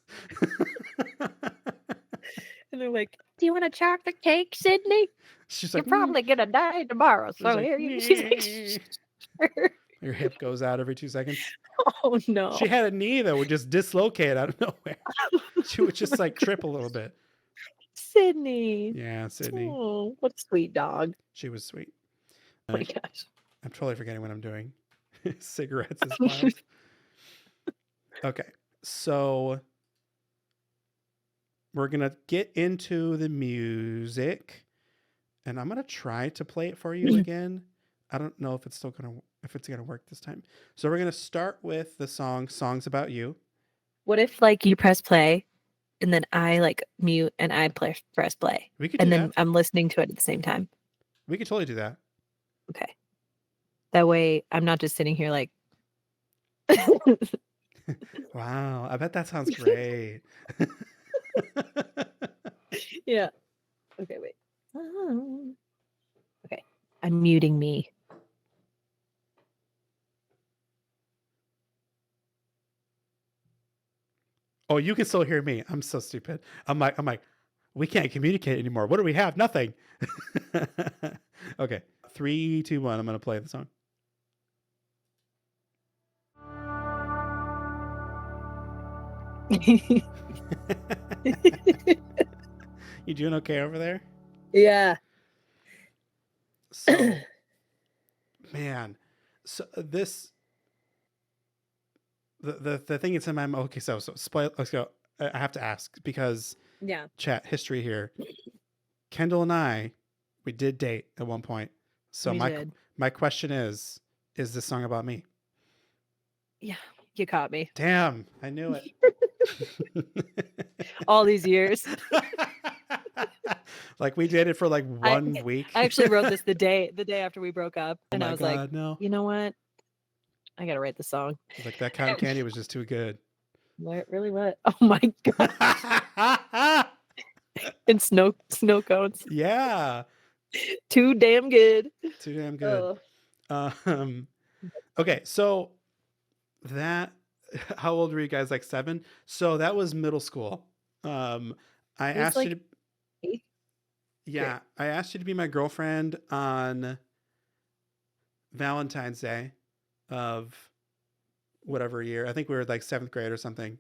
And they're like, "Do you want a chocolate cake, Sidney? She's You're probably gonna die tomorrow, so like, here you." She's like, your hip goes out every 2 seconds. Oh no! She had a knee that would just dislocate out of nowhere. She would just like trip a little bit. Sidney. Yeah, Sidney. Oh, what a sweet dog. She was sweet. Oh my gosh! I'm totally forgetting what I'm doing. Cigarettes is wild. Okay, so we're gonna get into the music, and I'm gonna try to play it for you again. I don't know if it's gonna work this time. So we're gonna start with the song "Songs About You." What if like you press play and then I like mute and I press play We could do and then that. I'm listening to it at the same time? We could totally do that. Okay. That way I'm not just sitting here like Wow, I bet that sounds great. yeah. Okay, wait. Oh. Okay. I'm muting me. Oh, you can still hear me. I'm so stupid. I'm like, we can't communicate anymore. What do we have? Nothing. Okay. 3, 2, 1. I'm gonna play the song. You doing okay over there? Yeah. So, man, so this the thing is in my mind. Okay, so spoil. Let's go. I have to ask because Yeah. chat history here. Kendall and I, we did date at one point. So We did. my question is this song about me? Yeah. You caught me. Damn, I knew it. All these years. Like we dated for like 1 week. I actually wrote this the day after we broke up, Oh and I my was God, like, no. you know what? I gotta write the song. Like that cotton candy was just too good. Really what? Oh my God. And snow cones. Yeah. Too damn good. Too damn good. Oh. Okay, so that how old were you guys? Like 7? So that was middle school. I asked like you to 8th? Yeah, I asked you to be my girlfriend on Valentine's Day of whatever year. I think we were like 7th grade or something.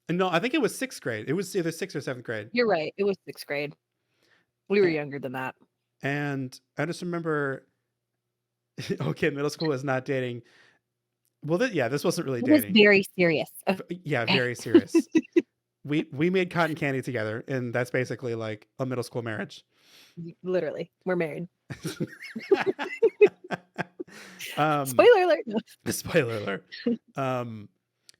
No, I think it was 6th grade. It was either 6th or 7th grade. You're right. It was 6th grade. We were younger than that. And I just remember, okay, middle school is not dating. Well, this wasn't really dating. It was very serious. Yeah, very serious. We made cotton candy together, and that's basically like a middle school marriage. Literally, we're married. Spoiler alert. Spoiler alert.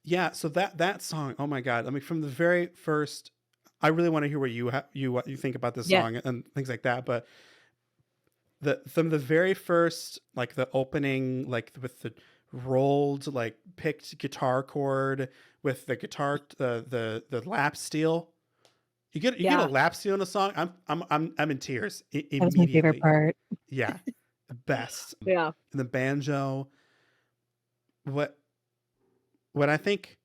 Yeah, so that song, oh my God. I mean, from the very first, I really want to hear what you think about this song and things like that. But from the very first, like the opening, like with the rolled, like picked guitar chord with the guitar, the lap steel. You get a lap steel in a song. I'm in tears immediately. That was my favorite part. Yeah, best. Yeah. And the banjo. What I think,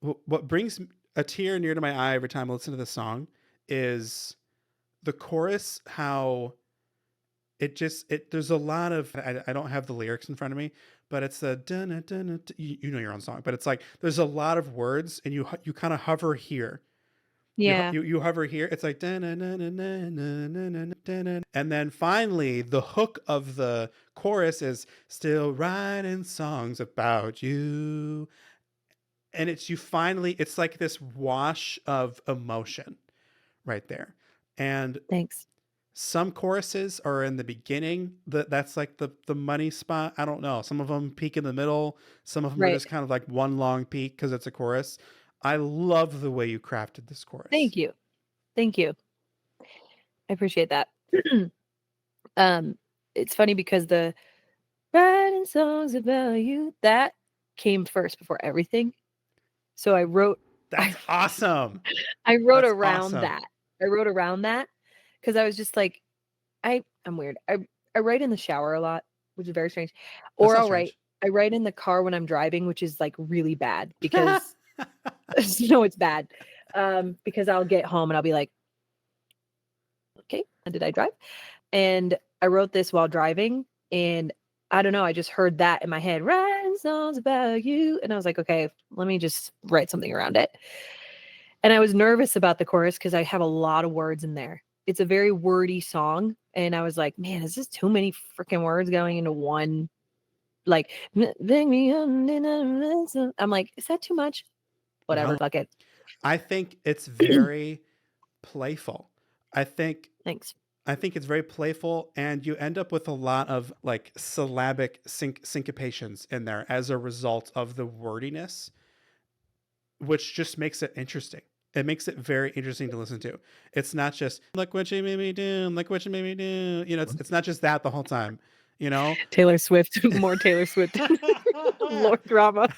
what brings a tear near to my eye every time I listen to this song is the chorus. How there's a lot of, I don't have the lyrics in front of me, but it's the you know your own song, but it's like there's a lot of words and you kind of hover here. Yeah. You hover here. It's like and then finally the hook of the chorus is still writing songs about you. And it's like this wash of emotion right there. And thanks. Some choruses are in the beginning. That's like the money spot. I don't know. Some of them peak in the middle. Some of them are just kind of like one long peak because it's a chorus. I love the way you crafted this chorus. Thank you. I appreciate that. It's funny because the writing songs about you, that came first before everything. So I wrote. That's awesome. I wrote around that. I wrote around that because I was just like, I'm weird. I write in the shower a lot, which is very strange. Or I write in the car when I'm driving, which is like really bad because no, it's bad. Because I'll get home and I'll be like, okay, did I drive? And I wrote this while driving, and I don't know, I just heard that in my head, writing songs about you. And I was like, okay, let me just write something around it. And I was nervous about the chorus because I have a lot of words in there. It's a very wordy song. And I was like, man, is this too many freaking words going into one like bring me on in I'm like, is that too much? Whatever, No, fuck it. I think it's very playful. I think Thanks. it's very playful, and you end up with a lot of like syllabic syncopations in there as a result of the wordiness, which just makes it interesting. It makes it very interesting to listen to. It's not just look what you made me do, look what you made me do. You know, it's not just that the whole time. You know, Taylor Swift, more Taylor Swift, more drama.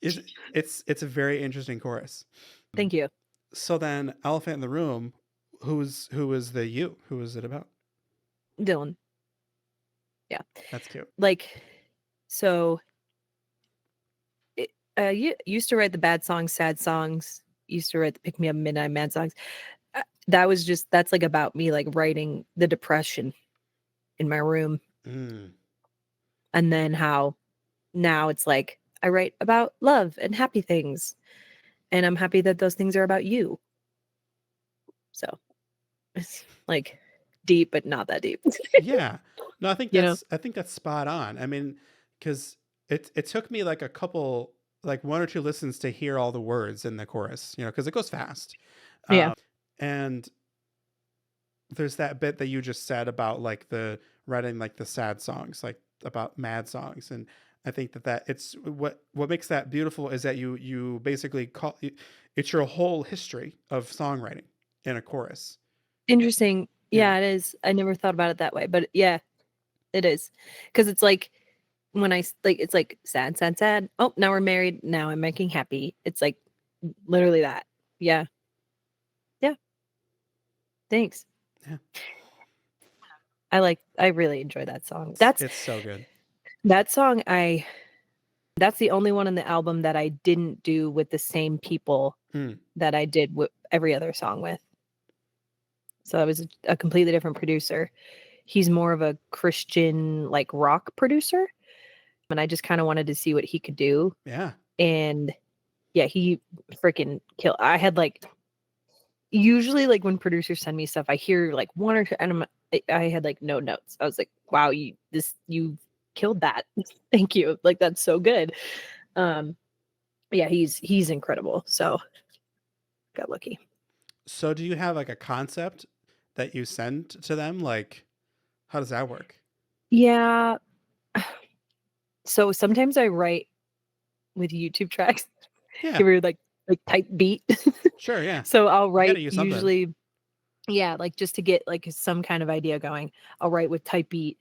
it's a very interesting chorus. Thank you. So then, Elephant in the Room, who was the you? Who was it about? Dylan. Yeah. That's cute. Like, so you used to write the bad songs, sad songs, used to write the pick me up midnight mad songs. That's like about me, like writing the depression in my room. Mm. And then how now it's like I write about love and happy things. And I'm happy that those things are about you. So it's like deep, but not that deep. Yeah. No, I think You know? that's spot on. I mean, because it took me like a couple, like one or two listens to hear all the words in the chorus, you know, because it goes fast. Yeah. And there's that bit that you just said about like the writing like the sad songs, like about mad songs. And I think that it's what makes that beautiful is that you basically call it's your whole history of songwriting in a chorus. Interesting. Yeah. Yeah, it is. I never thought about it that way, but yeah, it is. Because it's like when it's like sad, sad, sad. Oh, now we're married. Now I'm making happy. It's like literally that. Yeah. Yeah. Thanks. Yeah. I really enjoy that song. It's so good. That song that's the only one on the album that I didn't do with the same people that I did with every other song with. So that was a completely different producer. He's more of a Christian like rock producer. And I just kind of wanted to see what he could do. Yeah. And yeah, he freaking killed. I had like usually like when producers send me stuff, I hear like one or two and I had like no notes. I was like, wow, you killed that. Thank you. Like that's so good. Yeah, he's incredible. So got lucky. So do you have like a concept that you send to them? Like, how does that work? Yeah. So sometimes I write with YouTube tracks. Yeah. Give her like type beat. Sure, yeah. So I'll write use something. usually, yeah, like just to get like some kind of idea going. I'll write with type beat,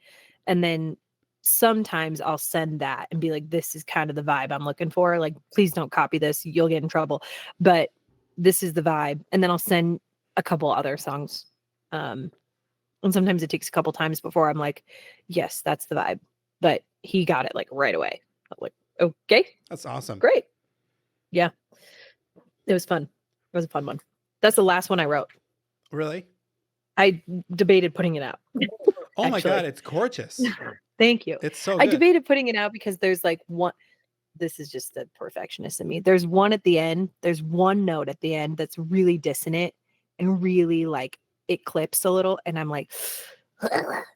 and then sometimes I'll send that and be like, "This is kind of the vibe I'm looking for. Like, please don't copy this; you'll get in trouble." But this is the vibe, and then I'll send a couple other songs. And sometimes it takes a couple times before I'm like, "Yes, that's the vibe." But he got it like right away. I'm like, okay, That's awesome. great. Yeah. It was fun. It was a fun one. That's the last one I wrote. Really? I debated putting it out. Oh my God, it's gorgeous. Thank you. It's so I good. debated putting it out because there's like one. This is just the perfectionist in me. There's one at the end. There's one note at the end that's really dissonant and really like it clips a little. And I'm like,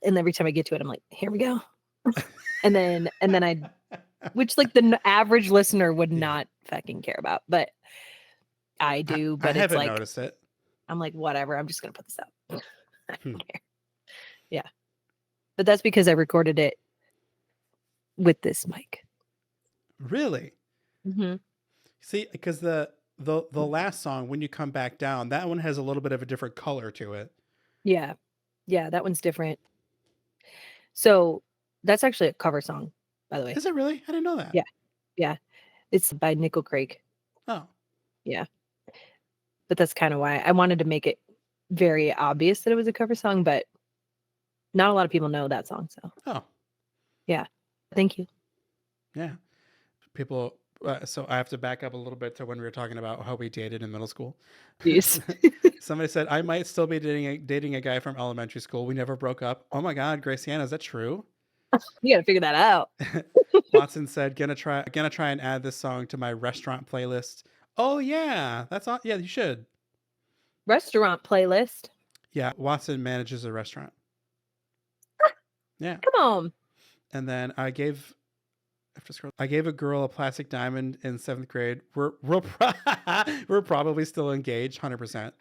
and every time I get to it, I'm like, here we go. and then which like the average listener would not fucking care about, but I do. But I it's haven't like, noticed it. I'm like, whatever. I'm just gonna put this out. I don't care. Yeah, but that's because I recorded it with this mic. Really? Mm-hmm. See, because the last song, When You Come Back Down, that one has a little bit of a different color to it. Yeah, that one's different. So that's actually a cover song, by the way. Is it really? I didn't know that. Yeah, it's by Nickel Craig. Oh, yeah. But that's kind of why I wanted to make it very obvious that it was a cover song, but not a lot of people know that song. So, yeah. Thank you. Yeah. People, so I have to back up a little bit to when we were talking about how we dated in middle school. Yes. Somebody said, I might still be dating a guy from elementary school. We never broke up. Oh my God, Graciana, is that true? You got to figure that out. Watson said, gonna try and add this song to my restaurant playlist. Oh yeah, that's all. Yeah, you should. Restaurant playlist. Yeah, Watson manages a restaurant. Yeah. Come on. And then I gave a girl a plastic diamond in 7th grade. We're probably still engaged, 100%.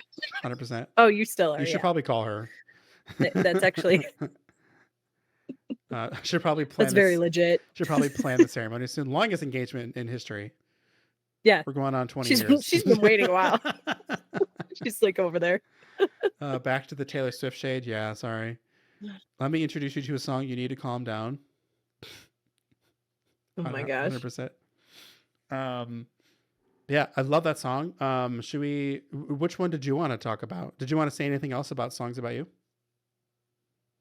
100%. Oh, you still are. You should Yeah. probably call her. That's actually Should probably plan that's very this. legit. Should probably plan the ceremony soon. Longest engagement in history. Yeah. We're going on 20 years. She's been waiting a while. She's like over there. Back to the Taylor Swift shade. Yeah, sorry. Let me introduce you to a song. You need to calm down. Oh my gosh. 100%. Yeah, I love that song. Which one did you want to talk about? Did you want to say anything else about songs about you?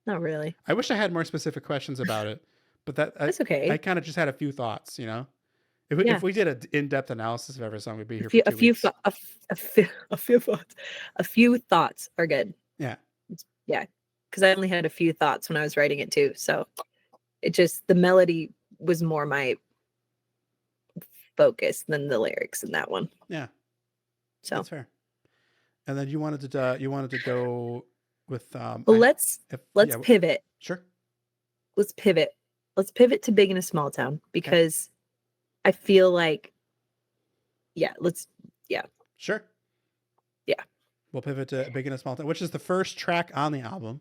Not really. I wish I had more specific questions about it, but That's okay. I kind of just had a few thoughts, you know? If we did an in-depth analysis of every song, we'd be here for 2 weeks. A few thoughts are good. Yeah. Yeah. Because I only had a few thoughts when I was writing it too. So the melody was more my focus than the lyrics in that one. Yeah. So that's fair. And then you wanted to go with well, let's pivot. Sure. Let's pivot to Big in a Small Town, because I feel like Sure. Yeah. We'll pivot to Big in a Small Town, which is the first track on the album.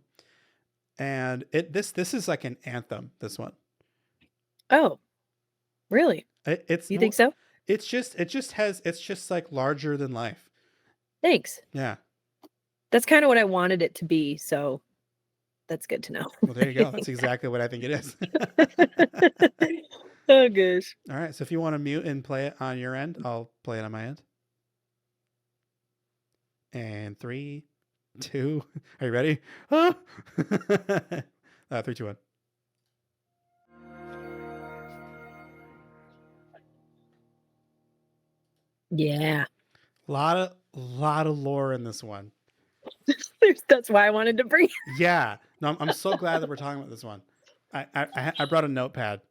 And this is like an anthem, this one. Oh, really? You think so? It's just like larger than life. Thanks. Yeah. That's kind of what I wanted it to be, so that's good to know. Well, there you go. That's exactly what I think it is. Oh gosh. All right. So if you want to mute and play it on your end, I'll play it on my end. And 3, 2. Are you ready? 3, 2, 1. Yeah. A lot of lore in this one. That's why I wanted to bring it. Yeah. No, I'm so glad that we're talking about this one. I brought a notepad.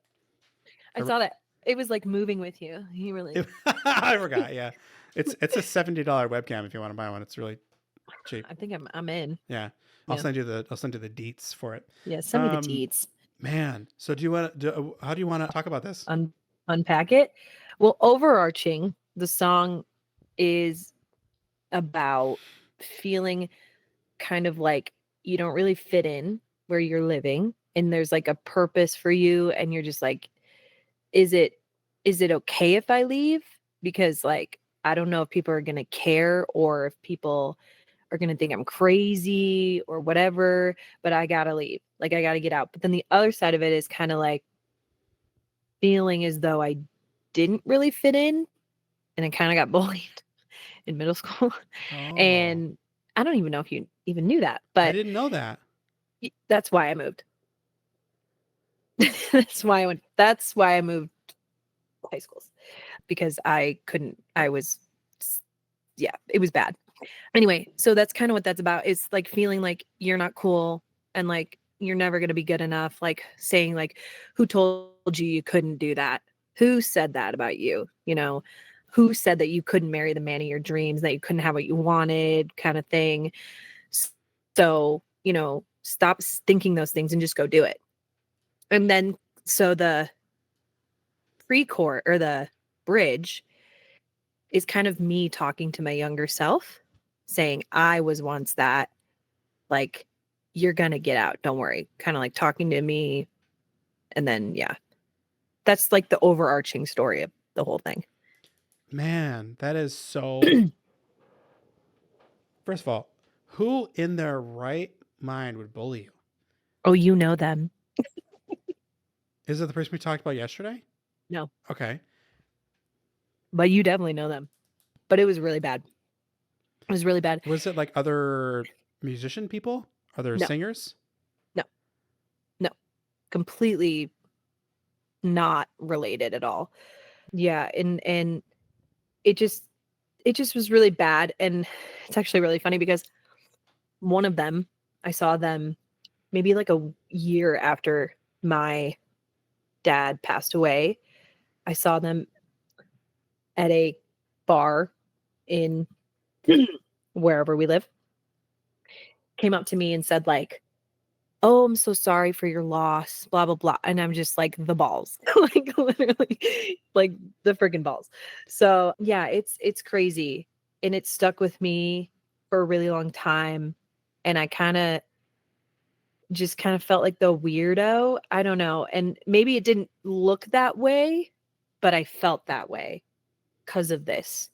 I saw that. It was like moving with you. You really I forgot, yeah. It's a $70 webcam if you want to buy one. It's really cheap. I think I'm in. Yeah. I'll send you the deets for it. Yeah, send me the deets. Man. So how do you want to talk about this? Unpack it? Well, overarching, the song is about feeling kind of like you don't really fit in where you're living, and there's like a purpose for you, and you're just like, is it okay if I leave? Because like I don't know if people are gonna care, or if people are gonna think I'm crazy or whatever, but I gotta leave. Like I gotta get out. But then the other side of it is kind of like feeling as though I didn't really fit in, and I kind of got bullied in middle school. Oh. And I don't even know if you even knew that, but I didn't know that. That's why I moved. That's why I moved high schools, because it was bad. Anyway, so that's kind of what that's about. It's like feeling like you're not cool, and like you're never going to be good enough. Like saying like, who told you couldn't do that? Who said that about you? You know, who said that you couldn't marry the man of your dreams, that you couldn't have what you wanted, kind of thing. So, you know, stop thinking those things and just go do it. And then, so the pre-chorus or the bridge is kind of me talking to my younger self, saying, I was once that, like, you're going to get out. Don't worry. Kind of like talking to me. And then, yeah, that's like the overarching story of the whole thing. Man, that is so. First of all, who in their right mind would bully you? Oh, you know them. Is it the person we talked about yesterday? No. Okay. But you definitely know them. But it was really bad. It was really bad. Was it like other musician people? Other singers? No. Completely not related at all. Yeah, and it just was really bad. And it's actually really funny because one of them, I saw them maybe like a year after my dad passed away. I saw them at a bar in wherever we live. Came up to me and said like, "Oh, I'm so sorry for your loss, blah, blah, blah." And I'm just like, the balls. Like, literally, like, the freaking balls. So, yeah, it's crazy, and it stuck with me for a really long time, and I just kinda felt like the weirdo, I don't know, and maybe it didn't look that way, but I felt that way because of this.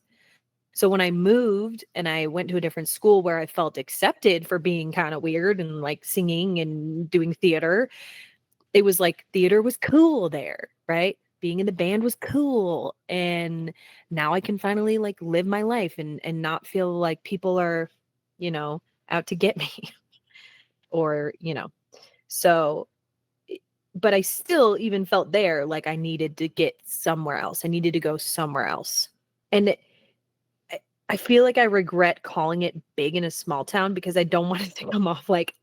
So when I moved and I went to a different school where I felt accepted for being kinda weird and, like, singing and doing theater, it was like theater was cool there, right? Being in the band was cool, and now I can finally, like, live my life and not feel like people are, you know, out to get me or, so I but I still even felt there like I needed to get somewhere else. I needed to go somewhere else. And I I feel like I regret calling it big in a small town because I don't want it to come off like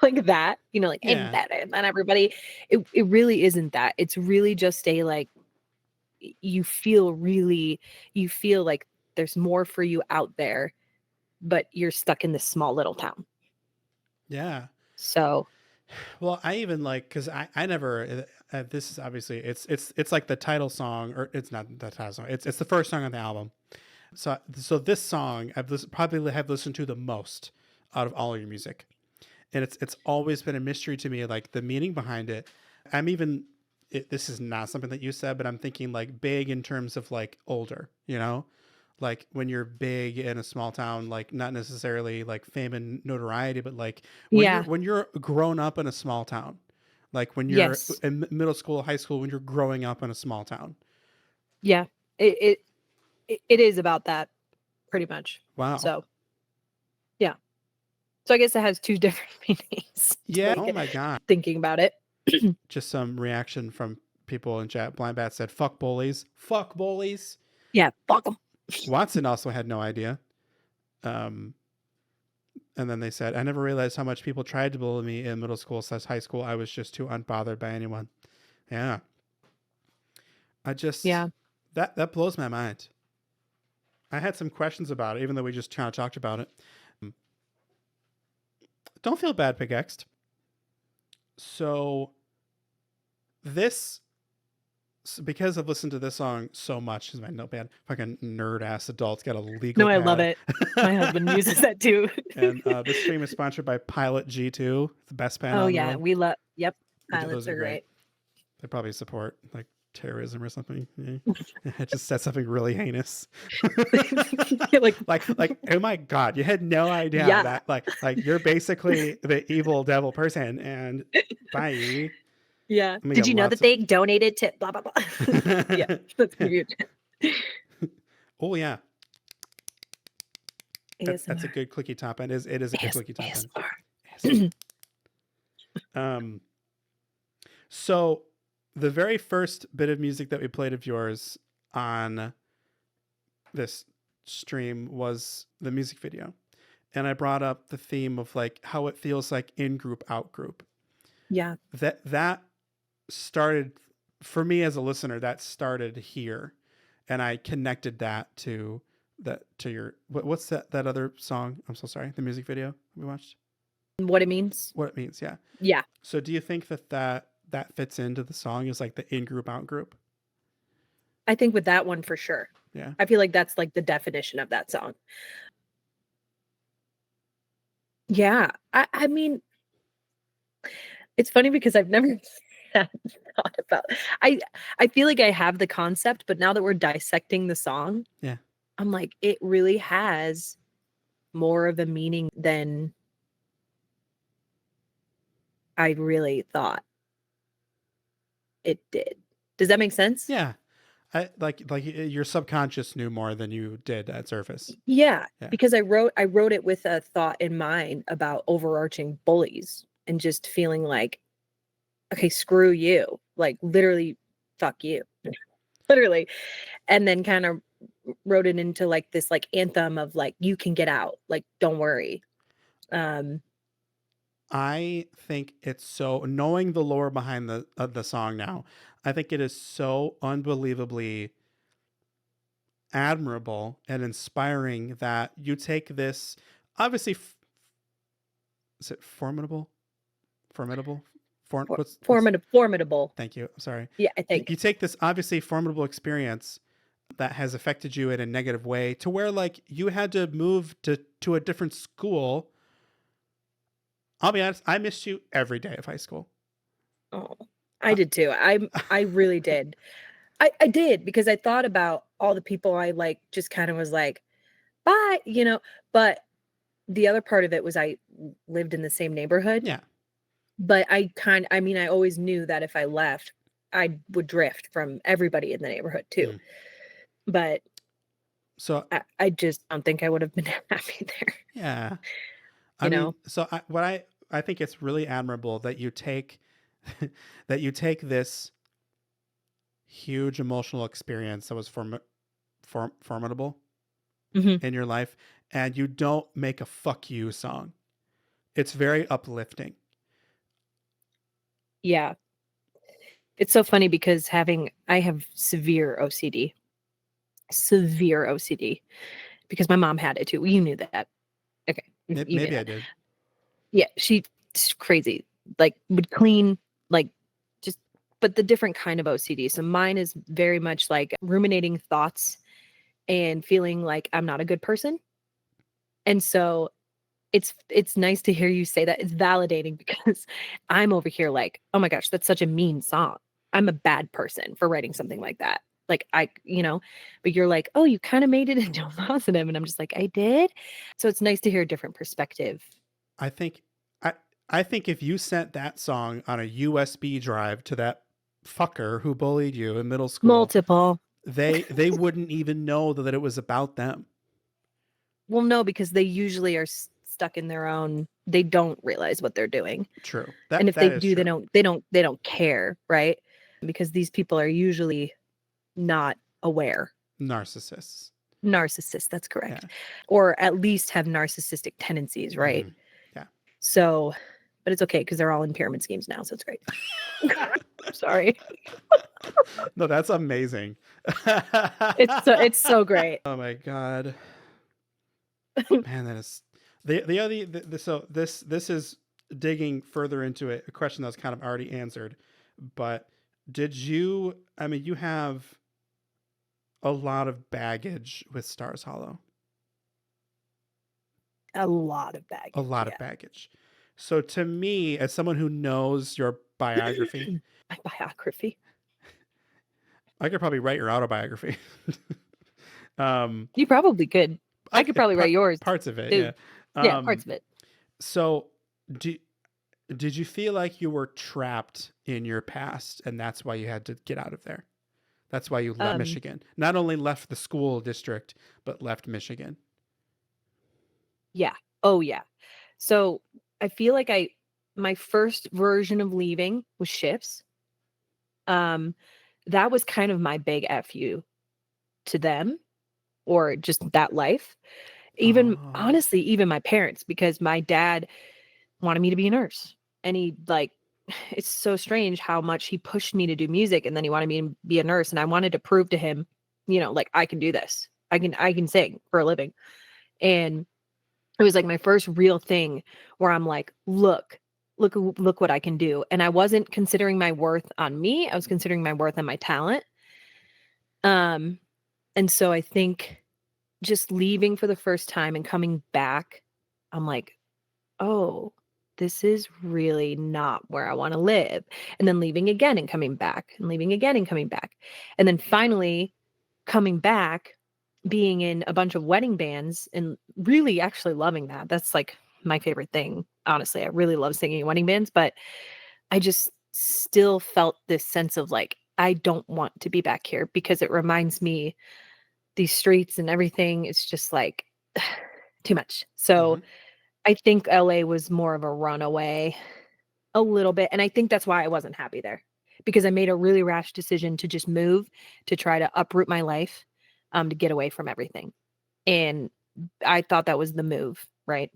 like that, like I'm Yeah. better than everybody. It really isn't that. It's really just a like you feel like there's more for you out there, but you're stuck in this small little town. Yeah. So, Well, I even like because I never this is obviously it's like the title song, or it's not the title song. It's the first song on the album. So this song probably have listened to the most out of all your music, and it's always been a mystery to me, like the meaning behind it. I'm even this is not something that you said, but I'm thinking like big in terms of like older, like when you're big in a small town, like not necessarily like fame and notoriety, but like yeah. when you're grown up in a small town, like when you're Yes. in middle school, high school, when you're growing up in a small town. Yeah. It is about that pretty much. Wow. So, yeah. So I guess it has two different meanings, Yeah. Oh like, my God. thinking about it. Just some reaction from people in chat. Blind Bat said, fuck bullies. Fuck bullies. Yeah, fuck 'em. Watson also had no idea. Um, and then they said, I never realized how much people tried to bully me in middle school / high school. I was just too unbothered by anyone. Yeah. I just, Yeah. that blows my mind. I had some questions about it, even though we just kind of talked about it. Don't feel bad, Pickaxed. So this, because I've listened to this song so much, is my notepad. Fucking nerd ass adult's got a legal No, I pad. love it. My husband uses that too. And this stream is sponsored by Pilot G2, the best pen Oh on the yeah, world. we love. Yep, Those pilots are are great. great. They probably support like terrorism or something. Yeah. It just said something really heinous. like oh my God, you had no idea Yeah. that like you're basically the evil devil person, and bye. Yeah. I'm gonna Did get you know lots that they donated to blah blah blah? Yeah, that's huge. Oh yeah, that's a ASMR. good clicky top end. It is a good clicky top ASMR. end. So the very first bit of music that we played of yours on this stream was the music video. And I brought up the theme of like how it feels like in group, out group. Yeah. That started for me as a listener, that started here. And I connected that to your, what's that other song? I'm so sorry. The music video we watched. What it means? What it means. Yeah. Yeah. So do you think that fits into the song, is like the in group, out group? I think with that one for sure. Yeah. I feel like that's like the definition of that song. Yeah. I mean, it's funny because I've never thought about. I feel like I have the concept, but now that we're dissecting the song, Yeah. I'm like, it really has more of a meaning than I really thought it did. Does that make sense? Yeah. I like your subconscious knew more than you did at surface. Yeah, Yeah. because I wrote it with a thought in mind about overarching bullies and just feeling like, okay, screw you. Like literally fuck you. Literally. And then kind of wrote it into like this like anthem of like you can get out. Like don't worry. I think it's so, knowing the lore behind the song now, I think it is so unbelievably admirable and inspiring that you take this, obviously is it formidable? Formidable? Formidable. Thank you. I'm sorry. Yeah, I think. You take this obviously formidable experience that has affected you in a negative way to where like you had to move to a different school. I'll be honest, I missed you every day of high school. Oh, I did too. I really did. I did, because I thought about all the people I like, just kind of was like, bye, but the other part of it was I lived in the same neighborhood. Yeah. But I always knew that if I left, I would drift from everybody in the neighborhood too. But so I just don't think I would have been happy there. Yeah. So I think it's really admirable that you take this huge emotional experience that was formidable in your life, and you don't make a fuck you song. It's very uplifting. Yeah. It's so funny because I have severe OCD. Severe OCD. Because my mom had it too. You knew that. Okay. Maybe I did. Yeah, she's crazy. Like, would clean, like, just, but the different kind of OCD. So mine is very much like ruminating thoughts and feeling like I'm not a good person. And so it's nice to hear you say that. It's validating, because I'm over here like, oh my gosh, that's such a mean song. I'm a bad person for writing something like that. Like, but you're like, oh, you kind of made it into a positive. And I'm just like, I did. So it's nice to hear a different perspective. I think if you sent that song on a USB drive to that fucker who bullied you in middle school, multiple, they wouldn't even know that it was about them. Well, no, because they usually are stuck in their own. They don't realize what they're doing. True. And if they do, they don't care, right? Because these people are usually not aware. Narcissists. That's correct. Yeah. Or at least have narcissistic tendencies, right? Mm-hmm. Yeah. So, but it's okay, because they're all in pyramid schemes now, so it's great. Sorry. No, that's amazing. It's so great. Oh my God. Man, that is so this is digging further into it, a question that's kind of already answered, but you have a lot of baggage with Stars Hollow. A lot of baggage. So to me, as someone who knows your biography, my biography, I could probably write your autobiography. You probably could. I could probably write yours. Parts of it, yeah. Yeah, parts of it. So, did you feel like you were trapped in your past, and that's why you had to get out of there? That's why you left Michigan. Not only left the school district, but left Michigan. Yeah. Oh, yeah. So I feel like my first version of leaving was shifts. That was kind of my big FU to them, or just that life. Even honestly, even my parents, because my dad wanted me to be a nurse, and he it's so strange how much he pushed me to do music, and then he wanted me to be a nurse, and I wanted to prove to him, like, I can do this. I can sing for a living. And it was like my first real thing where I'm like, look what I can do. And I wasn't considering my worth on me. I was considering my worth on my talent. And so I think just leaving for the first time and coming back, I'm like, oh, this is really not where I want to live. And then leaving again and coming back, and leaving again and coming back. And then finally coming back, being in a bunch of wedding bands and really actually loving that. That's like my favorite thing. Honestly, I really love singing in wedding bands, but I just still felt this sense of like, I don't want to be back here, because it reminds me, these streets and everything, it's just like too much. So I think LA was more of a runaway a little bit. And I think that's why I wasn't happy there, because I made a really rash decision to just move, to try to uproot my life, to get away from everything. And I thought that was the move, right?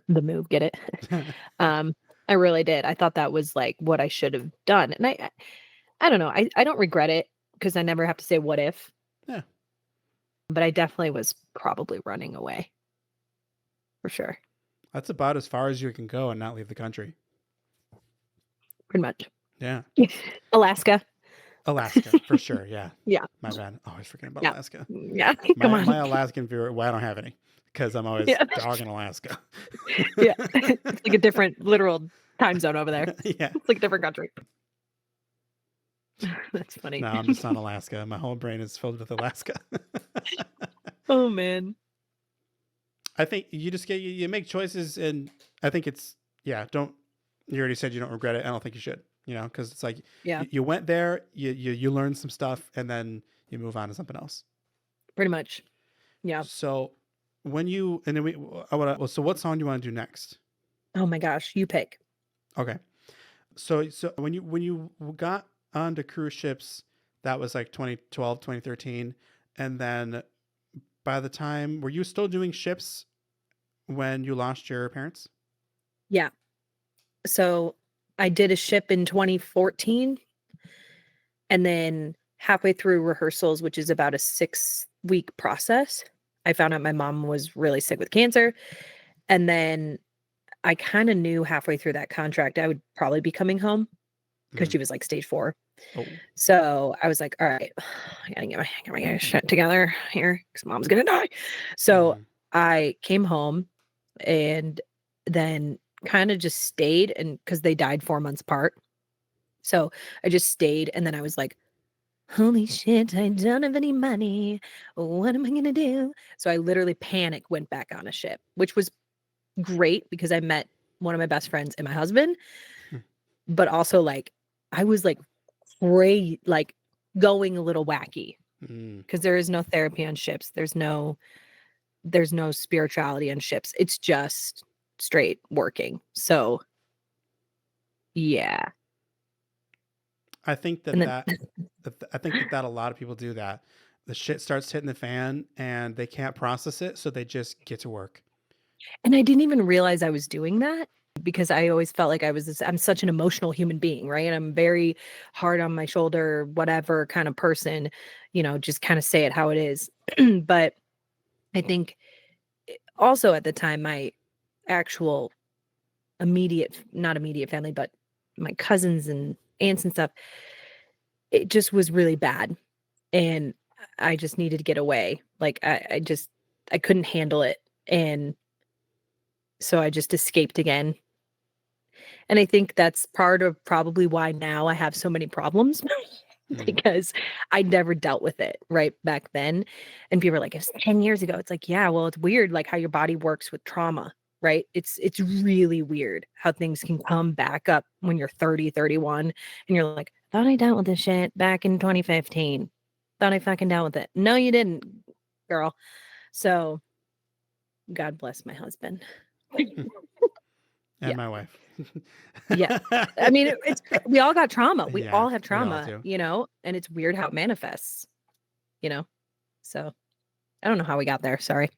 The move, get it? I really did. I thought that was like what I should have done. And I don't know. I don't regret it, because I never have to say what if. Yeah. But I definitely was probably running away. For sure. That's about as far as you can go and not leave the country. Pretty much. Yeah. Alaska. Alaska, for sure. Yeah. Yeah. My bad. Always forgetting about Yeah. Alaska. Yeah. Come on. My Alaskan viewer, well, I don't have any because I'm always Yeah. dogging Alaska. Yeah. It's like a different literal time zone over there. Yeah. It's like a different country. That's funny. No, I'm just on Alaska. My whole brain is filled with Alaska. Oh man. I think you just you make choices, and I think it's you already said you don't regret it. I don't think you should, because it's like Yeah. you went there, you learned some stuff, and then you move on to something else. Pretty much. Yeah. So when you and then so what song do you want to do next? Oh my gosh, you pick. Okay. So when you got onto cruise ships, that was like 2012, 2013, and then by the time, were you still doing ships when you lost your parents? Yeah. So I did a ship in 2014, and then halfway through rehearsals, which is about a 6-week process, I found out my mom was really sick with cancer. And then I kind of knew halfway through that contract I would probably be coming home because she was like stage 4. Oh. So I was like, all right, I gotta get my shit together here because mom's gonna die. So I came home and then kind of just stayed, and because they died 4 months apart. So I just stayed, and then I was like, holy shit, I don't have any money. What am I gonna do? So I literally panic went back on a ship, which was great because I met one of my best friends and my husband. But also like I was like going a little wacky because there is no therapy on ships. There's no spirituality on ships. It's just straight working. So yeah. I think that a lot of people do that. The shit starts hitting the fan and they can't process it, so they just get to work. And I didn't even realize I was doing that because I always felt like I'm such an emotional human being, right? And I'm very hard on my shoulder, whatever kind of person, just kind of say it how it is. But I think also at the time, my actual not immediate family, but my cousins and aunts and stuff, it just was really bad. And I just needed to get away. Like I couldn't handle it. And so I just escaped again. And I think that's part of probably why now I have so many problems because I never dealt with it right back then. And people are like, it's 10 years ago. It's like, yeah, well, it's weird like how your body works with trauma, right? It's really weird how things can come back up when you're 30, 31. And you're like, I thought I dealt with this shit back in 2015. Thought I fucking dealt with it. No, you didn't, girl. So God bless my husband. And my wife. Yeah. I mean, we all got trauma. We Yeah, all have we all trauma, do. and it's weird how it manifests, So I don't know how we got there. Sorry.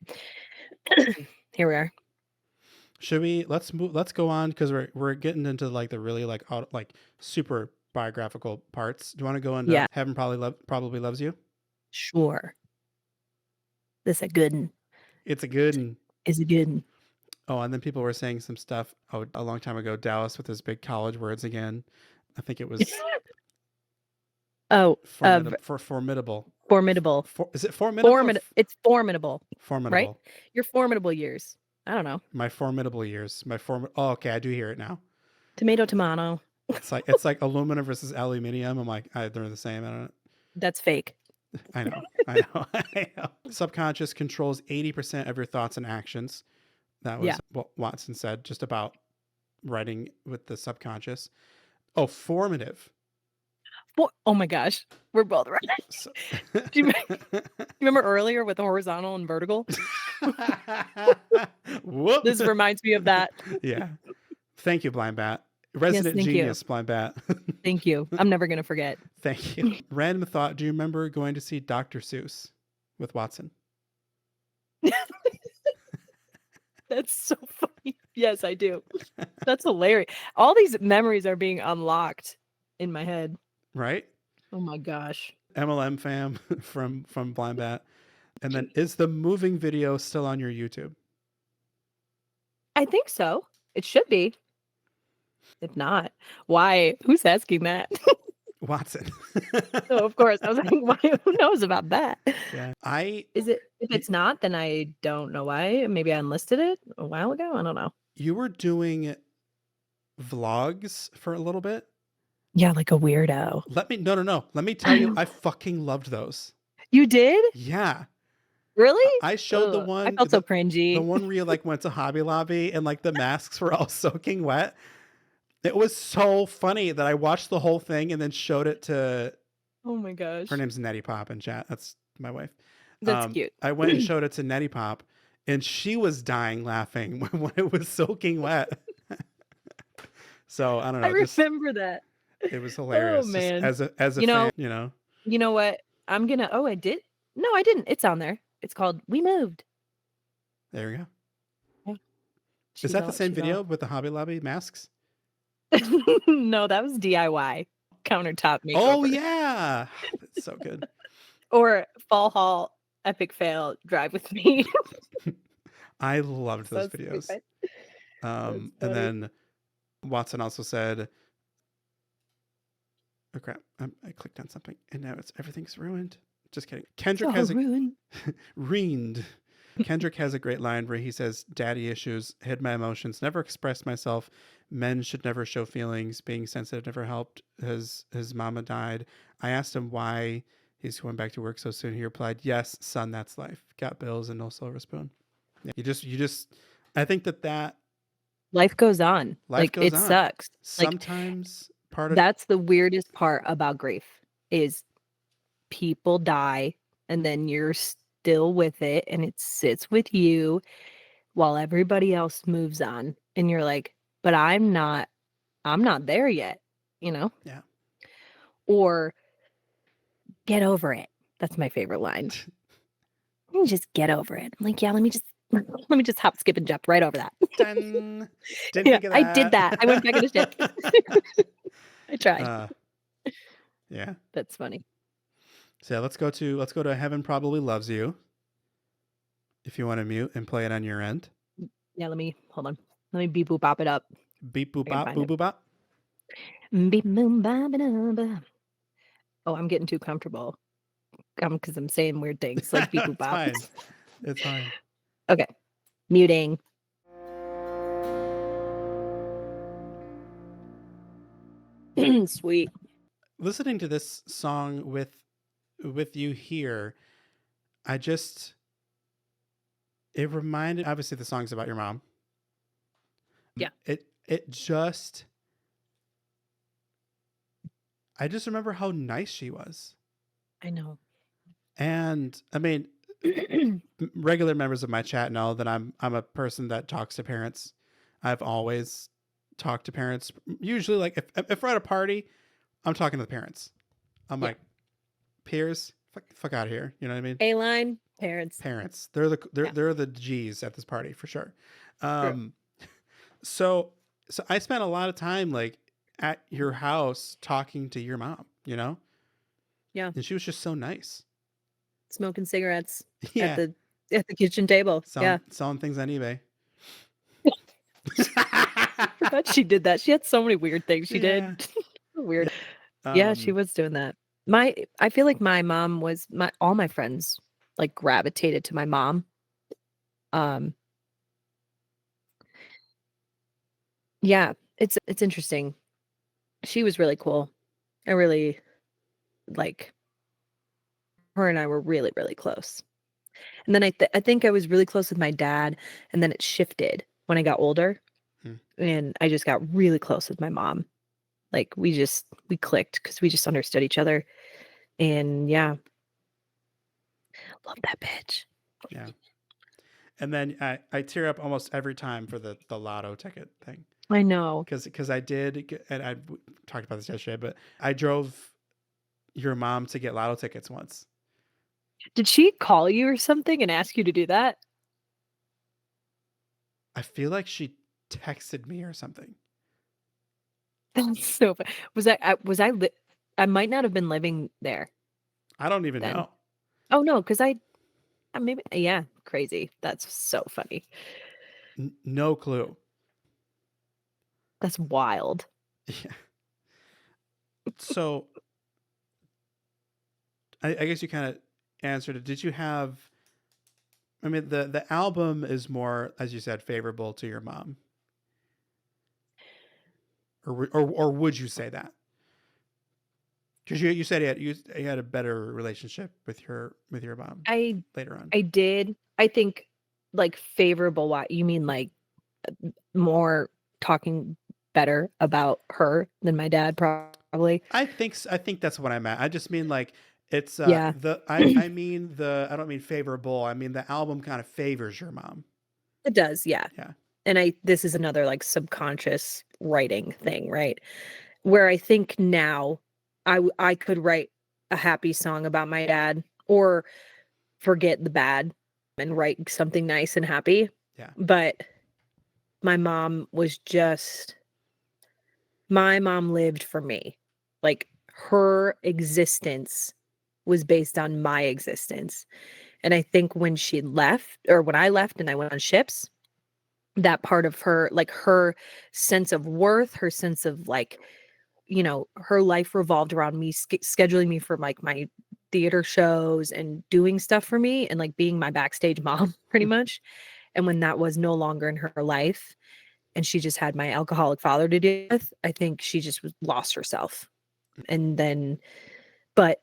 Here we are. Let's go on because we're getting into like the really like super biographical parts. Do you want to go into Heaven Probably Loves You? Sure. This a good one. It's a good one. Is a good one. Oh, and then people were saying some stuff a long time ago. Dallas with his big college words again. I think it was formidable. Formidable. Is it formidable? It's formidable. Formidable. Right? Your formidable years. I don't know. My formidable years. Oh, okay. I do hear it now. Tomato. It's like aluminum versus aluminium. I'm like, they're the same. I don't know. That's fake. I know. Subconscious controls 80% of your thoughts and actions. That was what Watson said just about writing with the subconscious. Oh, formative. Oh my gosh. We're both right. Do you remember earlier with the horizontal and vertical? Whoop. This reminds me of that. Yeah. Thank you, Blind Bat. Resident genius, Blind Bat. Thank you. I'm never going to forget. Thank you. Random thought. Do you remember going to see Dr. Seuss with Watson? That's so funny. Yes, I do. That's hilarious. All these memories are being unlocked in my head. Right? Oh my gosh. MLM fam from Blind Bat. And then is the moving video still on your YouTube? I think so. It should be. If not, why? Who's asking that? Watson. Oh, of course. I was like, why? Who knows about that? Yeah. Is it? If it's not, then I don't know why. Maybe I enlisted it a while ago. I don't know. You were doing vlogs for a little bit. Yeah, like a weirdo. No. Let me tell you, I fucking loved those. You did? Yeah. Really? I showed the Ugh, one. I felt so the cringy. one where you like went to Hobby Lobby and like the masks were all soaking wet. It was so funny that I watched the whole thing and then showed it to. Oh my gosh. Her name's Nettie Pop in chat. That's my wife. That's cute. I went and showed it to Nettie Pop, and she was dying laughing when it was soaking wet. So I don't know. I remember that. It was hilarious. Oh man. Just as a You know- fan, you know. You know what? I'm gonna. Oh, I did. No, I didn't. It's on there. It's called "We Moved." There we go. Yeah. Is that the same video with the Hobby Lobby masks? No, that was DIY countertop makeover. Oh yeah, that's so good. Or fall haul epic fail drive with me. I loved those So videos. stupid. And funny. then Watson also said, "Oh crap! I clicked on something, and now everything's ruined." Just kidding. Kendrick has ruined. ruined. Kendrick has a great line where he says, "Daddy issues, hid my emotions, never expressed myself. Men should never show feelings. Being sensitive never helped. His mama died. I asked him why he's going back to work so soon. He replied, 'Yes, son, that's life. Got bills and no silver spoon.'" Yeah, you just. I think that Life goes on. Life goes it on. sucks. Sometimes part of That's the weirdest part about grief is people die and then you're still with it and it sits with you while everybody else moves on and you're like, but I'm not there yet, you know? Yeah. Or get over it. That's my favorite line. You just get over it. I'm like, yeah, let me just hop, skip, and jump right over that. Didn't Yeah, think of I did that. I went back into shit. I tried. Yeah. That's funny. So let's go to Heaven Probably Loves You. If you want to mute and play it on your end. Yeah, hold on. Let me beep boop bop it up. Beep boop I can bop, find boo it. boo bop. Beep boom bop it up. Oh, I'm getting too comfortable. Because I'm saying weird things like beep boop bop. It's fine. Okay. Muting. Sweet. Listening to this song with you here, it reminded, obviously the song's about your mom. Yeah. I just remember how nice she was. I know. And I mean, regular members of my chat know that I'm a person that talks to parents. I've always talked to parents. Usually, like if we're at a party, I'm talking to the parents. I'm like, peers, fuck out of here. You know what I mean? A-line, parents. Parents. They're the G's at this party for sure. So I spent a lot of time like at your house talking to your mom, you know? Yeah. And she was just so nice. Smoking cigarettes Yeah. at the kitchen table. Selling things on eBay. I forgot she did that. She had so many weird things she did. Weird. Yeah, she was doing that. I feel like my mom was all my friends like gravitated to my mom. Yeah, it's interesting. She was really cool. I really like her and I were really, really close. And then I think I was really close with my dad, and then it shifted when I got older. And I just got really close with my mom. Like we clicked because we just understood each other. And yeah. Love that bitch. Yeah. And then I tear up almost every time for the lotto ticket thing. I know. Because I did, and I talked about this yesterday, but I drove your mom to get lotto tickets once. Did she call you or something and ask you to do that? I feel like she texted me or something. That's so funny. I might not have been living there. I don't even know. Oh no, because crazy. That's so funny. No clue. That's wild. Yeah. So I guess you kind of answered it. Did you have? I mean, the album is more, as you said, favorable to your mom, or would you say that? Because you said you had a better relationship with your mom I later on. I did. I think like favorable. What you mean? Like more talking better about her than my dad, probably. I think that's what I meant. I just mean like it's Yeah. I mean I don't mean favorable. I mean the album kind of favors your mom. It does, yeah. Yeah. And this is another like subconscious writing thing, right? Where I think now I could write a happy song about my dad or forget the bad and write something nice and happy. Yeah. But my mom lived for me. Like her existence was based on my existence. And I think when she left, or when I left and I went on ships, that part of her, like her sense of worth, her sense of like, her life revolved around me scheduling me for like my theater shows and doing stuff for me and like being my backstage mom pretty much. And when that was no longer in her life and she just had my alcoholic father to deal with, I think she just lost herself. And then, but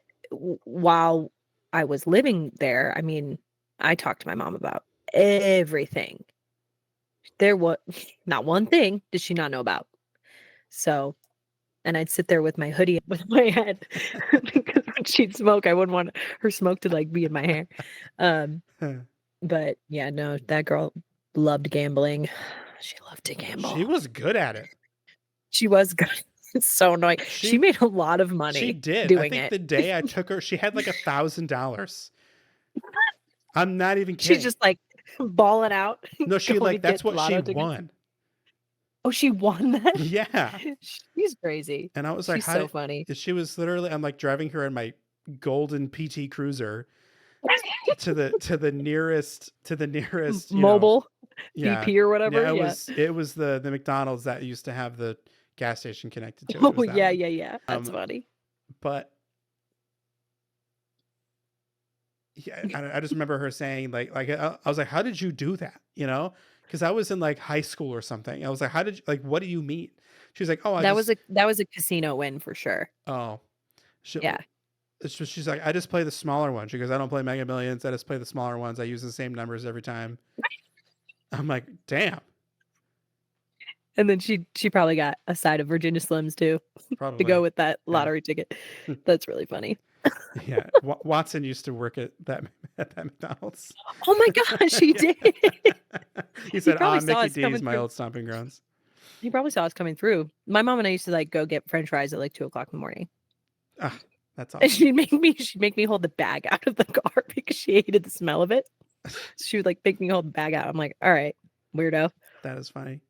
while I was living there, I mean, I talked to my mom about everything. There was not one thing did she not know about. So, and I'd sit there with my hoodie with my head because when she'd smoke, I wouldn't want her smoke to like be in my hair. But yeah, no, that girl loved gambling. She loved to gamble. She was good at it. She was good. It's so annoying. She made a lot of money. She did. Doing I think it. the day I took her, she had like $1,000. I'm not even kidding. She's just like balling out. No, she like that's what she won. Oh, she won that? Yeah. She's crazy. And I was like, she's so funny. She was literally, I'm like driving her in my golden PT Cruiser to the nearest mobile BP or whatever. Yeah, it was the McDonald's that used to have the gas station connected to it. Oh yeah. That's funny. But yeah, I just remember her saying like I was like, how did you do that? Because I was in like high school or something. I was like, how did you, like, what do you mean? She's like, oh, that was a casino win for sure. Oh, yeah. She's like, I just play the smaller one. She goes, I don't play Mega Millions. I just play the smaller ones. I use the same numbers every time. I'm like, damn. And then she probably got a side of Virginia Slims too, probably to go with that lottery ticket. That's really funny. Yeah, Watson used to work at that McDonald's. Oh my gosh, he did. He said, Mickey D's, my old stomping grounds. He probably saw us coming through. My mom and I used to like go get French fries at like 2:00 in the morning. Ah, that's awesome. And she'd make me hold the bag out of the car because she hated the smell of it. She would like make me hold the bag out. I'm like, all right, weirdo. That is funny.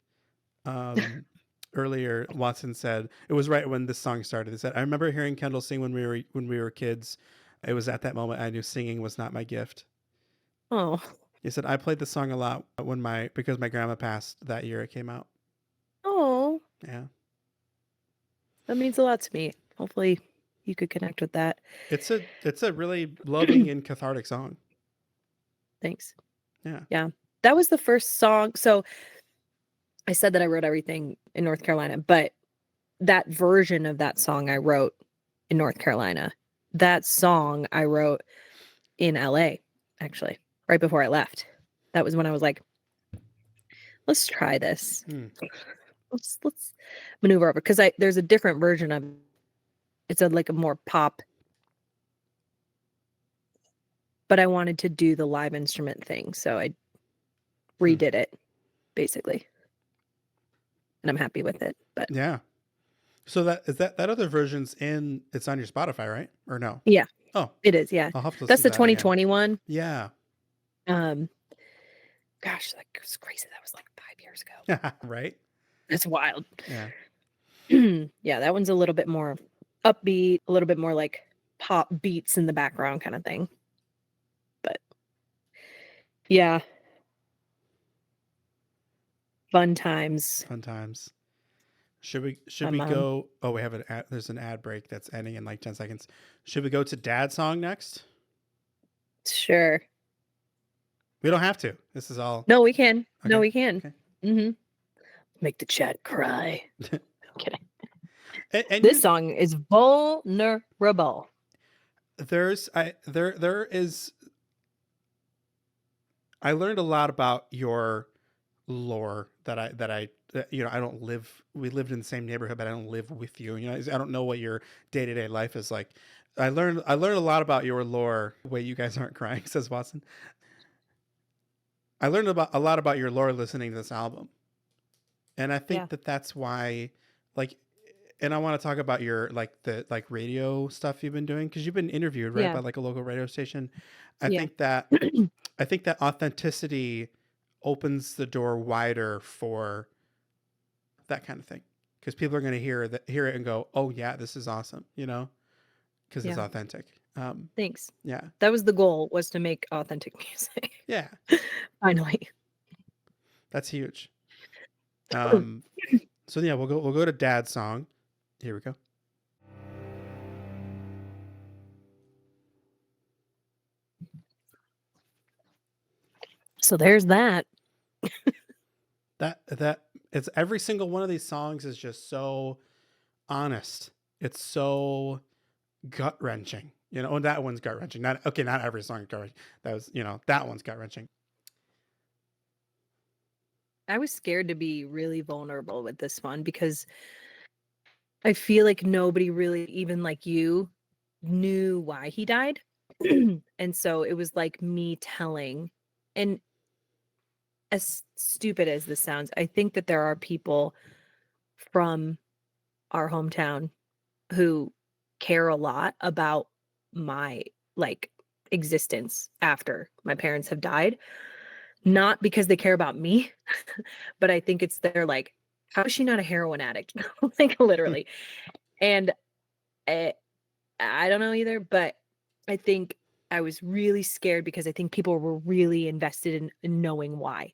Earlier, Watson said it was right when this song started. He said, "I remember hearing Kendall sing when we were kids. It was at that moment I knew singing was not my gift." Oh. He said, "I played the song a lot because my grandma passed that year it came out." Oh. Yeah. That means a lot to me. Hopefully, you could connect with that. It's a really loving and cathartic song. Thanks. Yeah. Yeah. That was the first song. So I said that I wrote everything in North Carolina, but that version of that song I wrote in North Carolina. That song I wrote in LA, actually, right before I left. That was when I was like, let's try this. Let's maneuver over, because there's a different version of it's like a more pop, but I wanted to do the live instrument thing, so I redid it basically, and I'm happy with it. But yeah, so that other version's it's on your Spotify, right? Or no? Yeah. Oh, it is. Yeah, I'll have to that's the that 2020 one. Yeah. Gosh, like it was crazy. That was like 5 years ago. Right. It's wild. Yeah. Yeah, that one's a little bit more upbeat, a little bit more like pop beats in the background kind of thing. But yeah. Fun times. Fun times. Should we My mom. go? Oh, we have an ad, there's an ad break that's ending in like 10 seconds. Should we go to Dad's song next? Sure. We don't have to. This is all. No, we can. Okay. No, we can. Okay. Mm-hmm. Make the chat cry. I'm kidding. And This song is vulnerable. there is. I learned a lot about your lore that I you know, I don't live. We lived in the same neighborhood, but I don't live with you. You know, I don't know what your day-to-day life is like. I learned a lot about your lore. Wait, you guys aren't crying, says Watson. I learned a lot about your lore listening to this album, and I think that's why, like, and I want to talk about your the radio stuff you've been doing, because you've been interviewed, right, by like a local radio station. I think that authenticity opens the door wider for that kind of thing, because people are going to hear it and go, oh yeah, this is awesome, you know, because it's authentic. Thanks. Yeah, that was the goal, was to make authentic music. Yeah, finally. That's huge. So yeah, we'll go to Dad's song. Here we go. So there's that. that it's every single one of these songs is just so honest. It's so gut wrenching, you know. And that one's gut wrenching. Not every song is gut wrenching. That was, you know, that one's gut wrenching. I was scared to be really vulnerable with this one, because I feel like nobody really, even like you, knew why he died. And so it was like me telling. And as stupid as this sounds, I think that there are people from our hometown who care a lot about my existence after my parents have died. Not because they care about me, but I think it's they're like, how is she not a heroin addict? Like, literally. And I don't know either, but I think I was really scared, because I think people were really invested in knowing why.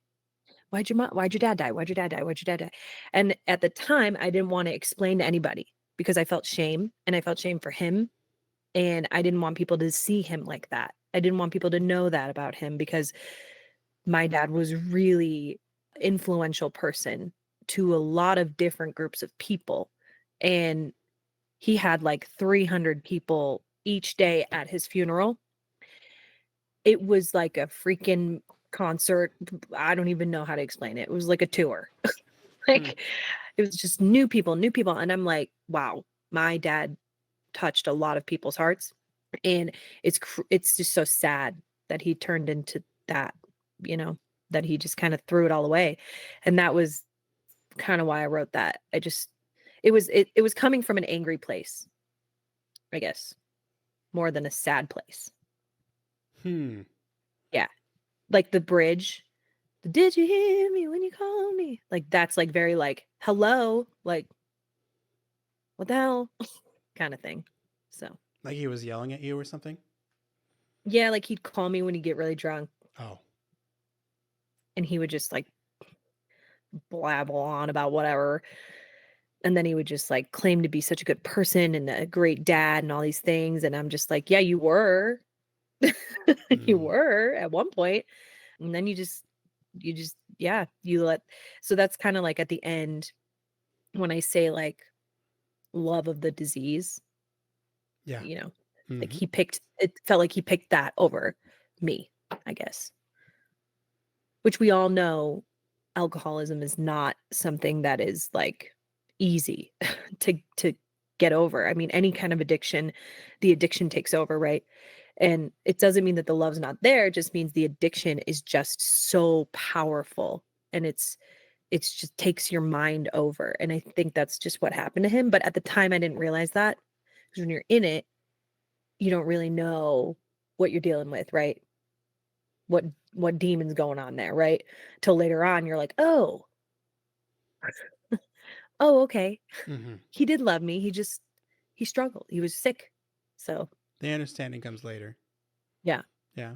Why'd your dad die? Why'd your dad die? Why'd your dad die? And at the time, I didn't want to explain to anybody, because I felt shame, and I felt shame for him. And I didn't want people to see him like that. I didn't want people to know that about him, because my dad was really influential person to a lot of different groups of people. And he had like 300 people each day at his funeral. It was like a freaking concert. I don't even know how to explain it. It was like a tour. It was just new people. And I'm like, wow, my dad touched a lot of people's hearts. And it's just so sad that he turned into that, you know, that he just kind of threw it all away. And that was kind of why I wrote that. It was coming from an angry place, I guess, more than a sad place. Yeah. Like the bridge, did you hear me when you called me? Like, that's like very like, hello, like, what the hell kind of thing. So like he was yelling at you or something? Yeah, like he'd call me when he'd get really drunk. Oh. And he would just like blabble on about whatever. And then he would just like claim to be such a good person and a great dad and all these things. And I'm just like, yeah, you were. You were at one point. And then you let. So that's kind of like at the end when I say like love of the disease. Yeah. You know, like it felt like he picked that over me, I guess. Which we all know alcoholism is not something that is like easy to get over. I mean, any kind of addiction, the addiction takes over, right? And it doesn't mean that the love's not there. It just means the addiction is just so powerful, and it's just takes your mind over. And I think that's just what happened to him. But at the time, I didn't realize that, because when you're in it, you don't really know what you're dealing with, right? What demon's going on there, right? Till later on, you're like, oh, okay. He did love me. He struggled. He was sick. So the understanding comes later. Yeah. Yeah.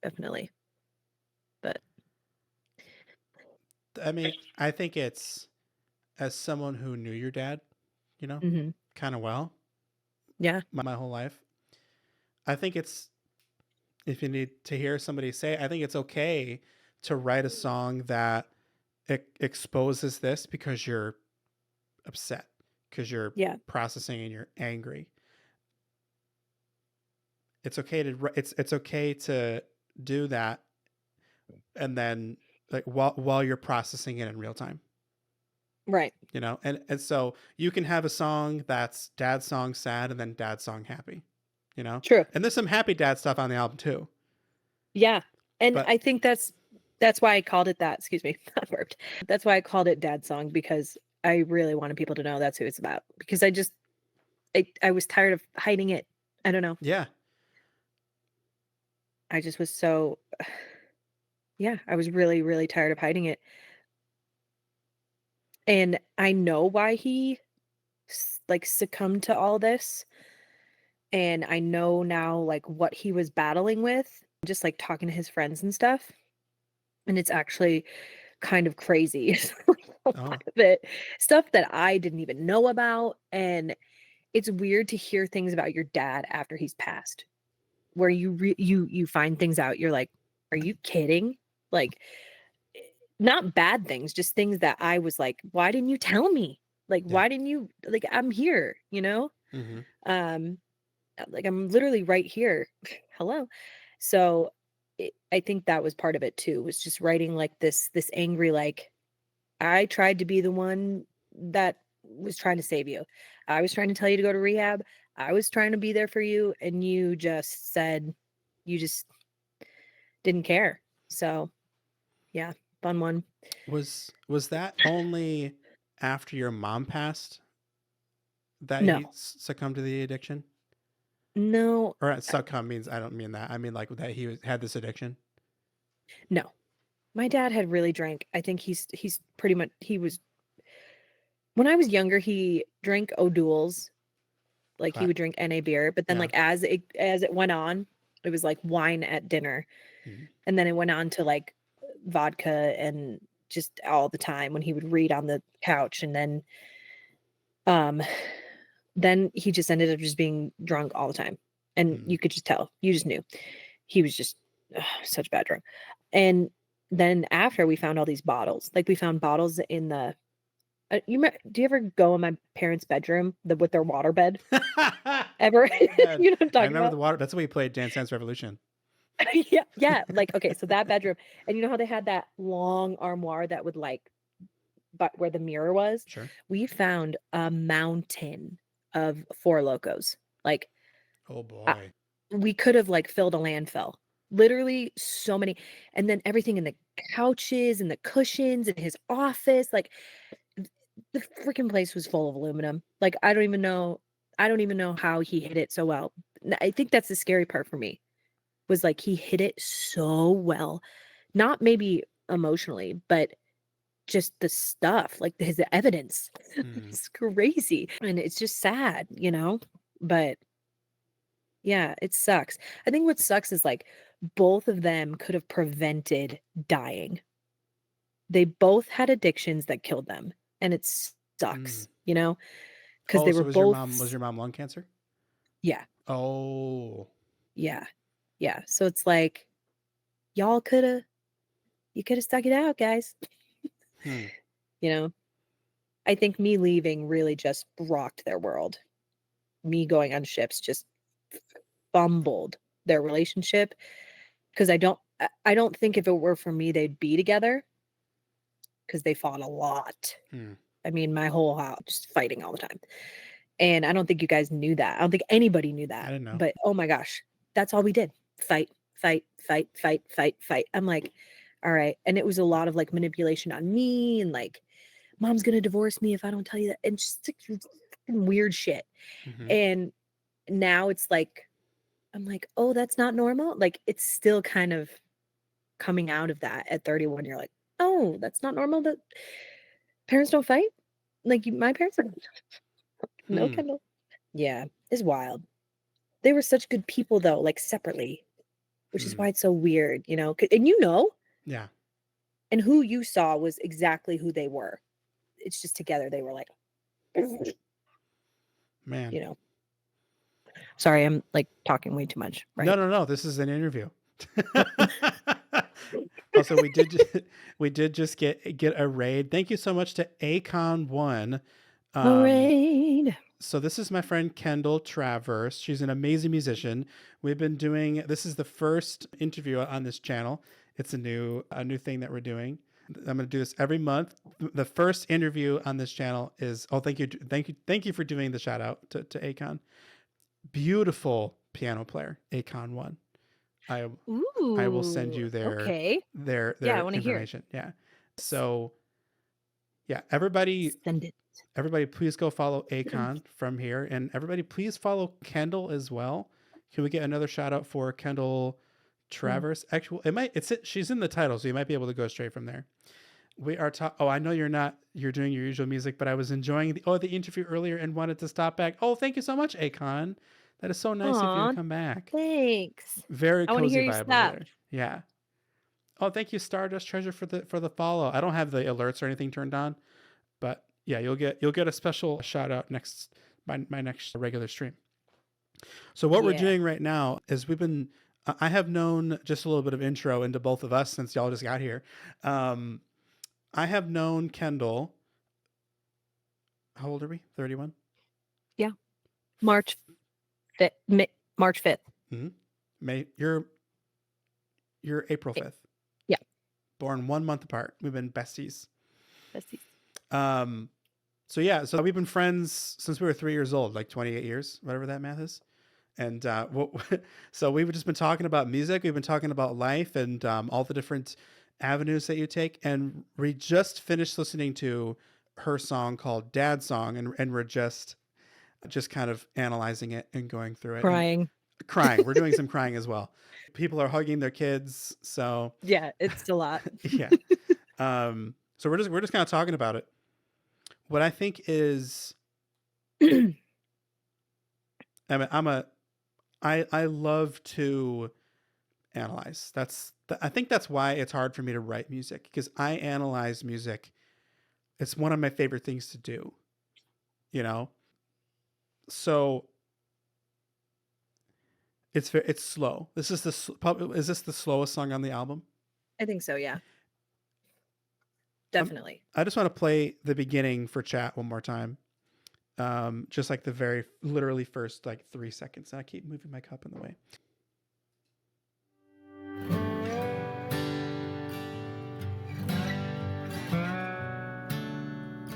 Definitely. But I mean, I think it's, as someone who knew your dad, you know, Hmm. kind of well, Yeah. my whole life. I think it's, if you need to hear somebody say, I think it's okay to write a song that exposes this because you're upset, because you're Yeah. processing and you're angry. It's okay to it's okay to do that, and then like while you're processing it in real time, Right. you know. And so you can have a song that's dad song sad and then dad song happy, you know. True. And there's some happy dad stuff on the album too. Yeah. And But I think that's why I called it that. Excuse me, that burped. That's why I called it Dad Song, because I really wanted people to know that's who it's about. Because I was tired of hiding it. I don't know. yeah, I just was so yeah, I was really, really tired of hiding it. And I know why he like succumbed to all this. And I know now like what he was battling with, just like talking to his friends and stuff. And it's actually kind of crazy. A oh, lot of it, stuff that I didn't even know about. And it's weird to hear things about your dad after he's passed, where you find things out. You're like, are you kidding? Like, not bad things, just things that I was like, why didn't you tell me? Like, yeah, why didn't you, like, I'm here, you know? mm-hmm. Um, like I'm literally right here. Hello. So I think that was part of it too, was just writing like this angry, like, I tried to be the one that was trying to save you. I was trying to tell you to go to rehab. I was trying to be there for you, and you just said you just didn't care. So, yeah, fun one. Was that only after your mom passed that No, he succumbed to the addiction? no, Or succumb means, I don't mean that. I mean like that had this addiction. no. My dad had really drank. I think he's pretty much he was when I was younger, he drank O'Doul's. Like he Cla- would drink NA beer, but then Yeah. like as it went on, it was like wine at dinner. Mhm. And then it went on to like vodka and just all the time when he would read on the couch. And um then he just ended up just being drunk all the time. And Mhm. you could just tell. You just knew. He was just such a bad drunk. And then after we found all these bottles, like we found bottles in the do you ever go in my parents' bedroom with their water bed ever? God. You know what I'm I talking remember about? the water. That's what we played Dance Dance Revolution. Yeah, yeah. Like, okay, so that bedroom, and you know how they had that long armoire that would like, but where the mirror was, Sure. we found a mountain of Four Locos. Like, Oh uh, boy. we could have like filled a landfill. Literally, so many, and then everything in the couches and the cushions in his office, like the freaking place was full of aluminum. Like, I don't even know. I don't even know how he hid it so well. I think that's the scary part for me was like he hid it so well. Not maybe emotionally, but just the stuff, like his evidence. Mhm. It's crazy. And it's just sad, you know? But yeah, it sucks. I think what sucks is like both of them could have prevented dying. They both had addictions that killed them. And it Mm. sucks, you know? Because Oh, they so were both, was your mom lung cancer? yeah, Oh. yeah, yeah. So it's like, y'all could have, you could have stuck it out, guys. Hmm. You know? I think me leaving really just rocked their world. Me going on ships just fumbled their relationship because I don't think if it were for me they'd be together because they fought a lot. Hmm. I mean, my whole house just fighting all the time. And I don't think you guys knew that. I don't think anybody knew I that. didn't know. But oh my gosh, that's all we did. Fight, fight, fight, fight, fight, fight. I'm like, all right. And it was a lot of like manipulation on me and like, mom's gonna divorce me if I don't tell you that. And just like, weird shit. Mm-hmm. And now it's like, I'm like, oh, that's not normal. Like it's still kind of coming out of that at 31. You're like, oh, that's not normal that parents don't fight. Like my parents are no Hmm. Kendall. Yeah, it's wild. They were such good people though, like separately, which is Hmm. why it's so weird, you know. And you know, Yeah. And who you saw was exactly who they were. It's just together they were like, Man. you know. Sorry, I'm like talking way too much, right? No. This is an interview. Also, we did just get a raid. Thank you so much to Acon1. Raid. So this is my friend Kendall Travers. She's an amazing musician. We've been doing, this is the first interview on this channel. It's a new thing that we're doing. I'm going to do this every month. The first interview on this channel is, thank you for doing the shout out to Acon. Beautiful piano player, Acon1. I will send you their I want to hear. Yeah. So yeah, everybody send it. Everybody, please go follow Acon from here, and everybody, please follow Kendall as well. Can we get another shout out for Kendall Travers? Actually, she's in the title, so you might be able to go straight from there. We are I know you're doing your usual music, but I was enjoying the interview earlier and wanted to stop back. Oh, thank you so much, Acon. That is so nice of you to come back. Thanks. Very I want to cozy hear you vibe over stop. there. Yeah. Oh, thank you, Stardust Treasure, for the follow. I don't have the alerts or anything turned on, but yeah, you'll get a special shout out next my next regular stream. So what we're doing right now is I have known, just a little bit of intro into both of us since y'all just got here. I have known Kendall. How old are we? 31? Yeah. March 5th. Mm-hmm. May you're April 5th. Yeah. Born 1 month apart. We've been besties. So we've been friends since we were 3 years old, like 28 years, whatever that math is. And so we've just been talking about music. We've been talking about life and all the different avenues that you take. And we just finished listening to her song called Dad Song, and we're just kind of analyzing it and going through it. Crying. We're doing some crying as well. People are hugging their kids. So yeah, it's a lot. Yeah. So we're just kind of talking about it. What I think is, I love to analyze. I think that's why it's hard for me to write music, because I analyze music. It's one of my favorite things to do, So it's slow. Is this the slowest song on the album? I think so. Yeah. Definitely. I just want to play the beginning for chat one more time. Just like the very literally first 3 seconds. And I keep moving my cup in the way.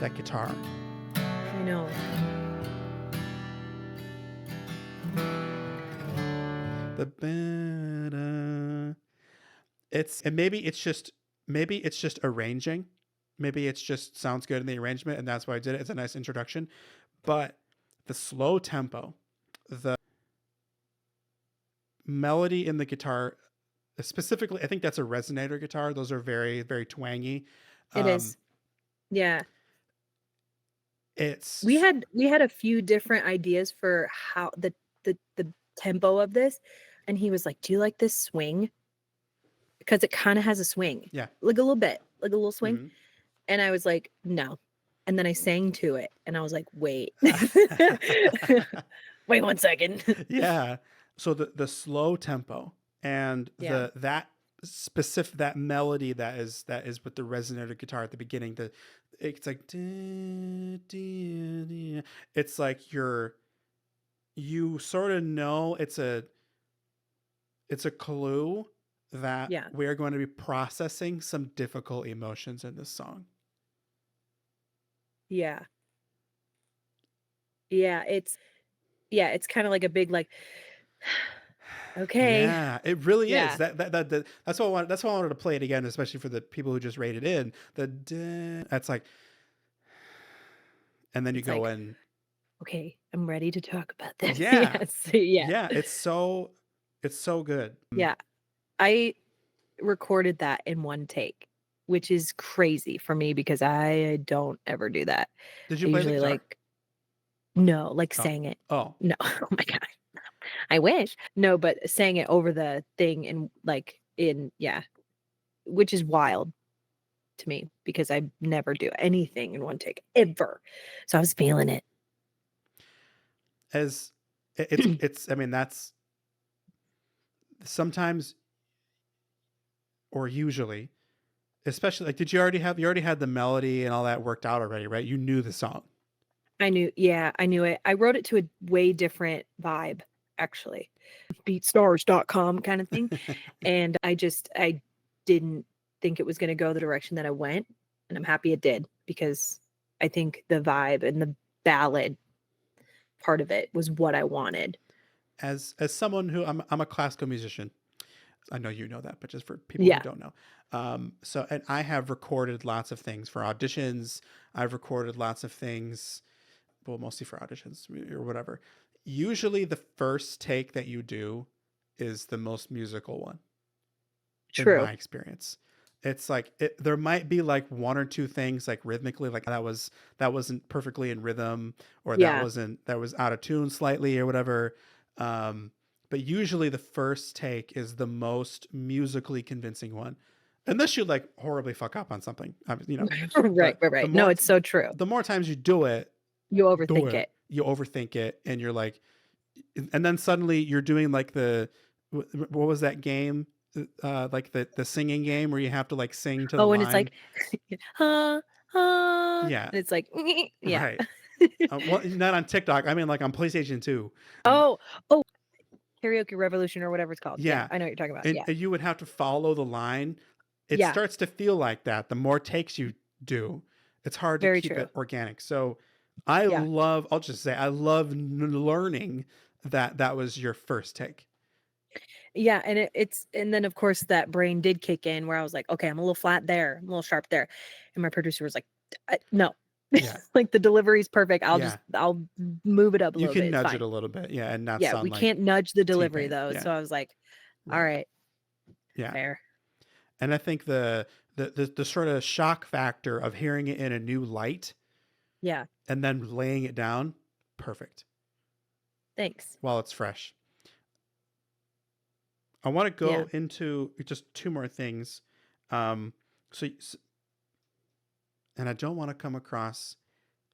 That guitar. I know. Maybe it's just arranging. Maybe it's just sounds good in the arrangement, and that's why I did it. It's a nice introduction. But the slow tempo, the melody in the guitar, specifically, I think that's a resonator guitar. Those are very, very twangy. It is. Yeah. We had a few different ideas for how the tempo of this, and he was like, "Do you like this swing?" Because it kind of has a swing. Yeah. Like a little bit, like a little swing. Mm-hmm. And I was like, "No." And then I sang to it, and I was like, "Wait, wait 1 second." Yeah. So the slow tempo and that melody that is with the resonator guitar at the beginning. It's like it's like you sort of know it's a clue that we are going to be processing some difficult emotions in this song. Yeah. It's kind of like a big okay. Yeah, it really is. That's why I wanted to play it again, especially for the people who just rated in. That's like, and then you go in. Okay, I'm ready to talk about this. Yeah. Yes. Yeah, it's so good. Yeah. I recorded that in one take, which is crazy for me because I don't ever do that. Did you play the guitar? No, sang it. Oh. No. Oh my God. I wish. No, but sang it over the thing and which is wild. to me because I never do anything in one take ever. So I was feeling it. As it's I mean, that's sometimes or usually, especially like, you already had the melody and all that worked out already, right? You knew the song. I knew it. I wrote it to a way different vibe, actually. Beatstars.com kind of thing. And I didn't think it was going to go the direction that I went. And I'm happy it did, because I think the vibe and the ballad part of it was what I wanted. As someone who I'm a classical musician. I know you know that, but just for people who don't know. So, and I have recorded lots of things for auditions. I've recorded lots of things, well, mostly for auditions or whatever. Usually the first take that you do is the most musical one. True. In my experience. It's like, there might be like one or two things like rhythmically, like that wasn't perfectly in rhythm, or that was out of tune slightly or whatever. But usually the first take is the most musically convincing one, unless you like horribly fuck up on something, you know. Right. No, it's so true. The more times you do it, you overthink it. You overthink it, and you're like, and then suddenly you're doing like what was that game? Like the singing game where you have to like sing to the line. And it's like, yeah, and it's like, yeah, right. Well, not on TikTok. I mean, like on PlayStation 2. Oh, Karaoke Revolution or whatever it's called. Yeah, I know what you're talking about. And you would have to follow the line. It starts to feel like that. The more takes you do, it's hard to keep it organic. So I love learning that was your first take. Yeah, and and then of course that brain did kick in where I was like, okay, I'm a little flat there, I'm a little sharp there, and my producer was like, no, like the delivery's perfect. I'll move it up a little bit. You can nudge it a little bit, and not sound we like can't nudge the delivery T-Pain. though. So I was like, all right, fair. And I think the sort of shock factor of hearing it in a new light, and then laying it down, perfect. Thanks. While it's fresh. I want to go into just two more things. And I don't want to come across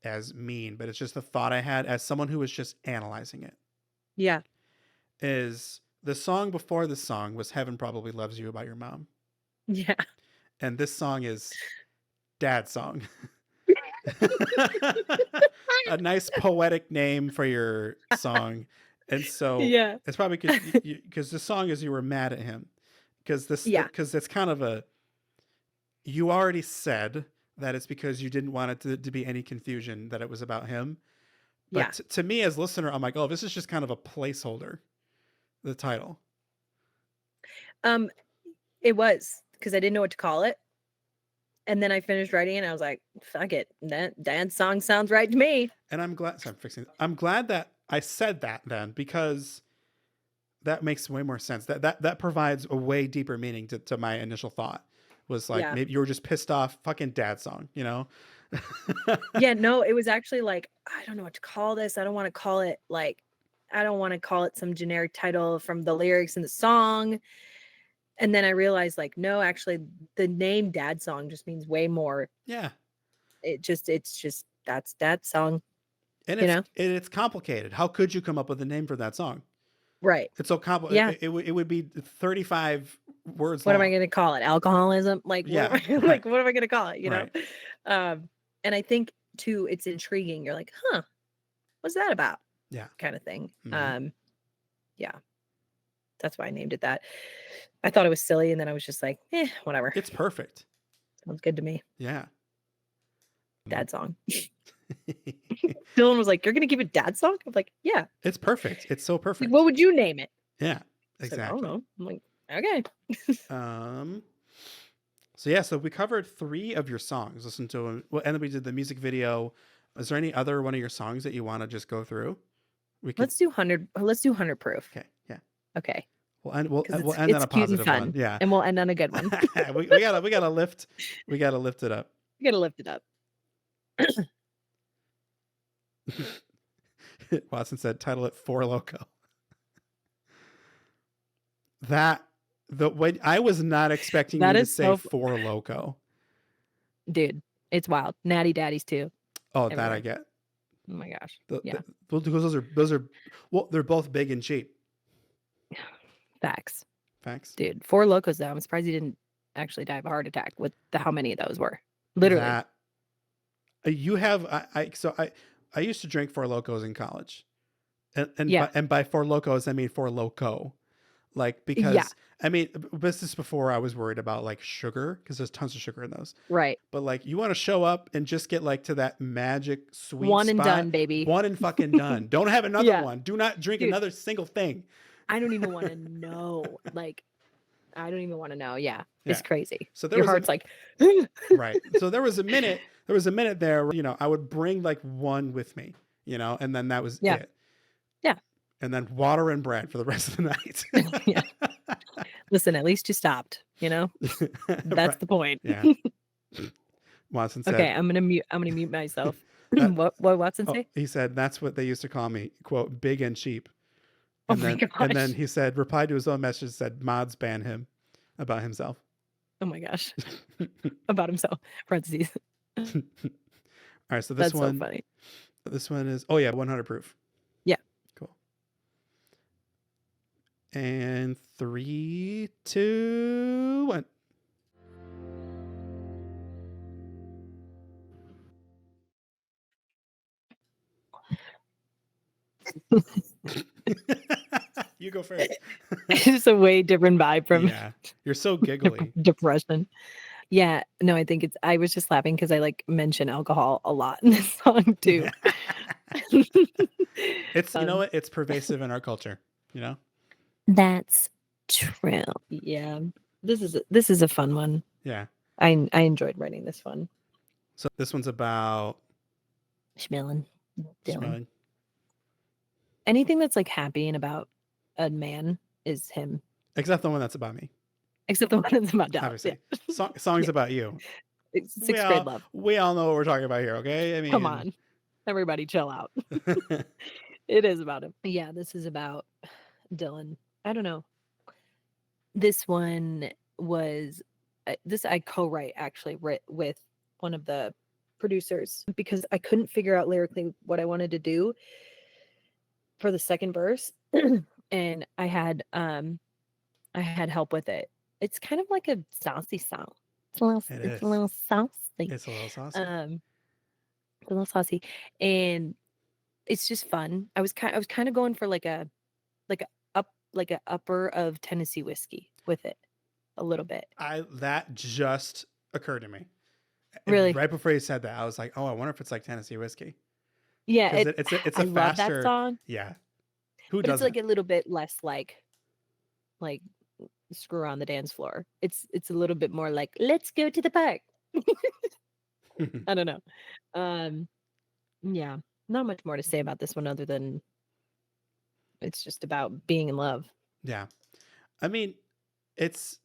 as mean, but it's just the thought I had as someone who was just analyzing it. Yeah. Is the song before this song was Heaven Probably Loves You about your mom. Yeah. And this song is Dad's Song. A nice poetic name for your song. And so it's probably because the song is you were mad at him. Because it's kind of you already said that it's because you didn't want it to be any confusion that it was about him. But to me as listener, I'm like, oh, this is just kind of a placeholder, the title. It was, because I didn't know what to call it. And then I finished writing it and I was like, fuck it. That Dad's Song sounds right to me. And I'm glad I'm glad that I said that then, because that makes way more sense. That provides a way deeper meaning to my initial thought. Was like, maybe you were just pissed off, fucking Dad's Song, you know? No, it was actually like, I don't know what to call this. I don't want to call it some generic title from the lyrics in the song. And then I realized, like, no, actually the name Dad's Song just means way more. Yeah. It's just that's Dad's Song. And it's complicated. How could you come up with a name for that song? Right. It's so complicated. Yeah. It would be 35 words What long. am I going to call it? Alcoholism? Like, what am I going to call it? You know? And I think too, it's intriguing. You're like, huh, what's that about? Yeah. Kind of thing. Mm-hmm. Yeah. That's why I named it that. I thought it was silly, and then I was just like, whatever. It's perfect. Sounds good to me. Yeah. Dad's Song. Dylan was like, you're going to give it Dad's Song? I'm like, yeah. It's perfect. It's so perfect. Like, what would you name it? Yeah, exactly. Like, I don't know. I'm like, okay. So we covered 3 of your songs. Listen to them. Well, and then we did the music video. Is there any other one of your songs that you want to just go through? Let's do 100. Let's do 100 Proof. Okay. Yeah. Okay. We'll end on a positive one. Yeah. And we'll end on a good one. we gotta lift it up. We gotta lift it up. Watson said, title it For Loco. I was not expecting you to say For Loco. Dude, it's wild. Natty Daddies too. Oh, that I Everywhere. get. Oh my gosh. The- Yeah. because those are well, they're both big and cheap. Facts. Facts. Dude, 4 Locos though. I'm surprised he didn't actually die of a heart attack with how many of those were. Literally. That you have I used to drink Four Locos in college. Yeah. And by Four Locos I mean Four Loco. Like because Yeah. I mean this is before I was worried about like sugar because there's tons of sugar in those. Right. But like you want to show up and just get like to that magic sweet One spot. and done, baby. One and fucking done. Don't have another Yeah. one. Do not drink Dude. another single thing. I don't even want to know. Like, I don't even want to know. Yeah. Yeah. It's crazy. So there Your was heart's like, right. So there was a minute there where, you know, I would bring like one with me, you know, and then that was Yeah. it. Yeah. And then water and bread for the rest of the night. Yeah. Listen, at least you stopped, you know? That's Right. the point. Yeah. Watson said, Okay, I'm gonna mute myself. That- what Watson oh, say? he said, that's what they used to call me, quote, big and cheap. Oh And my then, gosh. and then he said, replied to his own message, said, mods ban him about himself. Oh my gosh. About himself. Parentheses. All right. So this That's one, so funny. this one is, oh yeah, 100 proof. Yeah. Cool. And 3, 2, 1. You go first. It's just a way different vibe from Yeah. You're so giggly. depression. Yeah, no, I think I was just laughing because I like mention alcohol a lot in this song too. It's, you know what? It's pervasive in our culture, you know? That's true. Yeah. This is a fun one. Yeah. I enjoyed writing this one. So this one's about Schmilling. Dylan. smelling. Anything that's like happy and about a man is him. Except the one that's about me, Except the one that's about Dallas. obviously. Yeah. Songs about you. It's We sixth grade all- love. We all know what we're talking about here, okay? I mean, Come on. Everybody chill out. It is about him. Yeah, this is about Dylan. I don't know. This one was this I co-write actually with one of the producers because I couldn't figure out lyrically what I wanted to do for the second verse. And I had help with it. It's kind of like a saucy song. It's a little saucy. it's a little saucy. A little saucy. And it's just fun. I was kind of going for like a upper of Tennessee whiskey with it a little bit. That just occurred to me. Really? Right before you said that, I was like, oh, I wonder if it's like Tennessee whiskey. Yeah, 'Cause it's a I love faster that song, Yeah. Who but it's doesn't? like a little bit less like screw on the dance floor. It's a little bit more like let's go to the park. I don't know. Yeah, not much more to say about this one other than it's just about being in love. Yeah. I mean, it's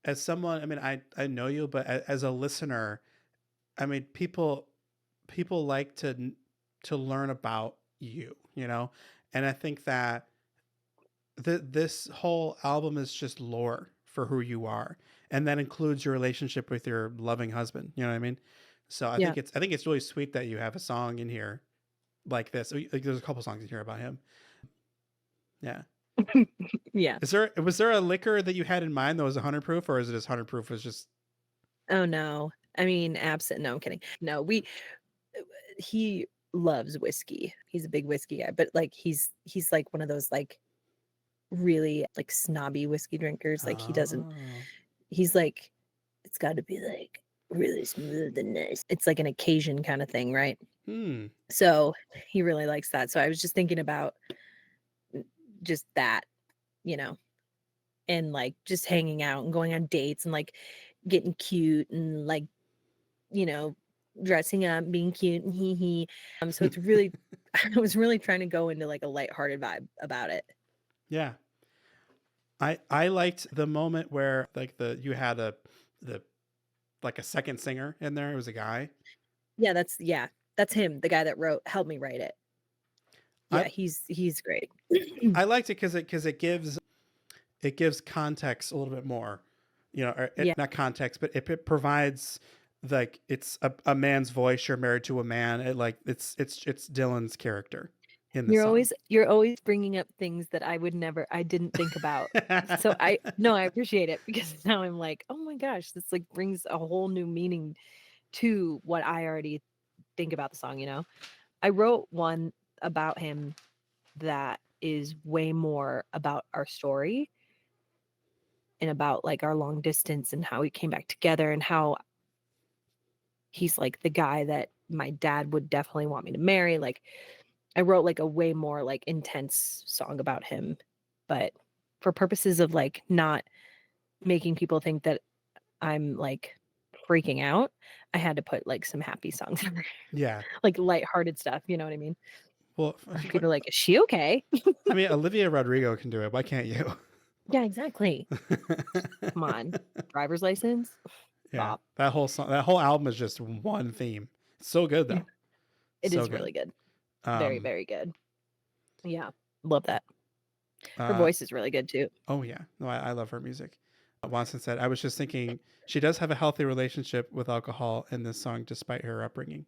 as someone, I mean, I know you, but as a listener, I mean, people like to learn about you, you know? And I think that this whole album is just lore for who you are. And that includes your relationship with your loving husband. You know what I mean? So I Yeah. think it's really sweet that you have a song in here like this. Like, there's a couple songs in here about him. Yeah. Yeah. Was there a liquor that you had in mind that was 100 proof, or is it just 100 proof was just Oh no. I mean, absent. No, I'm kidding. No, he loves whiskey. He's a big whiskey guy, but like he's like one of those like really like snobby whiskey drinkers. Like he doesn't. Oh. He's like, it's got to be like really smooth and nice. It's like an occasion kind of thing, right? Hmm. So he really likes that. So I was just thinking about just that, you know, and like just hanging out and going on dates and like getting cute and like, you know, dressing up, being cute and hee. So it's really, I was really trying to go into like a lighthearted vibe about it. Yeah. I liked the moment where like you had the like a second singer in there. It was a guy. Yeah, that's him, the guy that helped me write it. Yeah, he's great. I liked it because it gives context a little bit more or Yeah. not context, but it provides like it's a man's voice. You're married to a man. It's Dylan's character in the song. You're always bringing up things that I didn't think about. So I appreciate it because now I'm like, oh my gosh, this like brings a whole new meaning to what I already think about the song. I wrote one about him that is way more about our story and about like our long distance and how we came back together and how he's like the guy that my dad would definitely want me to marry. Like I wrote like a way more like intense song about him, but for purposes of like not making people think that I'm like freaking out, I had to put like some happy songs in there, Yeah. like lighthearted stuff. You know what I mean? Well, People are like, is she okay? I mean, Olivia Rodrigo can do it. Why can't you? Yeah, exactly. Come on, driver's license. Yeah, Bop. that whole song, that whole album is just one theme. It's so good though. It So is really good. Very, Um, very good. Yeah, love that. Her uh, voice is really good too. oh yeah, no, I love her music. Watson said, "I was just thinking she does have a healthy relationship with alcohol in this song, despite her upbringing."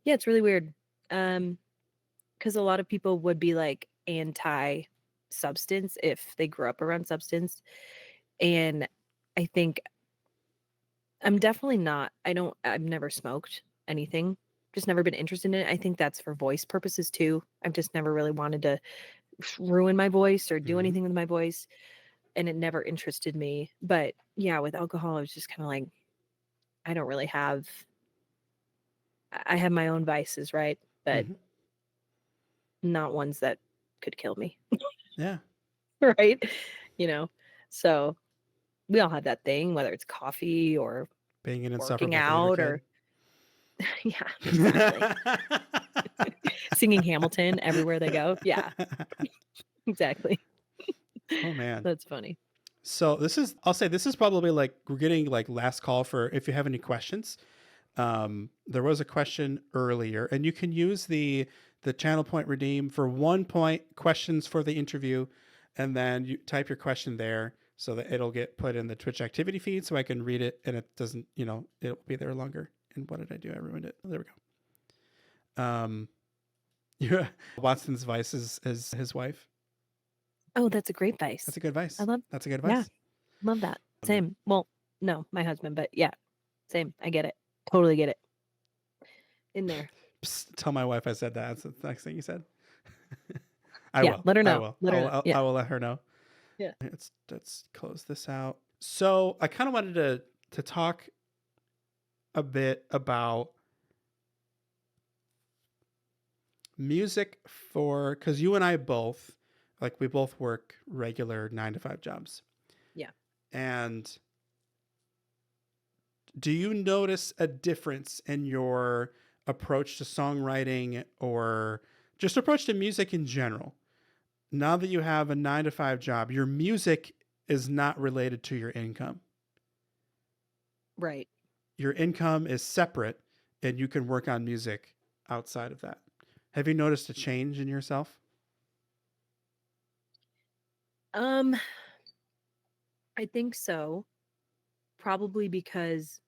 Yeah, it's really weird. Because a lot of people would be like anti substance if they grew up around substance. And I think I'm definitely not. I've never smoked anything, just never been interested in it. I think that's for voice purposes too. I've just never really wanted to ruin my voice or do Mhm. anything with my voice. And it never interested me. But yeah, with alcohol, I was just kind of like, I don't really have, I have my own vices, right? But Mhm. not ones that could kill me. Yeah, Right? So we all have that thing, whether it's coffee or being an working insufferable theater out kid. or yeah, exactly. Singing Hamilton everywhere they go. Yeah, exactly. Oh man. That's funny. So I'll say this is probably like we're getting like last call for if you have any questions. There was a question earlier, and you can use the channel point redeem for 1 point questions for the interview, and then you type your question there so that it'll get put in the Twitch activity feed so I can read it and it doesn't, it'll be there longer. And what did I do? I ruined it. There we go. Yeah, Watson's vice is his wife. Oh, that's a great vice. That's a good vice. I love. That's a good Yeah, vice. love that. Same. Well, no, my husband, but yeah, same. I get it. Totally get it. In there. Psst, tell my wife I said that. That's the next thing you said. Yeah, let her know. I will. Let her know. Yeah. I will let her know. Yeah. Let's close this out. So I kind of wanted to talk a bit about music because you and I both, like, we both work regular 9-to-5 jobs. Yeah. And do you notice a difference in your approach to songwriting or just approach to music in general? Now that you have a 9-to-5 job, your music is not related to your income. Right. Your income is separate and you can work on music outside of that. Have you noticed a change in yourself? I think so. Probably because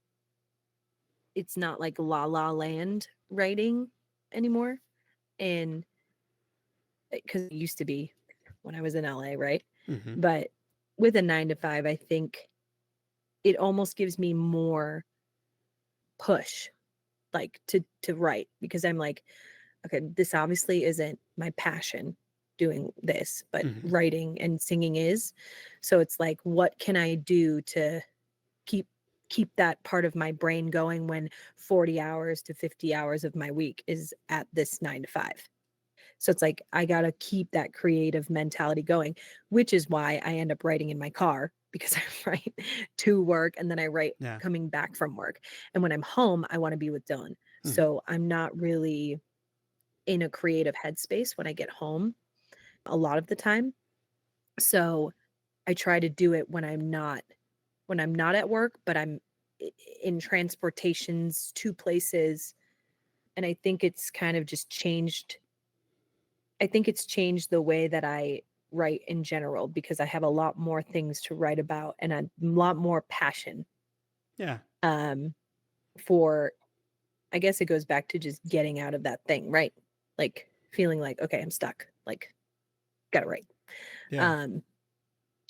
it's not like La La Land writing anymore. And because it used to be when I was in LA, right? Mm-hmm. But with a 9-to-5, I think it almost gives me more push like to write because I'm like, okay, this obviously isn't my passion doing this, but Mhm. writing and singing is. So it's like, what can I do to keep that part of my brain going when 40 hours to 50 hours of my week is at this 9-to-5? So it's like I got to keep that creative mentality going, which is why I end up writing in my car because I write to work and then I write Yeah. coming back from work. And when I'm home, I want to be with Dylan. Mhm. So I'm not really in a creative headspace when I get home a lot of the time. So I try to do it when I'm not at work, but I'm in transportations to places. And I think it's kind of just changed. I think it's changed the way that I write in general because I have a lot more things to write about and a lot more passion Yeah. For, I guess it goes back to just getting out of that thing, right? Like feeling like, okay, I'm stuck. Like, gotta write. Yeah.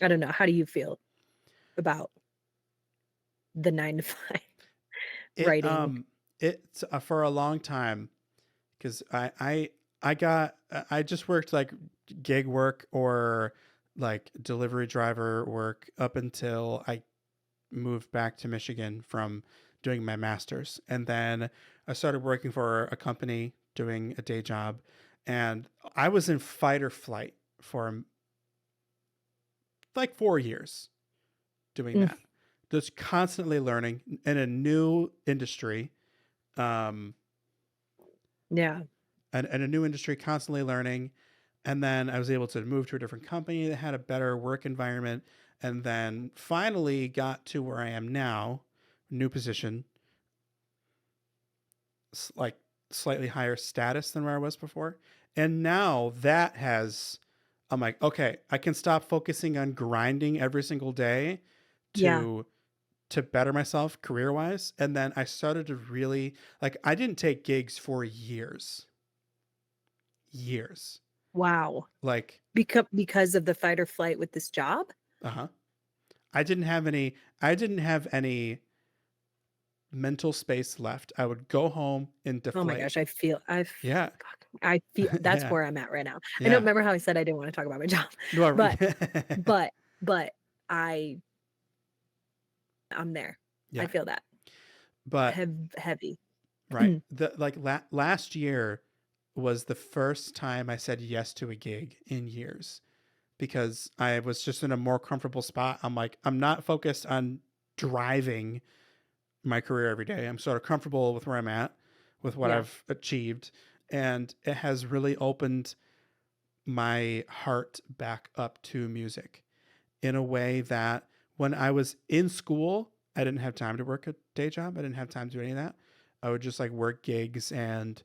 I don't know. How do you feel about the 9 to 5 It writing? it's for a long time because I just worked like gig work or like delivery driver work up until I moved back to Michigan from doing my master's. And then I started working for a company doing a day job. And I was in fight or flight for like 4 years doing Mm, that. Just constantly learning in a new industry. Um, yeah. and a new industry, constantly learning. And then I was able to move to a different company that had a better work environment. And then finally got to where I am now, new position, like slightly higher status than where I was before. And now that has, I'm like, okay, I can stop focusing on grinding every single day Yeah. to better myself career wise. And then I started to really like I didn't take gigs for years. Years. Wow. Like, Because of the fight or flight with this job? uh-huh. I didn't have any mental space left. I would go home and Oh my deflate. gosh, Yeah. I feel that's Yeah. where I'm at right now. I don't Yeah. remember how I said I didn't want to talk about my job, No, but but I I'm there. I yeah. feel that But heavy. right. The like last year was the first time I said yes to a gig in years because I was just in a more comfortable spot. I'm like, I'm not focused on driving my career every day. I'm sort of comfortable with where I'm at, with what Yeah. I've achieved. And it has really opened my heart back up to music in a way that when I was in school, I didn't have time to work a day job. I didn't have time to do any of that. I would just like work gigs. And,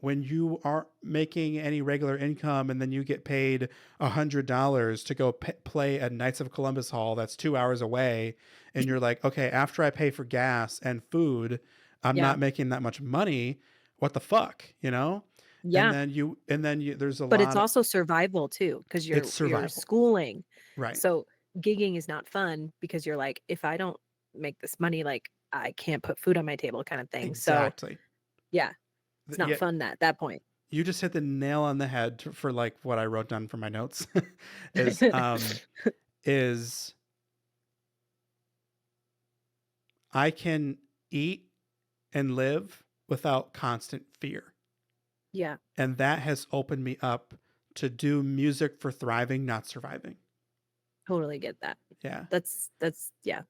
when you aren't making any regular income and then you get paid $100 to go play at Knights of Columbus Hall, that's 2 hours away. And you're like, okay, after I pay for gas and food, I'm Yeah. not making that much money. What the fuck, And Yeah. then there's a But it's lot of, also survival too, because it's you're survival. schooling. Right. So gigging is not fun because you're like, if I don't make this money, like I can't put food on my table kind of thing. So Exactly. yeah, it's not Yeah. fun at that point. You just hit the nail on the head for like what I wrote down for my notes is is I can eat and live without constant fear. Yeah, And that has opened me up to do music for thriving, not surviving. totally get that. Yeah. That's yeah.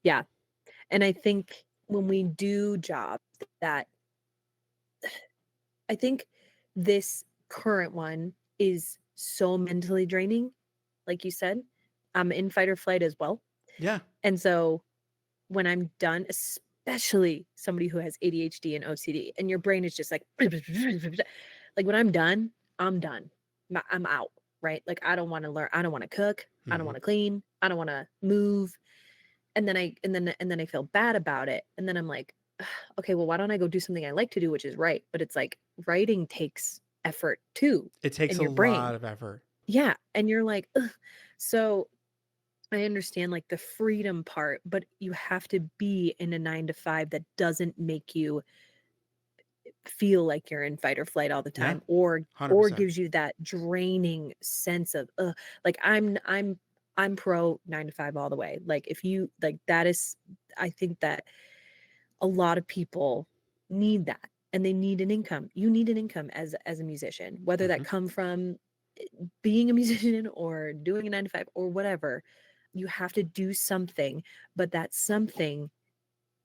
Yeah. And I think when we do jobs that I think this current one is so mentally draining, like you said. I'm in fight or flight as well. Yeah. And so when I'm done, especially somebody who has ADHD and OCD, and your brain is just like, like when I'm done, I'm done. I'm out, right? Like I don't want to learn. I don't want to cook. I don't Mm-hmm. want to clean. I don't want to move. And then I feel bad about it. And then I'm like, okay, well, why don't I go do something I like to do, which is write? But it's like writing takes effort too It takes in a your brain. lot of effort. Yeah. And you're like, ugh. So I understand like the freedom part, but you have to be in a 9 to 5 that doesn't make you feel like you're in fight or flight all the Yeah. time, or 100%. gives you that draining sense of like I'm pro 9 to 5 all the way. Like if you like that is, I think that a lot of people need that, and they need an income. You need an income as a musician, whether Mm-hmm. that come from being a musician or doing a 9 to 5 or whatever. You have to do something, but that something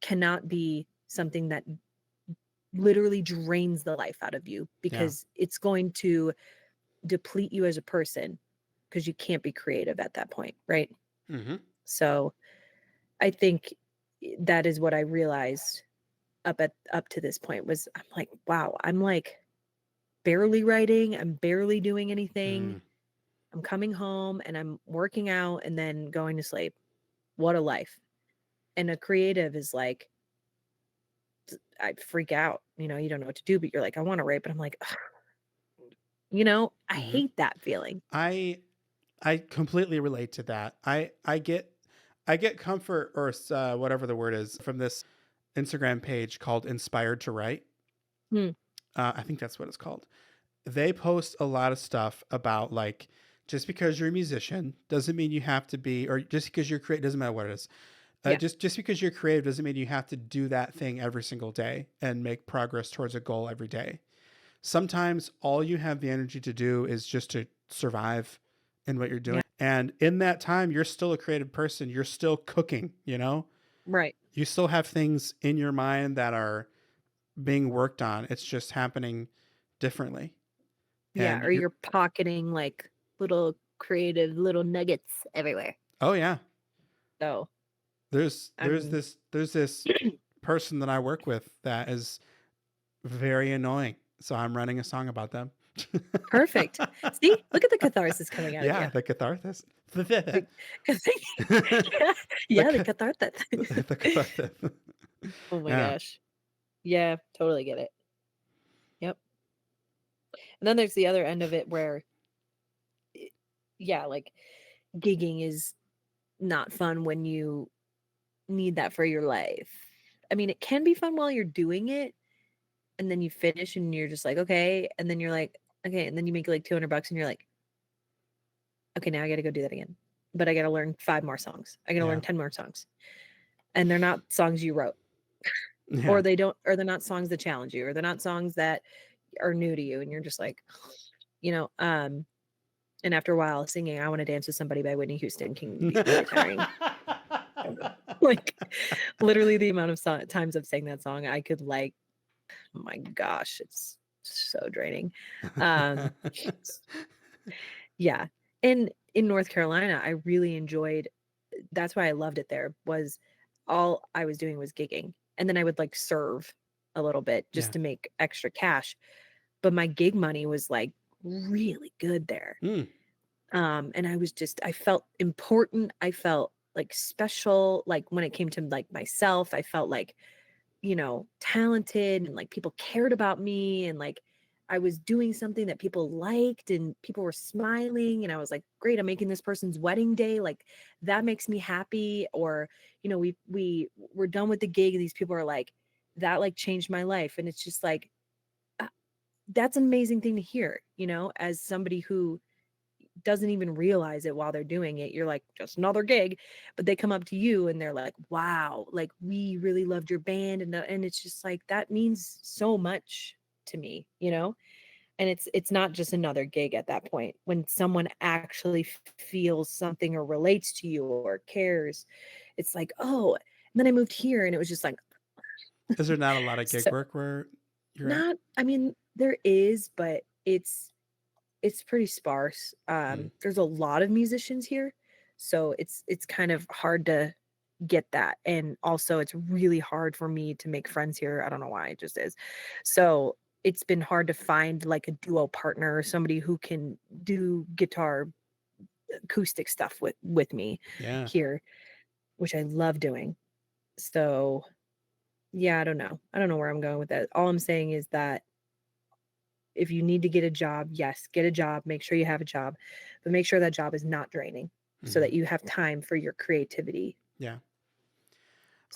cannot be something that literally drains the life out of you, Yeah. because it's going to deplete you as a person, because you can't be creative at that point, right? Mm-hmm. So I think that is what I realized up to this point was, I'm like, wow, I'm like barely writing, I'm barely doing anything. I'm coming home and I'm working out and then going to sleep. What a life. And a creative is like, I freak out. You know, you don't know what to do, but you're like, I want to write, but I'm like, ugh, you know, I Mhm. hate that feeling. I completely relate to that. I get comfort, or whatever the word is, from this Instagram page called Inspired to Write. Hmm. I think that's what it's called. They post a lot of stuff about, like, just because you're a musician doesn't mean you have to be, or just because you're creative doesn't matter what it is. Yeah. Just because you're creative doesn't mean you have to do that thing every single day and make progress towards a goal every day. Sometimes all you have the energy to do is just to survive in what you're doing. And in that time, you're still a creative person. You're still cooking, you know? Right. You still have things in your mind that are being worked on. It's just happening differently. Yeah. And Or you're pocketing like little creative little nuggets everywhere. oh yeah. So There's I'm this person that I work with that is very annoying. So I'm writing a song about them. perfect. See, look at the catharsis coming out Yeah, of the catharsis. you. The Yeah, the ca- catharsis. the catharsis. Oh my Yeah. gosh. Yeah, totally get it. Yep. And then there's the other end of it where, yeah, like gigging is not fun when you need that for your life. I mean, it can be fun while you're doing it, and then you finish and you're just like, okay. And then you're like, okay. And then you make like $200 and you're like, okay, now I got to go do that again. But I got to learn 5 more songs. I got to Yeah. learn 10 more songs. And they're not songs you wrote. Yeah. Or they're not songs that challenge you, or they're not songs that are new to you. And you're just like, you know, and after a while singing I Want to Dance with Somebody by Whitney Houston can be really tiring. Like literally the amount of times I've sang that song, I could like, oh my gosh, it's so draining. Yeah. And in North Carolina, I really enjoyed, that's why I loved it there, was all I was doing was gigging. And then I would like serve a little bit just Yeah. to make extra cash. But my gig money was like really good there. Mm. And I felt important. I felt like special. Like when it came to like myself, I felt like, you know, talented, and like people cared about me, and like I was doing something that people liked and people were smiling, and I was like, great, I'm making this person's wedding day. Like that makes me happy. Or, you know, we're done with the gig and these people are like, that like changed my life. And it's just like, uh, that's an amazing thing to hear, you know, as somebody who doesn't even realize it while they're doing it. You're like, just another gig, but they come up to you and they're like, wow, like we really loved your band. And it's just like, that means so much to me, you know? And it's not just another gig at that point. When someone actually feels something or relates to you or cares, it's like, oh, and then I moved here and it was just like, Is there not a lot of gig so work where you're at? not, I mean, there is, but it's pretty sparse. Mm. There's a lot of musicians here, so it's kind of hard to get that. And also it's really hard for me to make friends here. I don't know why, it just is. So it's been hard to find like a duo partner or somebody who can do guitar acoustic stuff with me Yeah. here, which I love doing. So yeah, I don't know. I don't know where I'm going with that. All I'm saying is that if you need to get a job, yes, get a job, make sure you have a job, but make sure that job is not draining so Mhm. that you have time for your creativity. Yeah.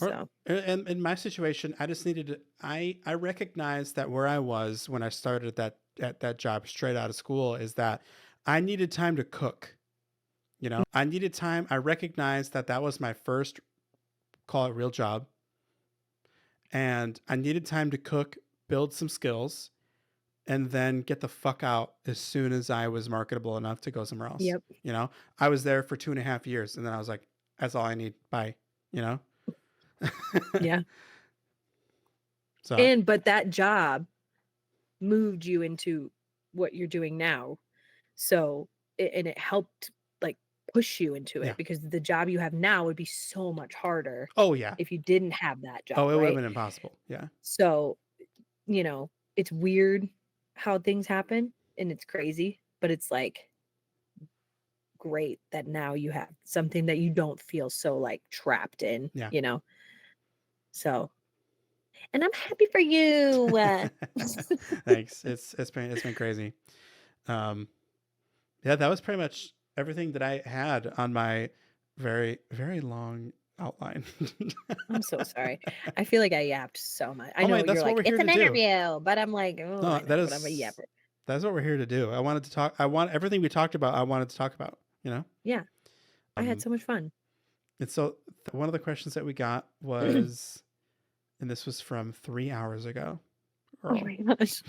Or, So, and in my situation, I just needed to, I recognized that where I was when I started at that job straight out of school is that I needed time to cook. You know, I needed time. I recognized that that was my first, call it, real job. And I needed time to cook, build some skills, and then get the fuck out as soon as I was marketable enough to go somewhere else. yep. You know, I was there for 2.5 years, and then I was like, that's all I need. Bye. You know? Yeah. So, But that job moved you into what you're doing now. So, and it helped like push you into yeah. it, because the job you have now would be so much harder Oh, yeah. if you didn't have that Oh, job, it would have right? been impossible. Yeah. So, you know, it's weird how things happen and it's crazy, but it's like, great that now you have something that you don't feel so like trapped in, Yeah. you know? So, and I'm happy for you. Thanks. It's been crazy. Yeah, that was pretty much everything that I had on my very, very long outline. I'm so sorry. I feel like I yapped so much. I Oh know my, you're that's what like, we're here it's to an do. interview, but I'm like, oh, No, I know, but I'm a yapper. that's what we're here to do. I wanted to talk. I want everything we talked about. I wanted to talk about. You know. Yeah, I had so much fun. And so one of the questions that we got was, and this was from 3 hours ago. Oh my gosh,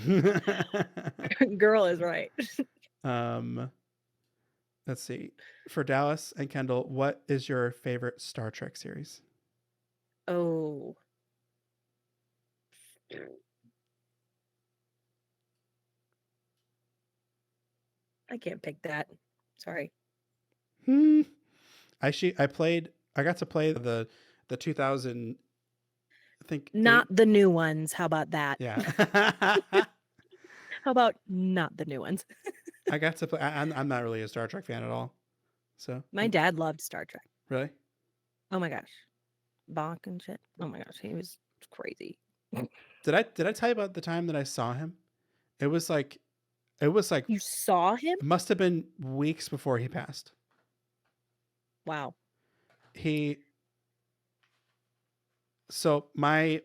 girl is right. Let's see. For Dallas and Kendall, what is your favorite Star Trek series? Oh, I can't pick that. Sorry. I got to play the 2000, I think Not 8. the new ones. How about that? Yeah. How about not the new ones? I got to play. I'm not really a Star Trek fan at all. So My dad loved Star Trek. really, Oh my gosh, Bach and shit. Oh my gosh, he was crazy. did I tell you about the time that I saw him? It was like You saw him? it must have been weeks before he passed. Wow. So my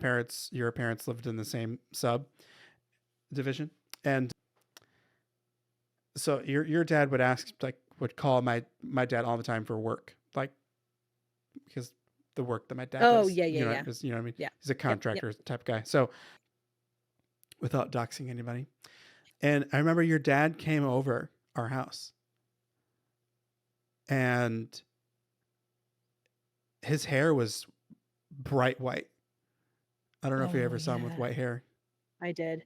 parents, your parents lived in the same sub division, and so your dad would call my dad all the time for work, like because the work that my dad Oh does, yeah, you know, yeah. you know what I mean? Yeah. He's a contractor type guy. So without doxing anybody. And I remember your dad came over our house and his hair was bright white. I don't know if you Oh, ever saw him with yeah. white hair. I did.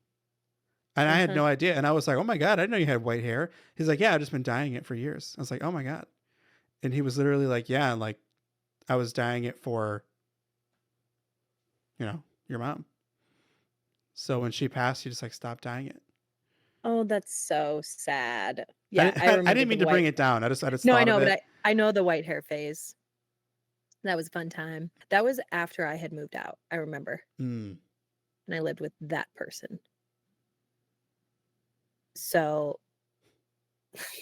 And I had no idea. And I was like, oh my God, I didn't know you had white hair. He's like, yeah, I've just been dyeing it for years. I was like, oh my God. And he was literally like, yeah, like I was dyeing it for, your mom. So when she passed, he just like stopped dyeing it. Oh, that's so sad. Yeah, I I remember didn't mean the to bring white. it down. I just No, I thought know, of but it. I know the white hair phase. That was a fun time. That was after I had moved out. I remember, Mm. and I lived with that person. So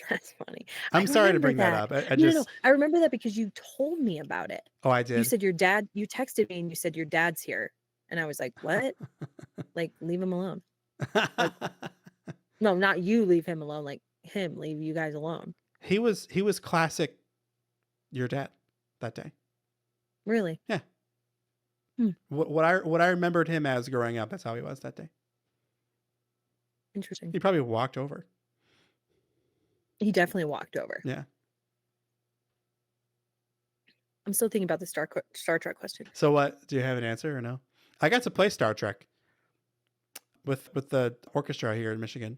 that's funny. I'm sorry to remember bring that up. I No, just, I remember that because you told me about it. oh, I You did. said your dad. You texted me and you said your dad's here, and I was like, what? Like, leave him alone. No, not you. Leave him alone. Like him. Leave you guys alone. He was classic your dad that day. Really? Yeah. Hmm. What I remembered him as growing up, that's how he was that day. Interesting. He probably walked over. He definitely walked over. Yeah. I'm still thinking about the Star Trek question. So what? Do you have an answer or no? I got to play Star Trek with the orchestra here in Michigan.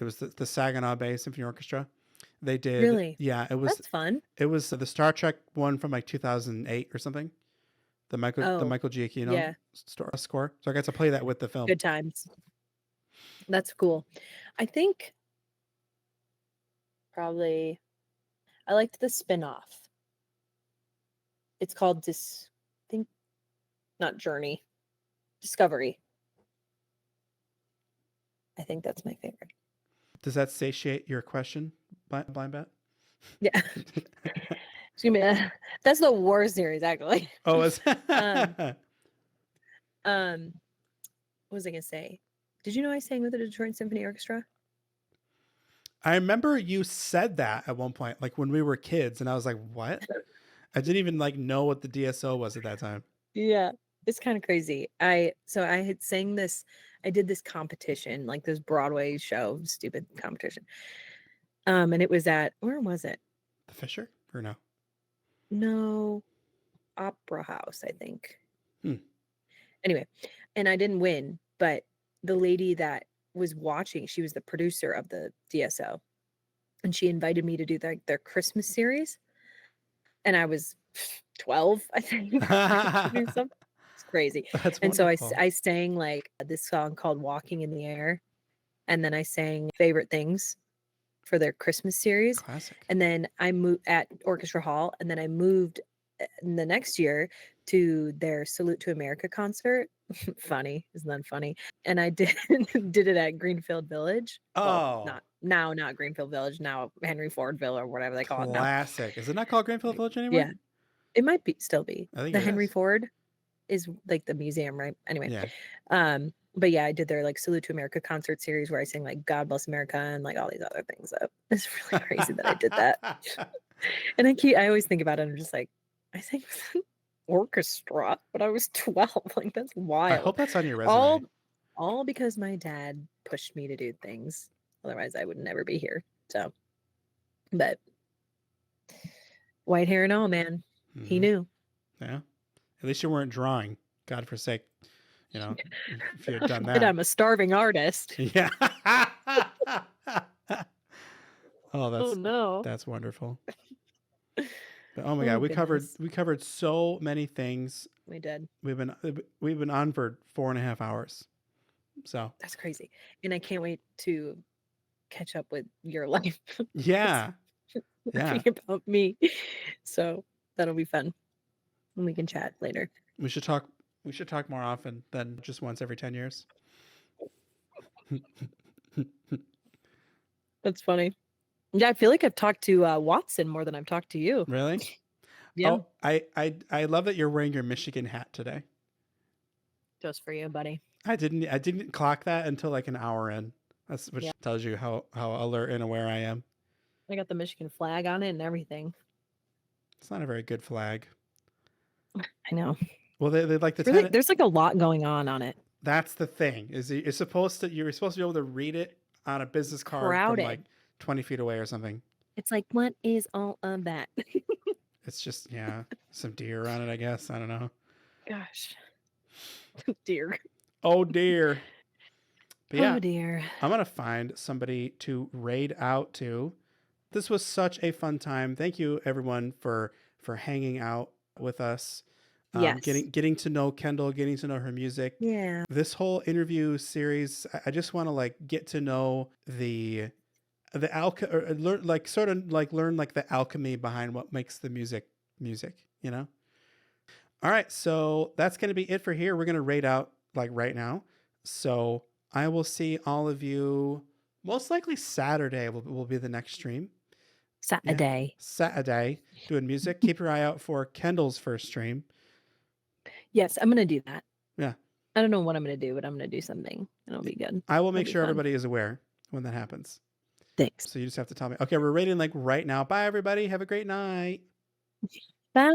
It was the Saginaw Bay Symphony Orchestra. They did. Really? Yeah, it was. That's fun. It was the Star Trek one from like 2008 or something. The Michael Giacchino score. So I got to play that with the film. Good times. That's cool. I think probably I liked the spin-off. It's called not Journey, Discovery. I think that's my favorite. Does that satiate your question, Blind Bet? Yeah. It's gonna be that's the worst series actually. Oh, it's what was I gonna say? Did you know I sang with the Detroit Symphony Orchestra? I remember you said that at one point, like when we were kids, and I was like, "What?" I didn't even like know what the DSO was at that time. Yeah, it's kind of crazy. I had sang this. I did this competition, like this Broadway show, stupid competition. And it was at where was it? The Fisher or no? No, Opera House, I think. Hmm. Anyway, and I didn't win, but the lady that was watching, she was the producer of the DSO, and she invited me to do their Christmas series. And I was 12, I think. It's crazy. That's and so wonderful. I sang like this song called Walking in the Air. And then I sang Favorite Things. for their Christmas series. Classic. And then I moved at Orchestra Hall, and then I moved in the next year to their Salute to America concert. Funny, isn't that funny? And I did did it at Greenfield Village. Well, Oh, not Greenfield Village, now Henry Fordville or whatever they call it now. classic. Is it not called Greenfield Village anymore? Yeah, it might still be. I think The it Henry is. Ford is like the museum, right? Anyway, Yeah. but yeah, I did their like Salute to America concert series where I sang like God Bless America and like all these other things. So it's really crazy that I did that. And I always think about it. I'm just like, I sang with an orchestra, but I was 12. Like that's I wild. hope that's on your resume. All because my dad pushed me to do things. Otherwise, I would never be here. So, but white hair and all, man. He Mhm. knew. Yeah. At least you weren't drawing. God forsake. You know, if you had done But that. I'm a starving artist. Yeah. Oh, Oh no. that's wonderful. But oh my Oh, God, we goodness. covered so many things. We did. We've been on for 4.5 hours. So That's crazy. And I can't wait to catch up with your life. yeah. Yeah. Learning about me. So that'll be fun. And we can chat later. We should talk more often than just once every 10 years. That's funny. Yeah, I feel like I've talked to Watson more than I've talked to you. Really? Yeah. Oh, I love that you're wearing your Michigan hat today. Just for you, buddy. I didn't clock that until like an hour in. Which Yeah. tells you how alert and aware I am. I got the Michigan flag on it and everything. It's not a very good flag. I know. Well, they like the Really, there's like a lot going on it. That's the thing. You're supposed to be able to read it on a business card Crowded. from like 20 feet away or something. It's like, what is all of that? It's just some deer on it, I guess. I don't know. Gosh. Dear. Oh dear. But yeah, Oh dear. I'm gonna find somebody to raid out to. This was such a fun time. Thank you everyone for hanging out with us. Yes. Getting to know Kendall, getting to know her music. Yeah. This whole interview series, I just want to like get to know the learn like the alchemy behind what makes the music, you know? All right, so that's going to be it for here. We're going to raid out like right now. So I will see all of you most likely Saturday will be the next stream. Saturday doing music. Keep your eye out for Kendall's first stream. Yes, I'm going to do that. Yeah. I don't know what I'm going to do, but I'm going to do something. It'll be good. I will make sure fun. everybody is aware when that happens. Thanks. So you just have to tell me. Okay, we're rating like right now. Bye, everybody. Have a great night. Bye.